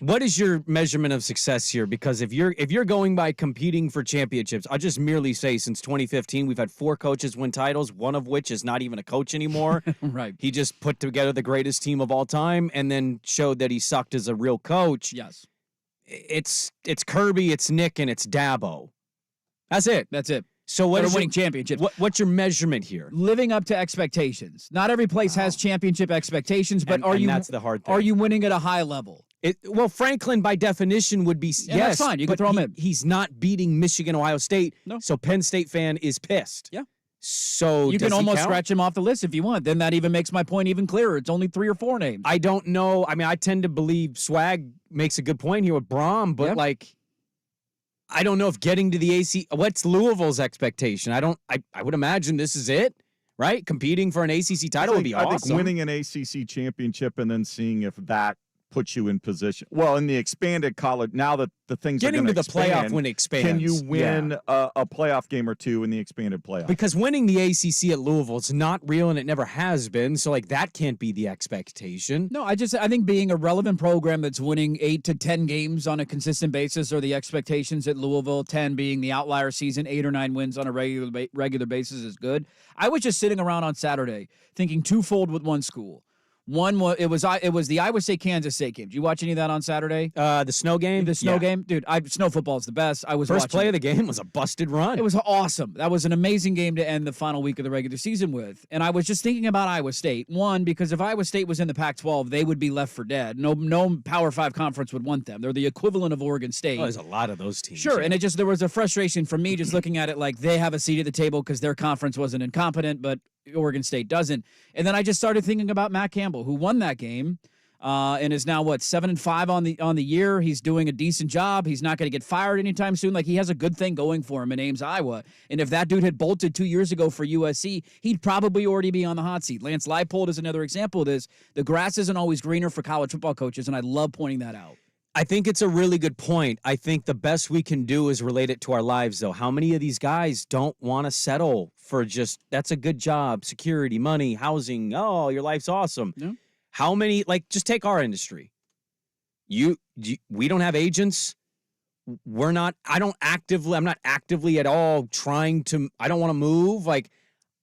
what is your measurement of success here? Because if you're going by competing for championships, I'll just merely say since 2015, we've had 4 coaches win titles, one of which is not even a coach anymore. Right. He just put together the greatest team of all time and then showed that he sucked as a real coach. Yes. It's Kirby, it's Nick, and it's Dabo. That's it. That's it. So what They're is winning championships. What's your measurement here? Living up to expectations. Not every place has championship expectations, but and that's the hard thing. Are you winning at a high level? Well, Franklin, by definition, would be yes. That's fine. You can throw him in. He's not beating Michigan, Ohio State. No. So Penn State fan is pissed. Yeah. So you can almost scratch him off the list if you want. Then that even makes my point even clearer. It's only 3 or 4 names. I don't know. I mean, I tend to believe Swag makes a good point here with Brom, but I don't know if getting to the AC. What's Louisville's expectation? I would imagine this is it, right? Competing for an ACC title would be awesome. I think winning an ACC championship and then seeing if that puts you in position. Well, in the expanded college, now that the things getting are to the expand, playoff when it expands. Can you win a playoff game or two in the expanded playoff? Because winning the ACC at Louisville, it's not real and it never has been. So that can't be the expectation. No, I think being a relevant program that's winning 8 to 10 games on a consistent basis are the expectations at Louisville. 10 being the outlier season, 8 or 9 wins on a regular basis is good. I was just sitting around on Saturday thinking twofold with one school. One was it was the Iowa State-Kansas State game. Did you watch any of that on Saturday? The snow game? The snow game? Dude, snow football is the best. I was First play of the game was a busted run. It was awesome. That was an amazing game to end the final week of the regular season with. And I was just thinking about Iowa State. One, because if Iowa State was in the Pac-12, they would be left for dead. No Power 5 conference would want them. They're the equivalent of Oregon State. Oh, there's a lot of those teams. Sure, and there was a frustration from me just looking at it like they have a seat at the table because their conference wasn't incompetent, but Oregon State doesn't. And then I just started thinking about Matt Campbell, who won that game and is now 7-5 on the year. He's doing a decent job. He's not going to get fired anytime soon. He has a good thing going for him in Ames, Iowa. And if that dude had bolted 2 years ago for USC, he'd probably already be on the hot seat. Lance Leipold is another example of this. The grass isn't always greener for college football coaches, and I love pointing that out. I think it's a really good point. I think the best we can do is relate it to our lives, though. How many of these guys don't want to settle for just, that's a good job, security, money, housing, oh, your life's awesome. Yeah. How many, just take our industry. We don't have agents. I'm not actively at all trying to, I don't want to move.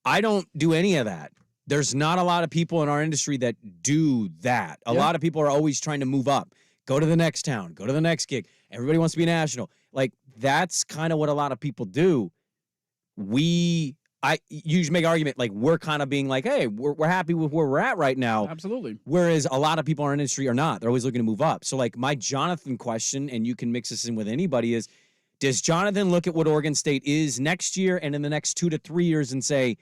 I don't do any of that. There's not a lot of people in our industry that do that. A lot of people are always trying to move up. Go to the next town. Go to the next gig. Everybody wants to be national. That's kind of what a lot of people do. You usually make an argument we're kind of being hey, we're happy with where we're at right now. Absolutely. Whereas a lot of people in our industry are not. They're always looking to move up. So my Jonathan question, and you can mix this in with anybody, is does Jonathan look at what Oregon State is next year and in the next 2 to 3 years and say,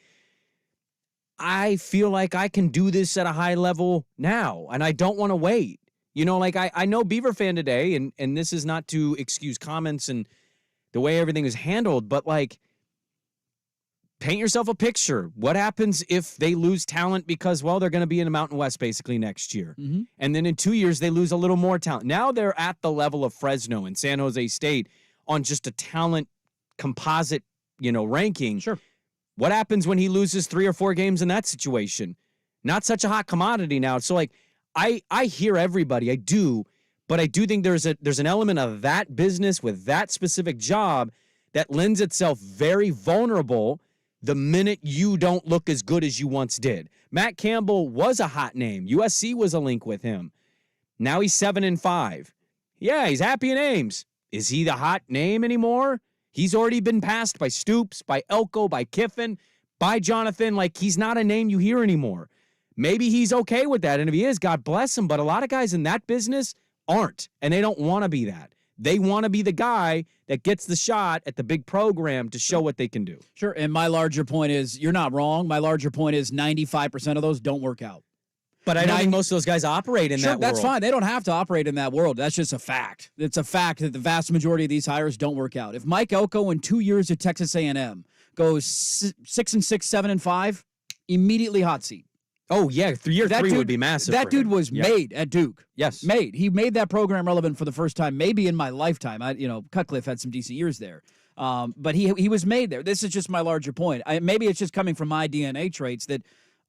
I feel like I can do this at a high level now, and I don't want to wait? I know Beaver fan today, and this is not to excuse comments and the way everything is handled, but paint yourself a picture. What happens if they lose talent because, they're going to be in the Mountain West basically next year. Mm-hmm. And then in 2 years, they lose a little more talent. Now they're at the level of Fresno and San Jose State on just a talent composite, ranking. Sure. What happens when he loses 3 or 4 games in that situation? Not such a hot commodity now. So I hear everybody, I do, but I do think there's an element of that business with that specific job that lends itself very vulnerable the minute you don't look as good as you once did. Matt Campbell was a hot name. USC was a link with him. Now he's 7-5. Yeah, he's happy in Ames. Is he the hot name anymore? He's already been passed by Stoops, by Elko, by Kiffin, by Jonathan. He's not a name you hear anymore. Maybe he's okay with that, and if he is, God bless him, but a lot of guys in that business aren't, and they don't want to be that. They want to be the guy that gets the shot at the big program to show what they can do. Sure, and my larger point is, you're not wrong. My larger point is 95% of those don't work out. But I don't think most of those guys operate in that world. That's fine. They don't have to operate in that world. That's just a fact. It's a fact that the vast majority of these hires don't work out. If Mike Elko in 2 years at Texas A&M goes 6-6, 7-5, immediately hot seat. Oh, yeah. Year three would be massive. That dude was made at Duke. Yes. Made. He made that program relevant for the first time, maybe in my lifetime. Cutcliffe had some decent years there. But he was made there. This is just my larger point. Maybe it's just coming from my DNA traits that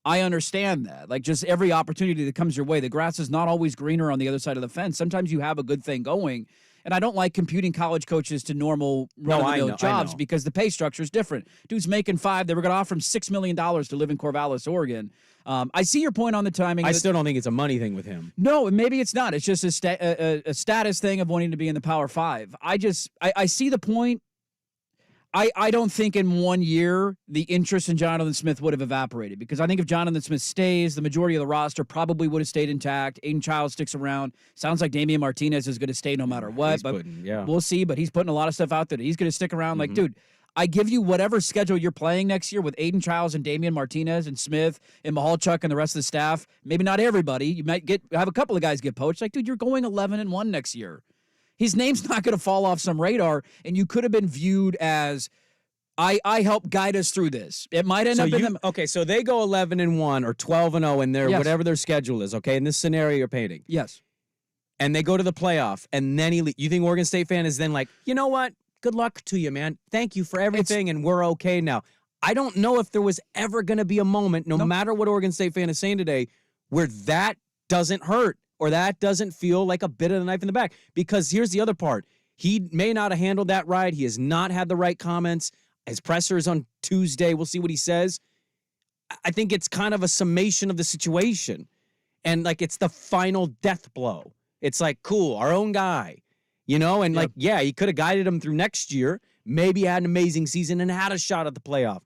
I understand that. Like, just every opportunity that comes your way, the grass is not always greener on the other side of the fence. Sometimes you have a good thing going. And I don't like computing college coaches to normal run-of-the-mill jobs because the pay structure is different. Dude's making $5. They were going to offer him $6 million to live in Corvallis, Oregon. I see your point on the timing. I still don't think it's a money thing with him. No, maybe it's not. It's just a status thing of wanting to be in the Power 5. I see the point. I don't think in 1 year the interest in Jonathan Smith would have evaporated, because I think if Jonathan Smith stays, the majority of the roster probably would have stayed intact. Aiden Childs sticks around. Sounds like Damian Martinez is going to stay no matter what. We'll see, but he's putting a lot of stuff out there that he's going to stick around. Like, dude, I give you whatever schedule you're playing next year with Aiden Childs and Damian Martinez and Smith and Mahalchuk and the rest of the staff. Maybe not everybody. You might have a couple of guys get poached. Like, dude, you're going 11-1 next year. His name's not going to fall off some radar, and you could have been viewed as, I helped guide us through this. It might end up in them. Okay, so they go 11-1 or 12-0 in their whatever their schedule is, okay, in this scenario you're painting. Yes. And they go to the playoff, and then you think Oregon State fan is then like, you know what? Good luck to you, man. Thank you for everything, and we're okay now. I don't know if there was ever going to be a moment, no matter what Oregon State fan is saying today, where that doesn't hurt or that doesn't feel like a bit of a knife in the back. Because here's the other part. He may not have handled that right. He has not had the right comments. His presser is on Tuesday. We'll see what he says. I think it's kind of a summation of the situation. And, like, it's the final death blow. It's like, cool, our own guy. You know, and he could have guided him through next year, maybe had an amazing season and had a shot at the playoff.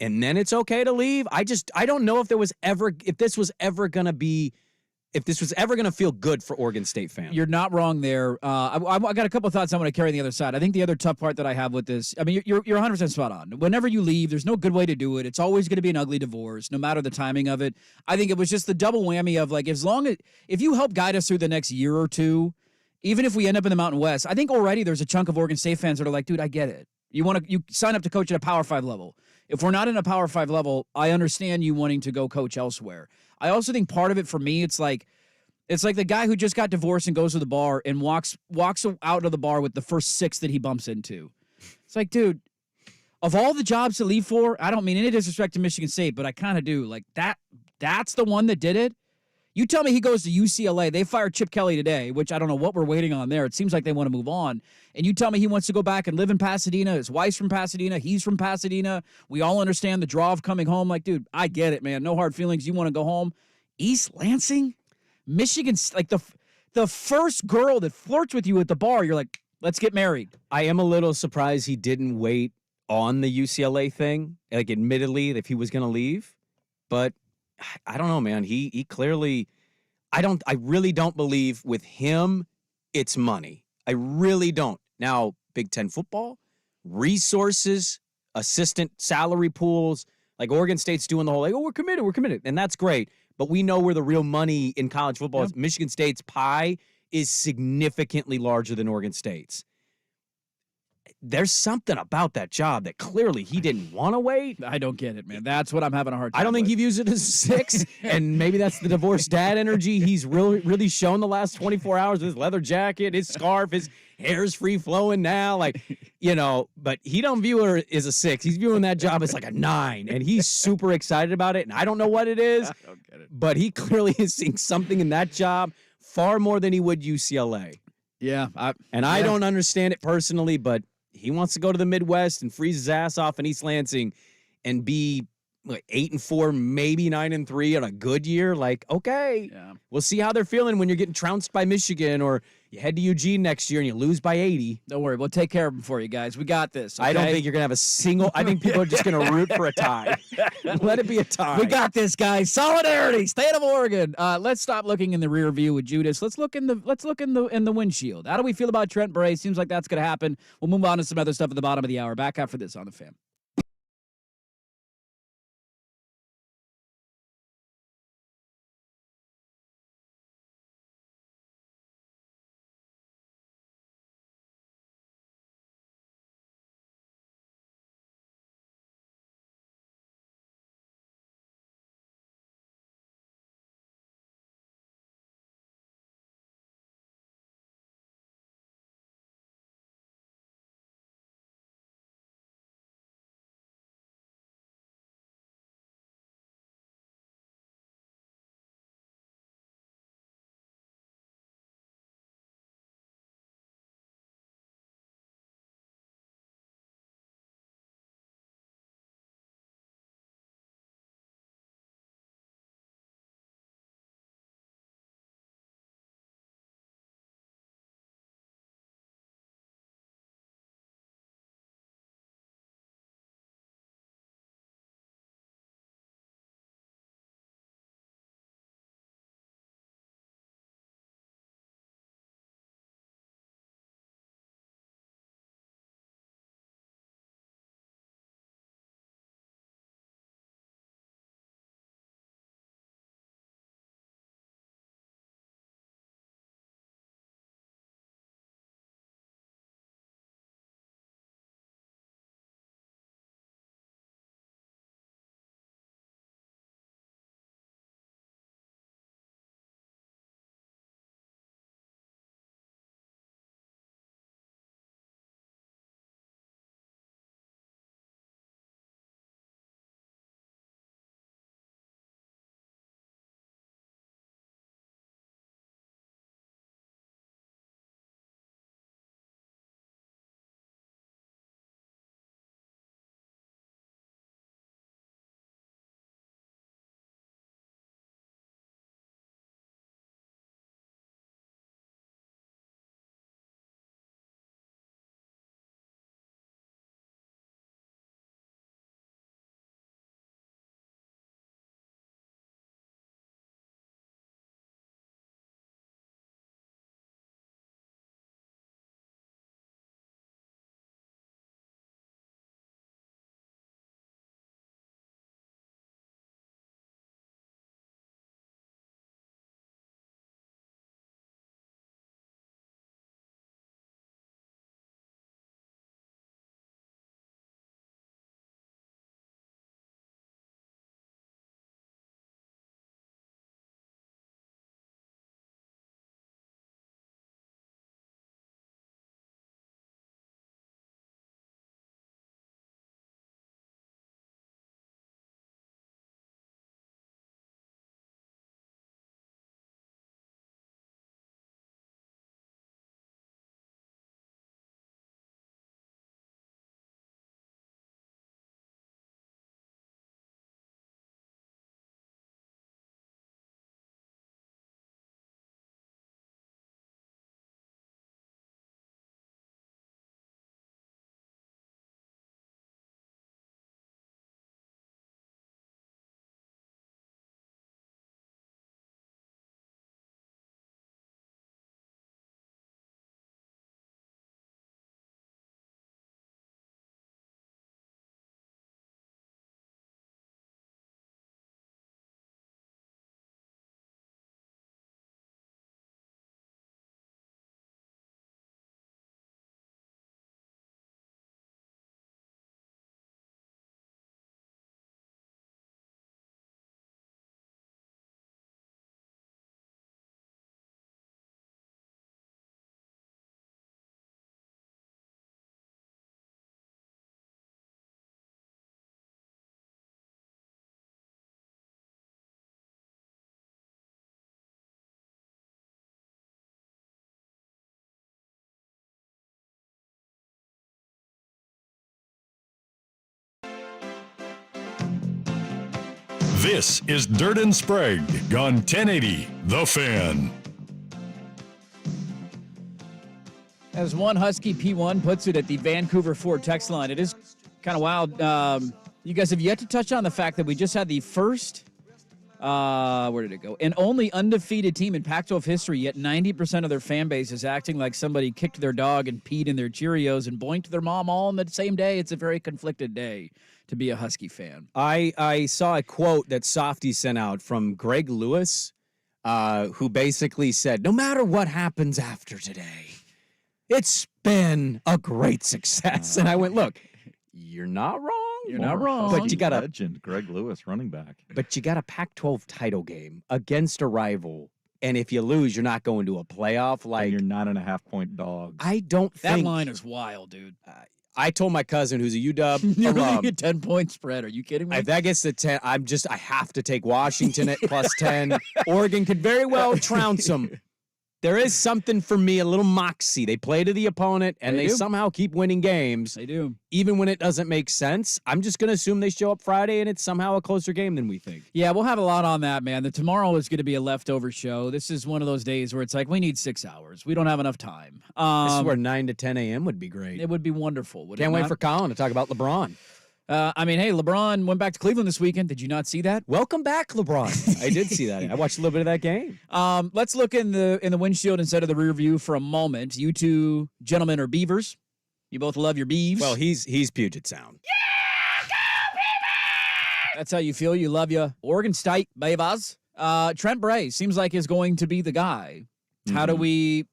And then it's okay to leave. I don't know if this was ever going to feel good for Oregon State fans. You're not wrong there. I got a couple of thoughts I want to carry on the other side. I think the other tough part that I have with this, I mean, you're 100% spot on. Whenever you leave, there's no good way to do it. It's always going to be an ugly divorce, no matter the timing of it. I think it was just the double whammy of, like, if you help guide us through the next year or two, even if we end up in the Mountain West, I think already there's a chunk of Oregon State fans that are like, dude, I get it. You sign up to coach at a Power 5 level. If we're not in a Power 5 level, I understand you wanting to go coach elsewhere. I also think part of it for me, it's like the guy who just got divorced and goes to the bar and walks out of the bar with the first 6 that he bumps into. It's like, dude, of all the jobs to leave for, I don't mean any disrespect to Michigan State, but I kind of do. Like, that's the one that did it. You tell me he goes to UCLA. They fired Chip Kelly today, which I don't know what we're waiting on there. It seems like they want to move on. And you tell me he wants to go back and live in Pasadena. His wife's from Pasadena. He's from Pasadena. We all understand the draw of coming home. Like, dude, I get it, man. No hard feelings. You want to go home. East Lansing? Michigan, like the first girl that flirts with you at the bar, you're like, let's get married. I am a little surprised he didn't wait on the UCLA thing, like, admittedly, if he was going to leave. But I don't know, man. He clearly, I really don't believe with him it's money. I really don't. Now, Big Ten football, resources, assistant salary pools, like Oregon State's doing the whole, like, oh, we're committed. And that's great. But we know where the real money in college football is. Michigan State's pie is significantly larger than Oregon State's. There's something about that job that clearly he didn't want to wait. I don't get it, man. That's what I'm having a hard time I don't think he views it as 6, and maybe that's the divorced dad energy he's really shown the last 24 hours with his leather jacket, his scarf, his hair's free flowing now, like, you know, but he don't view her as a 6. He's viewing that job as like a 9, and he's super excited about it, and I don't know what it is, I don't get it. But he clearly is seeing something in that job far more than he would UCLA. Yeah. I don't understand it personally, but he wants to go to the Midwest and freeze his ass off in East Lansing and be 8-4, maybe 9-3 on a good year. Like, okay, we'll see how they're feeling when you're getting trounced by Michigan, or you head to Eugene next year and you lose by 80. Don't worry, we'll take care of them for you guys. We got this. Okay? I don't think you're gonna have a single. I think people are just gonna root for a tie. Let it be a tie. We got this, guys. Solidarity, state of Oregon. Let's stop looking in the rear view with Judas. Let's look in the windshield. How do we feel about Trent Bray? Seems like that's gonna happen. We'll move on to some other stuff at the bottom of the hour. Back after this on the Fan. This is Dirt and Sprague on 1080 The Fan. As one Husky P1 puts it at the Vancouver Ford text line, it is kind of wild. You guys have yet to touch on the fact that we just had the first, where did it go? And only undefeated team in Pac-12 history, yet 90% of their fan base is acting like somebody kicked their dog and peed in their Cheerios and boinked their mom all on the same day. It's a very conflicted day to be a Husky fan. I saw a quote that Softy sent out from Greg Lewis, who basically said, no matter what happens after today, it's been a great success. And I went, look, you're not wrong. You're not wrong. But you got a legend, Greg Lewis, running back. But you got a Pac-12 title game against a rival, and if you lose, you're not going to a playoff. Like, and you're 9.5-point dogs. I don't That think line is wild, dude. I told my cousin, who's a UW You're alum, really a 10-point spread. Are you kidding me? if that gets to 10, I have to take Washington at plus 10. Oregon could very well trounce them. There is something for me, a little moxie. They play to the opponent, and they somehow keep winning games. They do. Even when it doesn't make sense. I'm just going to assume they show up Friday, and it's somehow a closer game than we think. Yeah, we'll have a lot on that, man. Tomorrow is going to be a leftover show. This is one of those days where it's like, we need 6 hours. We don't have enough time. This is where 9 to 10 a.m. would be great. It would be wonderful. Can't wait for Colin to talk about LeBron. Hey, LeBron went back to Cleveland this weekend. Did you not see that? Welcome back, LeBron. I did see that. I watched a little bit of that game. Let's look in the windshield instead of the rear view for a moment. You two gentlemen are Beavers. You both love your Beavs. Well, he's Puget Sound. That's how you feel. You love your Oregon State Beavers. Trent Bray seems like is going to be the guy. How do we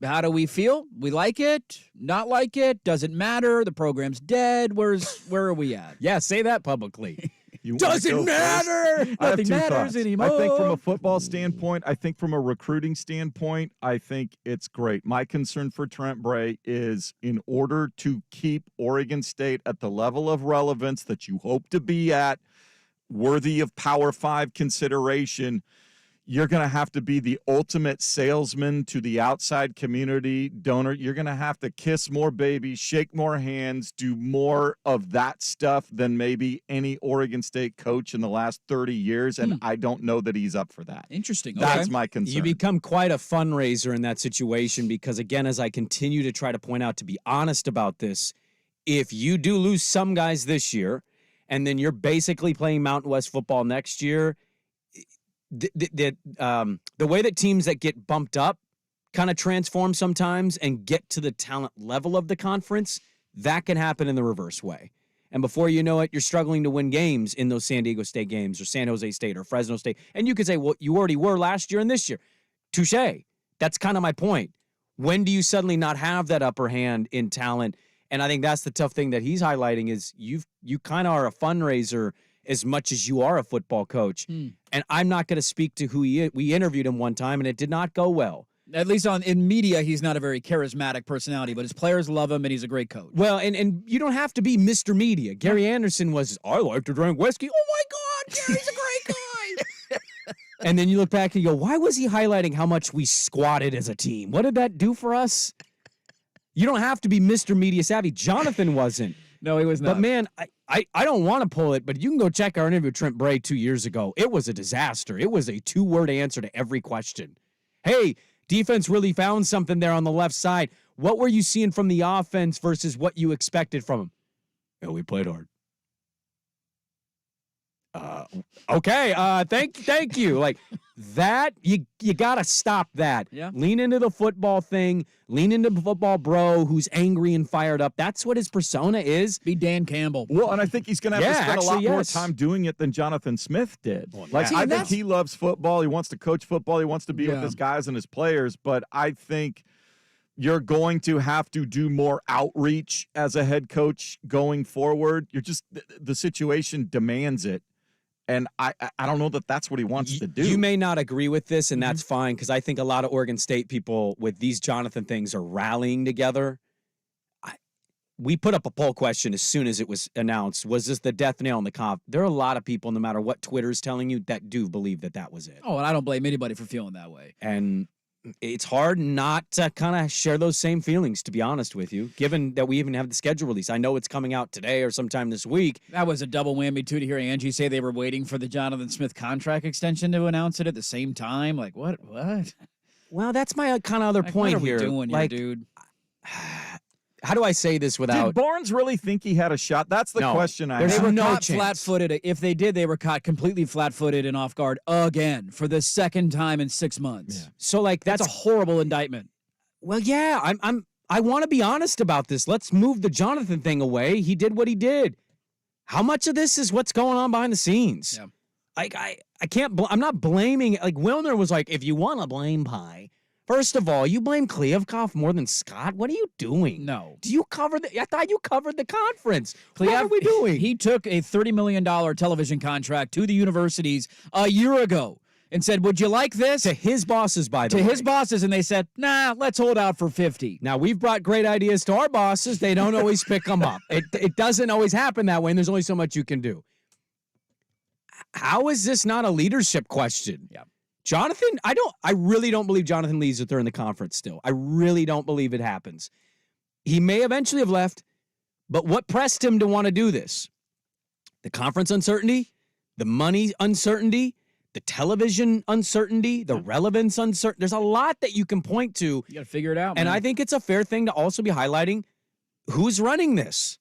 feel? We like it? Not like it? Doesn't matter. The program's dead. Where are we at? Yeah, say that publicly. Doesn't matter. Nothing matters anymore. I think from a football standpoint, I think from a recruiting standpoint, I think it's great. My concern for Trent Bray is in order to keep Oregon State at the level of relevance that you hope to be at, worthy of Power 5 consideration, you're going to have to be the ultimate salesman to the outside community donor. You're going to have to kiss more babies, shake more hands, do more of that stuff than maybe any Oregon State coach in the last 30 years, and I don't know that he's up for that. Interesting. That's my concern. You become quite a fundraiser in that situation because, again, as I continue to try to point out, to be honest about this, if you do lose some guys this year and then you're basically playing Mountain West football next year, the way that teams that get bumped up kind of transform sometimes and get to the talent level of the conference, that can happen in the reverse way. And before you know it, you're struggling to win games in those San Diego State games or San Jose State or Fresno State. And you could say, well, you already were last year and this year. Touche. That's kind of my point. When do you suddenly not have that upper hand in talent? And I think that's the tough thing that he's highlighting is you kind of are a fundraiser as much as you are a football coach. And I'm not going to speak to who he is. We interviewed him one time, and it did not go well. At least in media, he's not a very charismatic personality, but his players love him, and he's a great coach. Well, and you don't have to be Mr. Media. Gary Anderson was, I like to drink whiskey. Oh, my God, Gary's a great guy. And then you look back and you go, why was he highlighting how much we squatted as a team? What did that do for us? You don't have to be Mr. Media savvy. Jonathan wasn't. No, he was not. But, man, I don't want to pull it, but you can go check our interview with Trent Bray 2 years ago. It was a disaster. It was a 2-word answer to every question. Hey, defense really found something there on the left side. What were you seeing from the offense versus what you expected from them? Yeah, we played hard. Okay. Thank you. Like that, you got to stop that. Yeah. Lean into the football thing. Lean into football bro who's angry and fired up. That's what his persona is. Be Dan Campbell. Well, and I think he's going to have to spend a lot more time doing it than Jonathan Smith did. Well, I think he loves football. He wants to coach football. He wants to be with his guys and his players. But I think you're going to have to do more outreach as a head coach going forward. The situation demands it. And I don't know that that's what he wants to do. You may not agree with this, and that's fine, because I think a lot of Oregon State people with these Jonathan things are rallying together. We put up a poll question as soon as it was announced. Was this the death nail in the coffin? There are a lot of people, no matter what Twitter's telling you, that do believe that was it. Oh, and I don't blame anybody for feeling that way. And it's hard not to kind of share those same feelings, to be honest with you, given that we even have the schedule release. I know it's coming out today or sometime this week. That was a double whammy, too, to hear Angie say they were waiting for the Jonathan Smith contract extension to announce it at the same time. Like, what? Well, that's my kind of other point what are here. We doing like, here, dude? How do I say this without... Did Barnes really think he had a shot? That's the question I have. They were caught flat-footed. If they did, they were caught completely flat-footed and off guard again for the second time in 6 months. Yeah. So, like, that's a horrible indictment. Well, yeah, I want to be honest about this. Let's move the Jonathan thing away. He did what he did. How much of this is what's going on behind the scenes? Yeah. Like, I can't... I'm not blaming... Like, Wilner was like, if you want to blame Pie... First of all, you blame Kliavkoff more than Scott? What are you doing? No. Do you cover the... I thought you covered the conference. What are we doing? He took a $30 million television contract to the universities a year ago and said, would you like this? To his bosses, by the way. To his bosses, and they said, nah, let's hold out for 50. Now, we've brought great ideas to our bosses. They don't always pick them up. It doesn't always happen that way, and there's only so much you can do. How is this not a leadership question? Yeah. Jonathan, I really don't believe Jonathan leaves if they're in the conference still. I really don't believe it happens. He may eventually have left, but what pressed him to want to do this? The conference uncertainty, the money uncertainty, the television uncertainty, the relevance uncertainty. There's a lot that you can point to. You got to figure it out, And man. I think it's a fair thing to also be highlighting who's running this.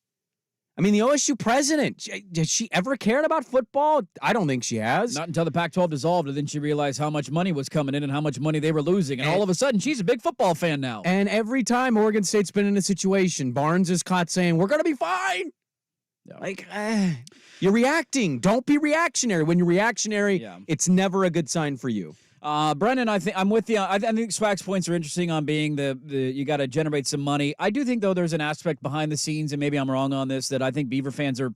I mean, the OSU president, has she ever cared about football? I don't think she has. Not until the Pac-12 dissolved, and then she realized how much money was coming in and how much money they were losing. And all of a sudden, she's a big football fan now. And every time Oregon State's been in a situation, Barnes is caught saying, we're going to be fine. Yeah. Like, you're reacting. Don't be reactionary. When you're reactionary, it's never a good sign for you. Brendan, I think I'm with you. I think Swag's points are interesting on being the you got to generate some money. I do think, though, there's an aspect behind the scenes, and maybe I'm wrong on this, that I think Beaver fans are,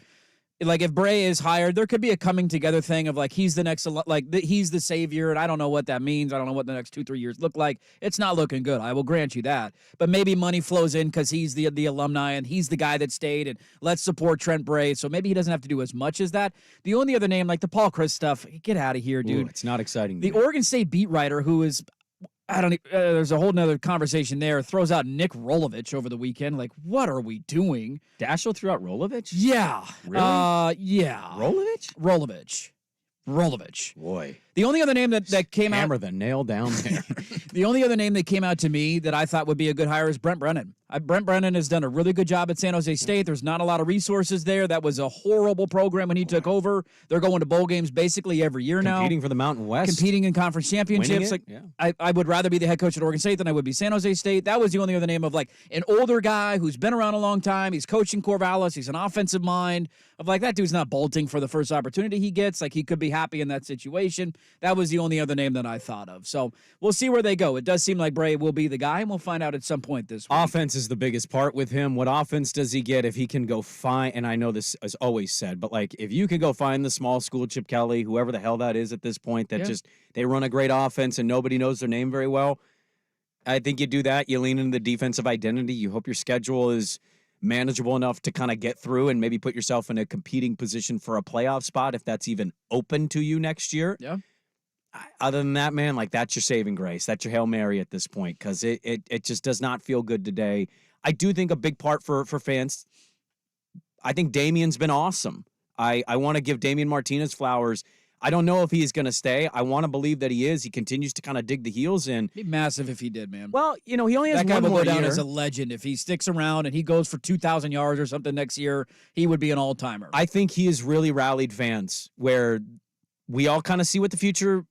like, if Bray is hired, there could be a coming together thing of, like, he's the next, like, he's the savior, and I don't know what that means. I don't know what the next 2-3 years look like. It's not looking good. I will grant you that. But maybe money flows in because he's the alumni, and he's the guy that stayed, and let's support Trent Bray. So maybe he doesn't have to do as much as that. The only other name, like the Paul Chris stuff, get out of here, dude. Ooh, it's not exciting. The Oregon State beat writer who is, there's a whole nother conversation there, throws out Nick Rolovich over the weekend. Like, what are we doing? Dashiell threw out Rolovich? Yeah. Really? Yeah. Rolovich? Rolovich. Boy. The only other name that came out... Hammer the nail down there. The only other name that came out to me that I thought would be a good hire is Brent Brennan. Brent Brennan has done a really good job at San Jose State. There's not a lot of resources there. That was a horrible program when he took over. They're going to bowl games basically every year now. Competing for the Mountain West. Competing in conference championships. Like, I would rather be the head coach at Oregon State than I would be San Jose State. That was the only other name of, like, an older guy who's been around a long time. He's coaching Corvallis. He's an offensive mind. Of, like, that dude's not bolting for the first opportunity he gets. Like, he could be happy in that situation. That was the only other name that I thought of. So we'll see where they go. It does seem like Bray will be the guy, and we'll find out at some point this week. Offense is the biggest part with him. What offense does he get if he can go find, and I know this is always said, but, like, if you can go find the small school Chip Kelly, whoever the hell that is at this point, that just, they run a great offense and nobody knows their name very well. I think you do that. You lean into the defensive identity. You hope your schedule is manageable enough to kind of get through and maybe put yourself in a competing position for a playoff spot if that's even open to you next year. Yeah. Other than that, man, like, that's your saving grace. That's your Hail Mary at this point, because it just does not feel good today. I do think a big part for fans, I think Damian's been awesome. I want to give Damian Martinez flowers. I don't know if he is going to stay. I want to believe that he is. He continues to kind of dig the heels in. Be massive if he did, man. Well, you know, he only has that guy one will more go down year. as a legend. If he sticks around and he goes for 2,000 yards or something next year, he would be an all-timer. I think he has really rallied fans where we all kind of see what the future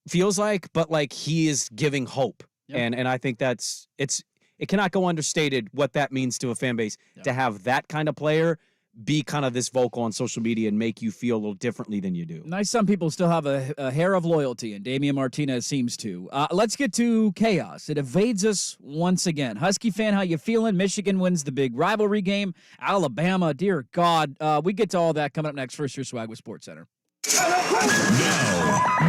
feels like, but, like, he is giving hope. Yep. And I think it cannot go understated what that means to a fan base to have that kind of player be kind of this vocal on social media and make you feel a little differently than you do. Nice. Some people still have a hair of loyalty, and Damian Martinez seems to. Let's get to chaos. It evades us once again. Husky fan, how you feeling? Michigan wins the big rivalry game. Alabama, dear God. We get to all that coming up next. First, your Swag with Sports Center.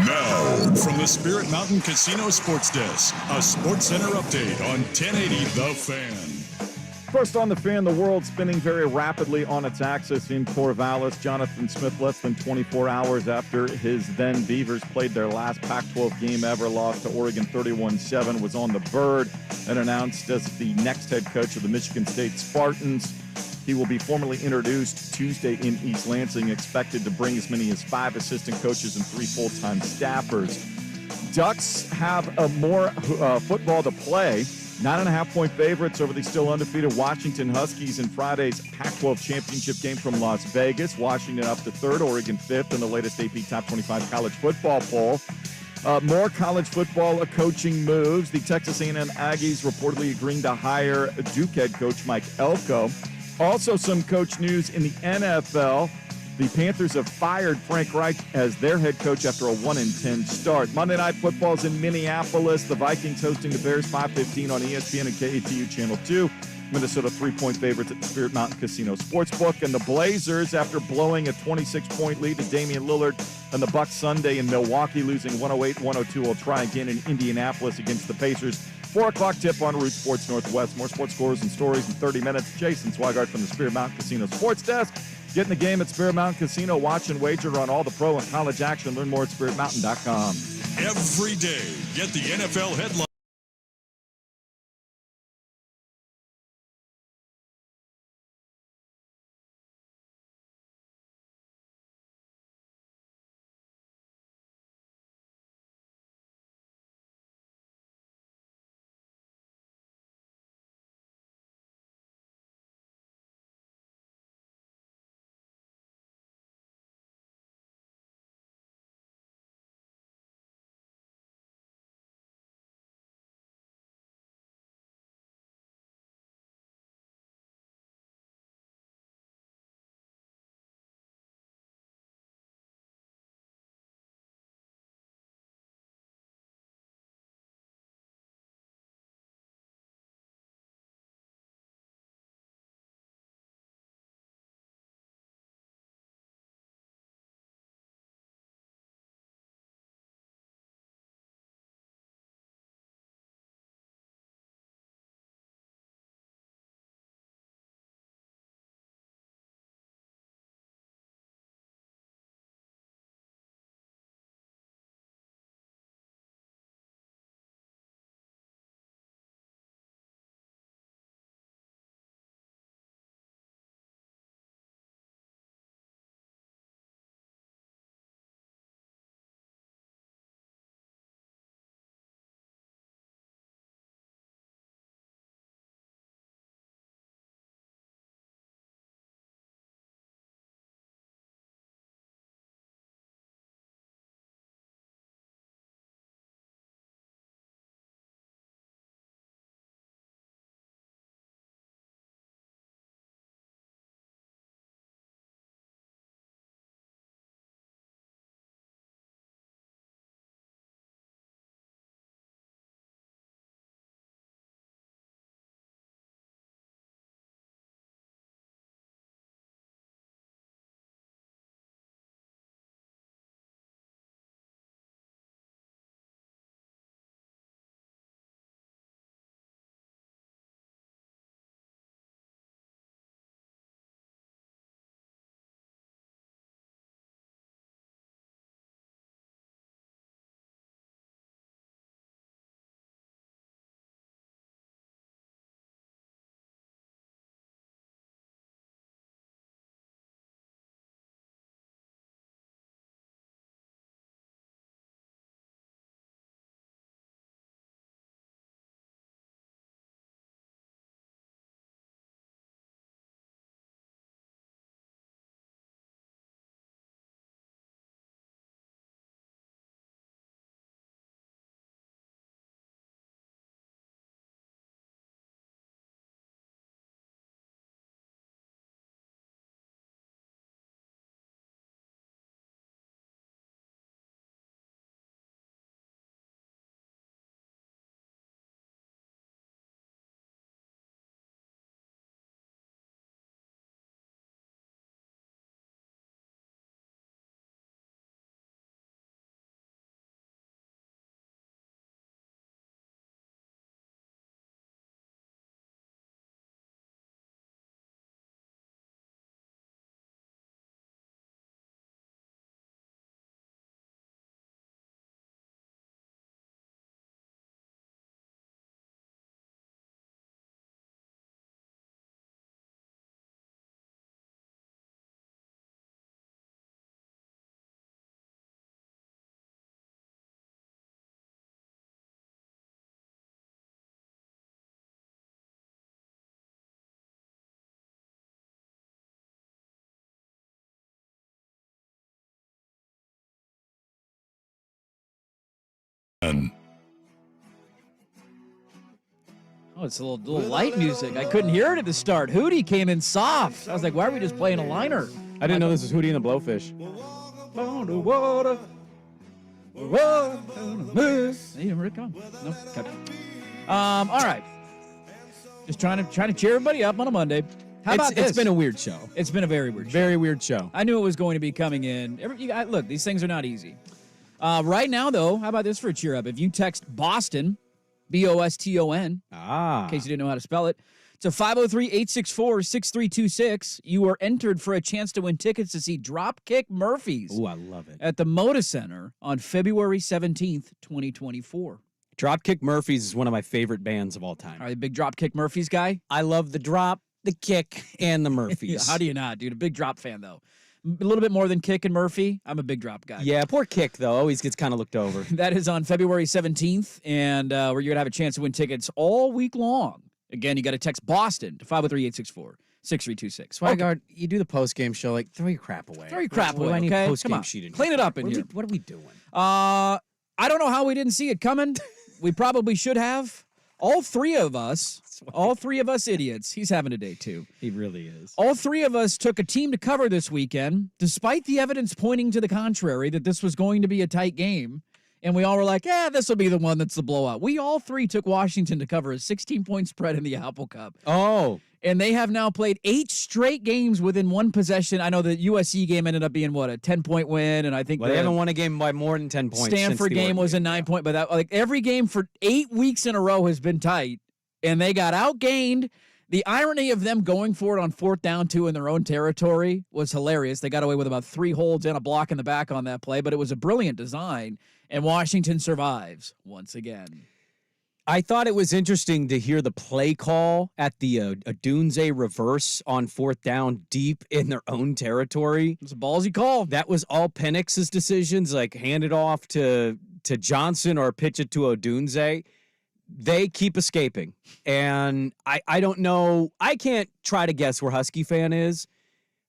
Now, from the Spirit Mountain Casino Sports Desk, a Sports Center update on 1080 The Fan. First on the Fan, the world spinning very rapidly on its axis in Corvallis. Jonathan Smith, less than 24 hours after his then Beavers played their last Pac-12 game ever, lost to Oregon 31-7, was on the bird and announced as the next head coach of the Michigan State Spartans. He will be formally introduced Tuesday in East Lansing, expected to bring as many as 5 assistant coaches and 3 full-time staffers. Ducks have more football to play. 9.5-point favorites over the still undefeated Washington Huskies in Friday's Pac-12 championship game from Las Vegas. Washington up to 3rd, Oregon 5th in the latest AP Top 25 college football poll. More college football coaching moves. The Texas A&M Aggies reportedly agreeing to hire Duke head coach Mike Elko. Also some coach news in the NFL. The Panthers have fired Frank Reich as their head coach after a 1-10 start. Monday Night Football's in Minneapolis. The Vikings hosting the Bears, 5:15 on ESPN and KATU Channel 2. Minnesota 3-point favorites at the Spirit Mountain Casino Sportsbook. And the Blazers, after blowing a 26-point lead to Damian Lillard and the Bucks Sunday in Milwaukee, losing 108-102, will try again in Indianapolis against the Pacers. 4 o'clock tip on Root Sports Northwest. More sports scores and stories in 30 minutes. Jason Swigart from the Spirit Mountain Casino Sports Desk. Get in the game at Spirit Mountain Casino. Watch and wager on all the pro and college action. Learn more at spiritmountain.com. Every day, get the NFL headline. fun. Oh, it's a little light music. I couldn't hear it at the start. Hootie came in soft. I was like, why are we just playing a liner? I didn't know this was Hootie and the Blowfish. On the water. Come. No. Okay. All right. Just trying to cheer everybody up on a Monday. How about this? It's been a weird show. It's been a very weird show. Very weird show. I knew it was going to be coming in. Look, these things are not easy. Right now, though, how about this for a cheer up? If you text Boston, Boston, in case you didn't know how to spell it, to 503-864-6326, you are entered for a chance to win tickets to see Dropkick Murphys. Ooh, I love it. At the Moda Center on February 17th, 2024. Dropkick Murphys is one of my favorite bands of all time. Are you a big Dropkick Murphys guy? I love the drop, the kick, and the Murphys. How do you not, dude? A big drop fan, though. A little bit more than Kick and Murphy. I'm a big drop guy. Yeah, poor Kick, though. Always gets kind of looked over. That is on February 17th, and where you're going to have a chance to win tickets all week long. Again, you got to text Boston to 503-864-6326. Swigard, you do the post-game show, like, throw your crap away. Throw your crap away, I need okay? post-game Come on. sheet in Clean here. it up in here. What are we doing? I don't know how we didn't see it coming. We probably should have. All three of us idiots. He's having a day, too. He really is. All three of us took a team to cover this weekend, despite the evidence pointing to the contrary, that this was going to be a tight game. And we all were like, this will be the one that's the blowout. We all three took Washington to cover a 16-point spread in the Apple Cup. Oh. And they have now played 8 straight games within one possession. I know the USC game ended up being, a 10-point win, and I think they haven't won a game by more than 10 points. Stanford game was a 9-point, but every game for 8 weeks in a row has been tight, and they got outgained. The irony of them going for it on 4th down 2 in their own territory was hilarious. They got away with about 3 holds and a block in the back on that play, but it was a brilliant design, and Washington survives once again. I thought it was interesting to hear the play call at the Odunze reverse on 4th down deep in their own territory. It was a ballsy call. That was all Penix's decisions, like hand it off to Johnson or pitch it to Odunze. They keep escaping. And I don't know. I can't try to guess where Husky fan is,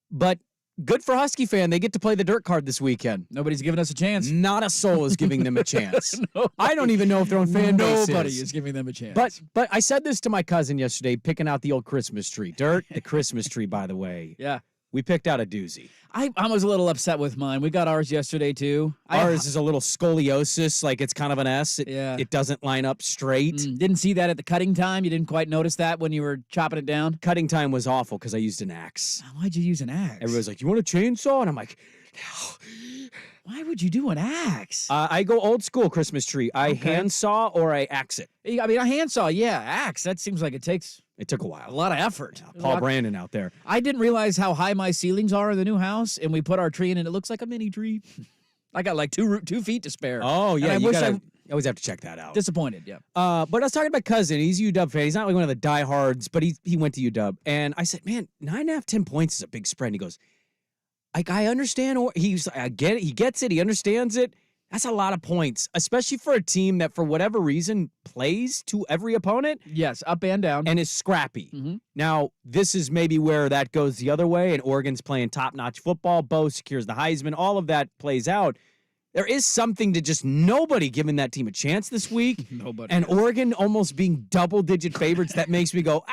but good for Husky fan. They get to play the dirt card this weekend. Nobody's giving us a chance. Not a soul is giving them a chance. No. I don't even know if their own fan base Nobody is giving them a chance. But I said this to my cousin yesterday, picking out the old Christmas tree. Dirt, the Christmas tree, by the way. Yeah. We picked out a doozy. I was a little upset with mine. We got ours yesterday, too. Ours is a little scoliosis, like it's kind of an S. It doesn't line up straight. Didn't see that at the cutting time? You didn't quite notice that when you were chopping it down? Cutting time was awful because I used an axe. Why'd you use an axe? Everybody's like, you want a chainsaw? And I'm like, no. Why would you do an axe? I go old school Christmas tree. I handsaw or I axe it. I mean, a handsaw, yeah. Axe, that seems like it took a while. A lot of effort. Yeah, Paul Brandon out there. I didn't realize how high my ceilings are in the new house, and we put our tree in, and it looks like a mini tree. I got like 2 feet to spare. Oh, yeah. You always have to check that out. Disappointed, yeah. But I was talking to my cousin. He's a UW fan. He's not like one of the diehards, but he went to UW. And I said, man, 9.5, 10 points is a big spread. And he goes, I understand. I get it. He gets it. He understands it. That's a lot of points, especially for a team that, for whatever reason, plays to every opponent. Yes, up and down. And is scrappy. Mm-hmm. Now, this is maybe where that goes the other way, and Oregon's playing top-notch football. Bo secures the Heisman. All of that plays out. There is something to just nobody giving that team a chance this week. Nobody. And Oregon almost being double-digit favorites, that makes me go,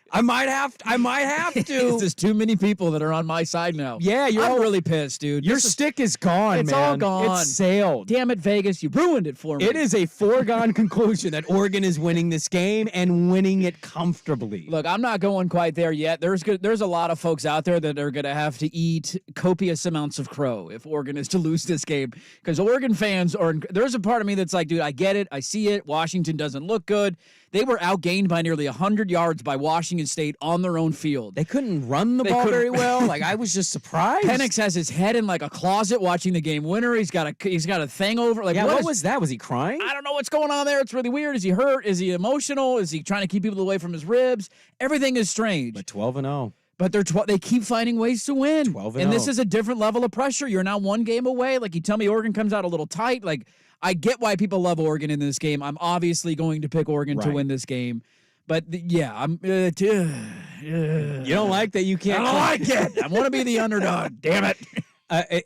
I might have to. There's just too many people that are on my side now. Yeah, I'm all really pissed, dude. Your stick is gone, it's man. It's all gone. It's sailed. Damn it, Vegas. You ruined it for me. It is a foregone conclusion that Oregon is winning this game and winning it comfortably. Look, I'm not going quite there yet. There's a lot of folks out there that are going to have to eat copious amounts of crow if Oregon is to lose this game. Because Oregon fans there's a part of me that's like, dude, I get it. I see it. Washington doesn't look good. They were outgained by nearly 100 yards by Washington State on their own field. They couldn't run the ball very well. Like, I was just surprised. Penix has his head in like a closet watching the game winner. He's got a thing over. Like, what was that? Was he crying? I don't know what's going on there. It's really weird. Is he hurt? Is he emotional? Is he trying to keep people away from his ribs? Everything is strange. But 12-0. But they keep finding ways to win. 12-0. And this is a different level of pressure. You're now 1 game away. Like, you tell me Oregon comes out a little tight. Like, I get why people love Oregon in this game. I'm obviously going to pick Oregon to win this game. But, I'm... you don't like that you can't... I don't like it. I want to be the underdog. Damn it.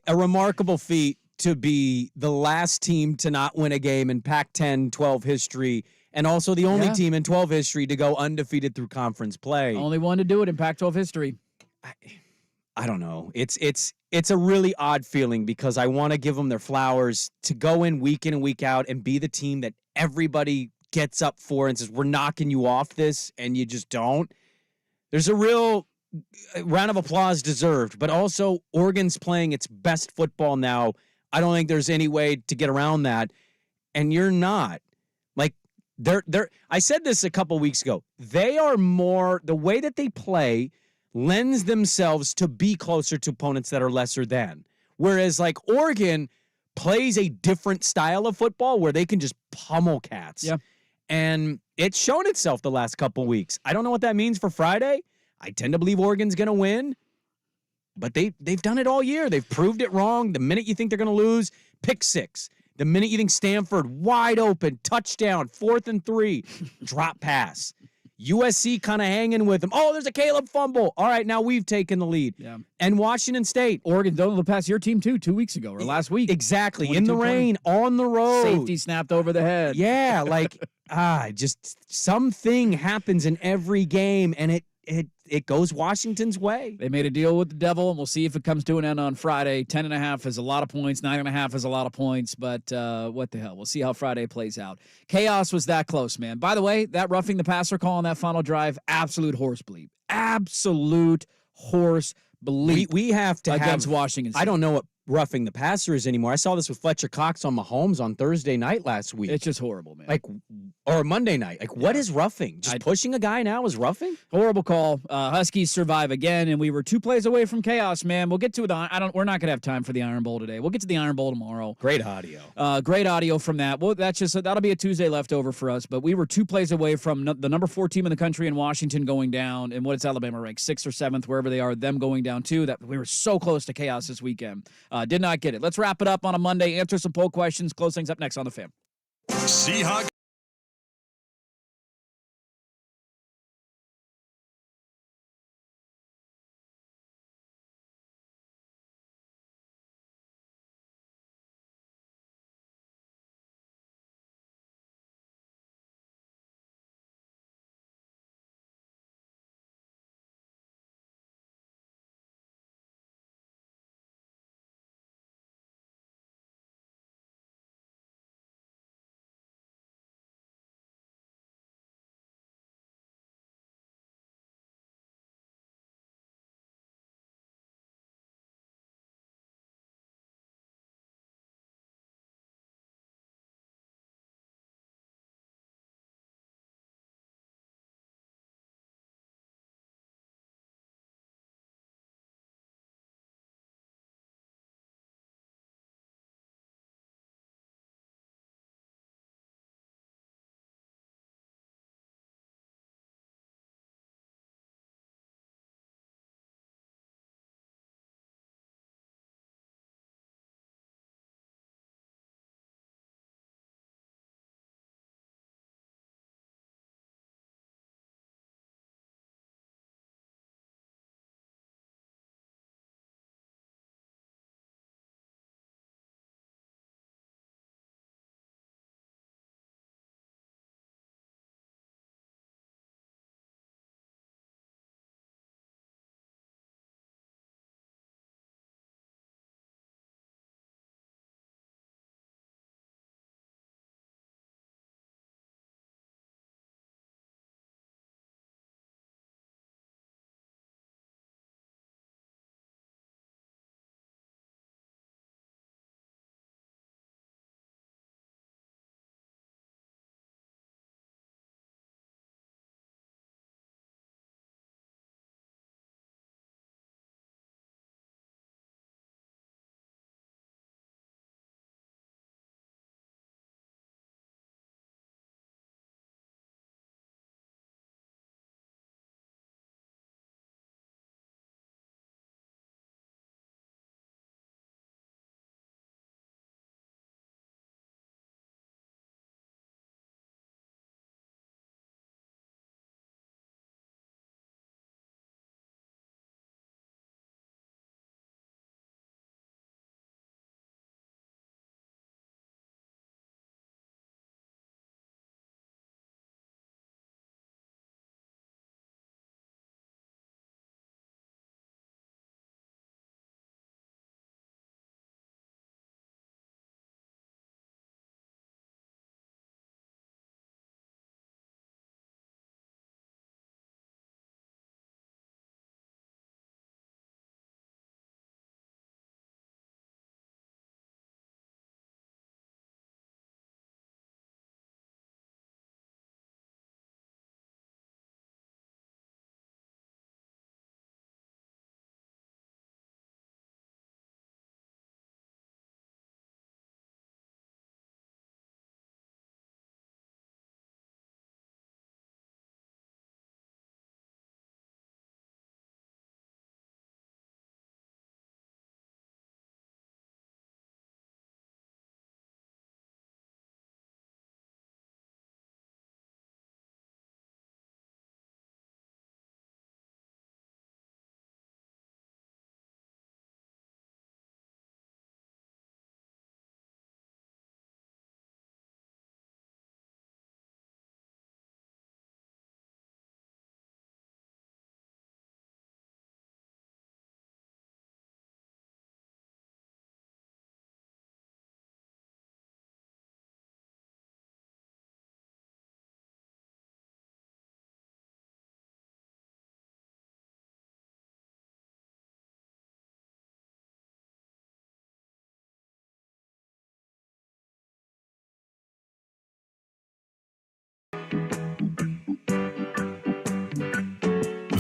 A remarkable feat to be the last team to not win a game in Pac-10 12 history, and also the only team in 12 history to go undefeated through conference play. Only one to do it in Pac-12 history. I don't know. It's a really odd feeling because I want to give them their flowers to go in and week out and be the team that everybody gets up for and says, we're knocking you off this, and you just don't. There's a real round of applause deserved, but also Oregon's playing its best football now. I don't think there's any way to get around that, and you're not. Like, I said this a couple weeks ago. They are more, the way that they play lends themselves to be closer to opponents that are lesser than. Whereas, like, Oregon plays a different style of football where they can just pummel cats. Yeah. And it's shown itself the last couple weeks. I don't know what that means for Friday. I tend to believe Oregon's going to win. But they've done it all year. They've proved it wrong. The minute you think they're going to lose, pick six. The minute you think Stanford, wide open, touchdown, 4th and 3, drop pass. USC kind of hanging with them. Oh, there's a Caleb fumble. All right, now we've taken the lead. Yeah. And Washington State. Oregon doubled the pass your team, too, 2 weeks ago or last week. Exactly. In the rain, on the road. Safety snapped over the head. Yeah, like, just something happens in every game, and it goes Washington's way. They made a deal with the devil, and we'll see if it comes to an end on Friday. 10.5 is a lot of points. 9.5 is a lot of points, but what the hell? We'll see how Friday plays out. Chaos was that close, man. By the way, that roughing the passer call on that final drive, absolute horse bleep. Absolute horse bleep. We have to against have, Washington State. I don't know what roughing the passer is anymore. I saw this with Fletcher Cox on Mahomes on Thursday night last week. It's just horrible, man. Like, or Monday night. Like, what is roughing? Just pushing a guy now is roughing? Horrible call. Huskies survive again, and we were 2 plays away from chaos, man. We'll get to it. We're not gonna have time for the Iron Bowl today. We'll get to the Iron Bowl tomorrow. Great audio. Great audio from that. Well, that'll be a Tuesday leftover for us. But we were 2 plays away from the number 4 team in the country in Washington going down, and what is Alabama ranked 6th or 7th, wherever they are, them going down too. That we were so close to chaos this weekend. Did not get it. Let's wrap it up on a Monday. Answer some poll questions. Close things up next on the Fan. Seahawks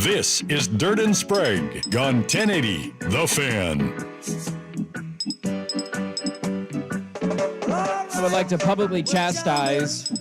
This is Dirt and Sprague on 1080 The Fan. I would like to publicly chastise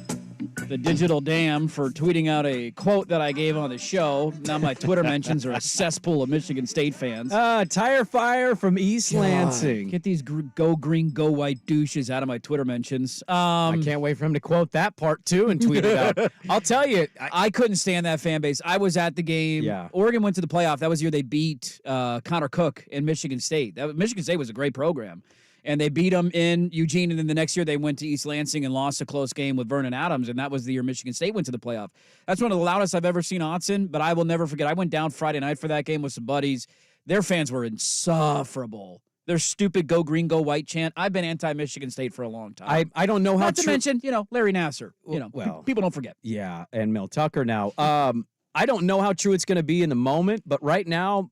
the digital dam for tweeting out a quote that I gave on the show. Now my Twitter mentions are a cesspool of Michigan State fans. Tire fire from East Lansing. Get these go green, go white douches out of my Twitter mentions. I can't wait for him to quote that part, too, and tweet it out. I'll tell you. I couldn't stand that fan base. I was at the game. Yeah. Oregon went to the playoff. That was the year they beat Connor Cook in Michigan State. Michigan State was a great program. And they beat them in Eugene, and then the next year they went to East Lansing and lost a close game with Vernon Adams, and that was the year Michigan State went to the playoff. That's one of the loudest I've ever seen Autzen, but I will never forget. I went down Friday night for that game with some buddies. Their fans were insufferable. Their stupid go green, go white chant. I've been anti-Michigan State for a long time. I don't know how Not to mention, Larry Nasser. Well, people don't forget. Yeah, and Mel Tucker now. I don't know how true it's going to be in the moment, but right now,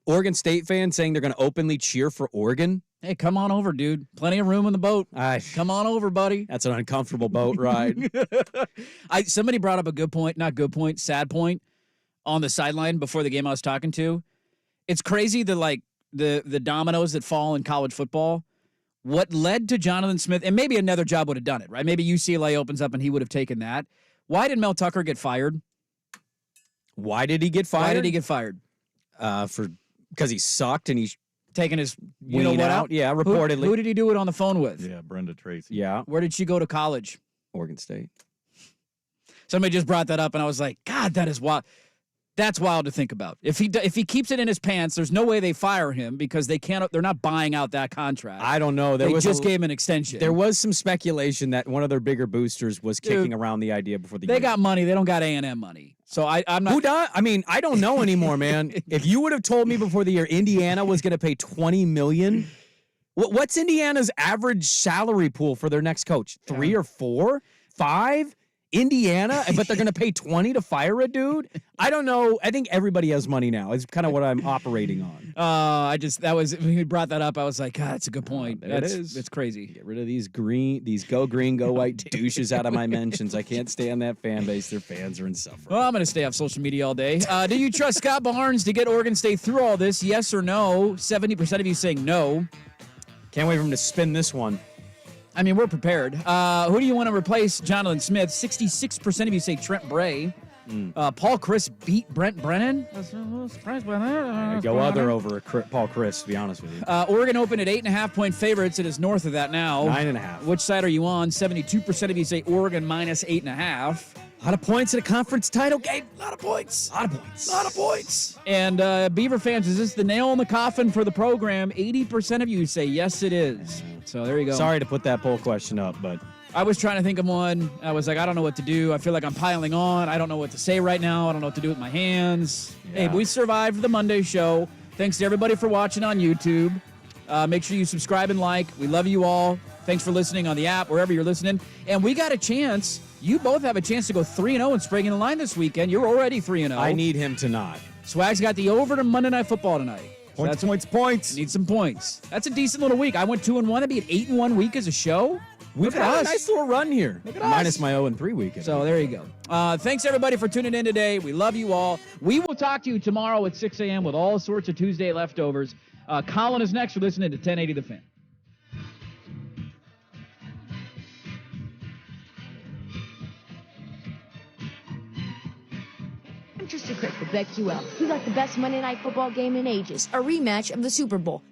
Oregon State fans saying they're going to openly cheer for Oregon. Hey, come on over, dude. Plenty of room in the boat. Come on over, buddy. That's an uncomfortable boat ride. Somebody brought up a good point, not good point, sad point on the sideline before the game I was talking to. It's crazy the dominoes that fall in college football. What led to Jonathan Smith, and maybe another job would have done it, right? Maybe UCLA opens up and he would have taken that. Why did Mel Tucker get fired? Why did he get fired? Why did he get fired? Because he sucked and he's taking his what out. Yeah, reportedly. Who did he do it on the phone with? Yeah, Brenda Tracy. Yeah. Where did she go to college? Oregon State. Somebody just brought that up, and I was like, God, that is wild. That's wild to think about. If he keeps it in his pants, there's no way they fire him because they're not buying out that contract. I don't know. They just gave him an extension. There was some speculation that one of their bigger boosters was kicking around the idea before the They game. got money. They don't got A&M money. So I'm not. Who does? I mean, I don't know anymore, man. If you would have told me before the year Indiana was going to pay $20 million, what's Indiana's average salary pool for their next coach? 3 or 4, 5? Indiana, but they're going to pay 20 to fire a dude? I don't know. I think everybody has money now. It's kind of what I'm operating on. When you brought that up, I was like, God, that's a good point. It is. It's crazy. Get rid of these go green, go white douches out of my mentions. I can't stand that fan base. Their fans are insufferable. Well, I'm going to stay off social media all day. Do you trust Scott Barnes to get Oregon State through all this? Yes or no? 70% of you saying no. Can't wait for him to spin this one. I mean, we're prepared. Who do you want to replace Jonathan Smith? 66% of you say Trent Bray. Paul Chris beat Brent Brennan. I was a little surprised by that. Go other over Paul Chris, to be honest with you. Oregon opened at 8.5-point favorites. It is north of that now. 9.5. Which side are you on? 72% of you say Oregon minus 8.5. A lot of points in a conference title game. A lot of points. A lot of points. A lot of points. And Beaver fans, is this the nail in the coffin for the program? 80% of you say yes, it is. So there you go. Sorry to put that poll question up, but I was trying to think of one. I was like, I don't know what to do. I feel like I'm piling on. I don't know what to say right now. I don't know what to do with my hands. Yeah. Hey, we survived the Monday show. Thanks to everybody for watching on YouTube. Make sure you subscribe and like. We love you all. Thanks for listening on the app, wherever you're listening. And we got a chance. You both have a chance to go 3-0 and Sprague in the line this weekend. You're already 3-0. I need him to not. Swag's got the over to Monday Night Football tonight. Points. Need some points. That's a decent little week. I went 2-1. That'd be an 8-1 week as a show. We've had a nice little run here. Look at us. Minus my 0-3 weekend. So there you go. Thanks, everybody, for tuning in today. We love you all. We will talk to you tomorrow at 6 a.m. with all sorts of Tuesday leftovers. Colin is next. You're listening to 1080 The Fan. I'm Tristan Crick with BetQL. We got the best Monday Night Football game in ages, a rematch of the Super Bowl.